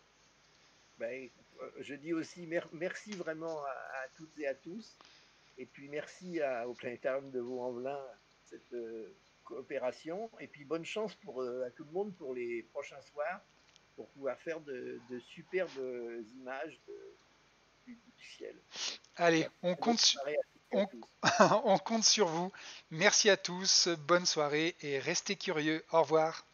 Ben, je dis aussi merci vraiment à toutes et à tous. Et puis merci au Planétarium de Vaux-en-Velin cette coopération. Et puis bonne chance à tout le monde pour les prochains soirs, pour pouvoir faire de superbes images du ciel. Allez, Merci, bonne soirée à tous. on compte sur vous. Merci à tous, bonne soirée et restez curieux. Au revoir.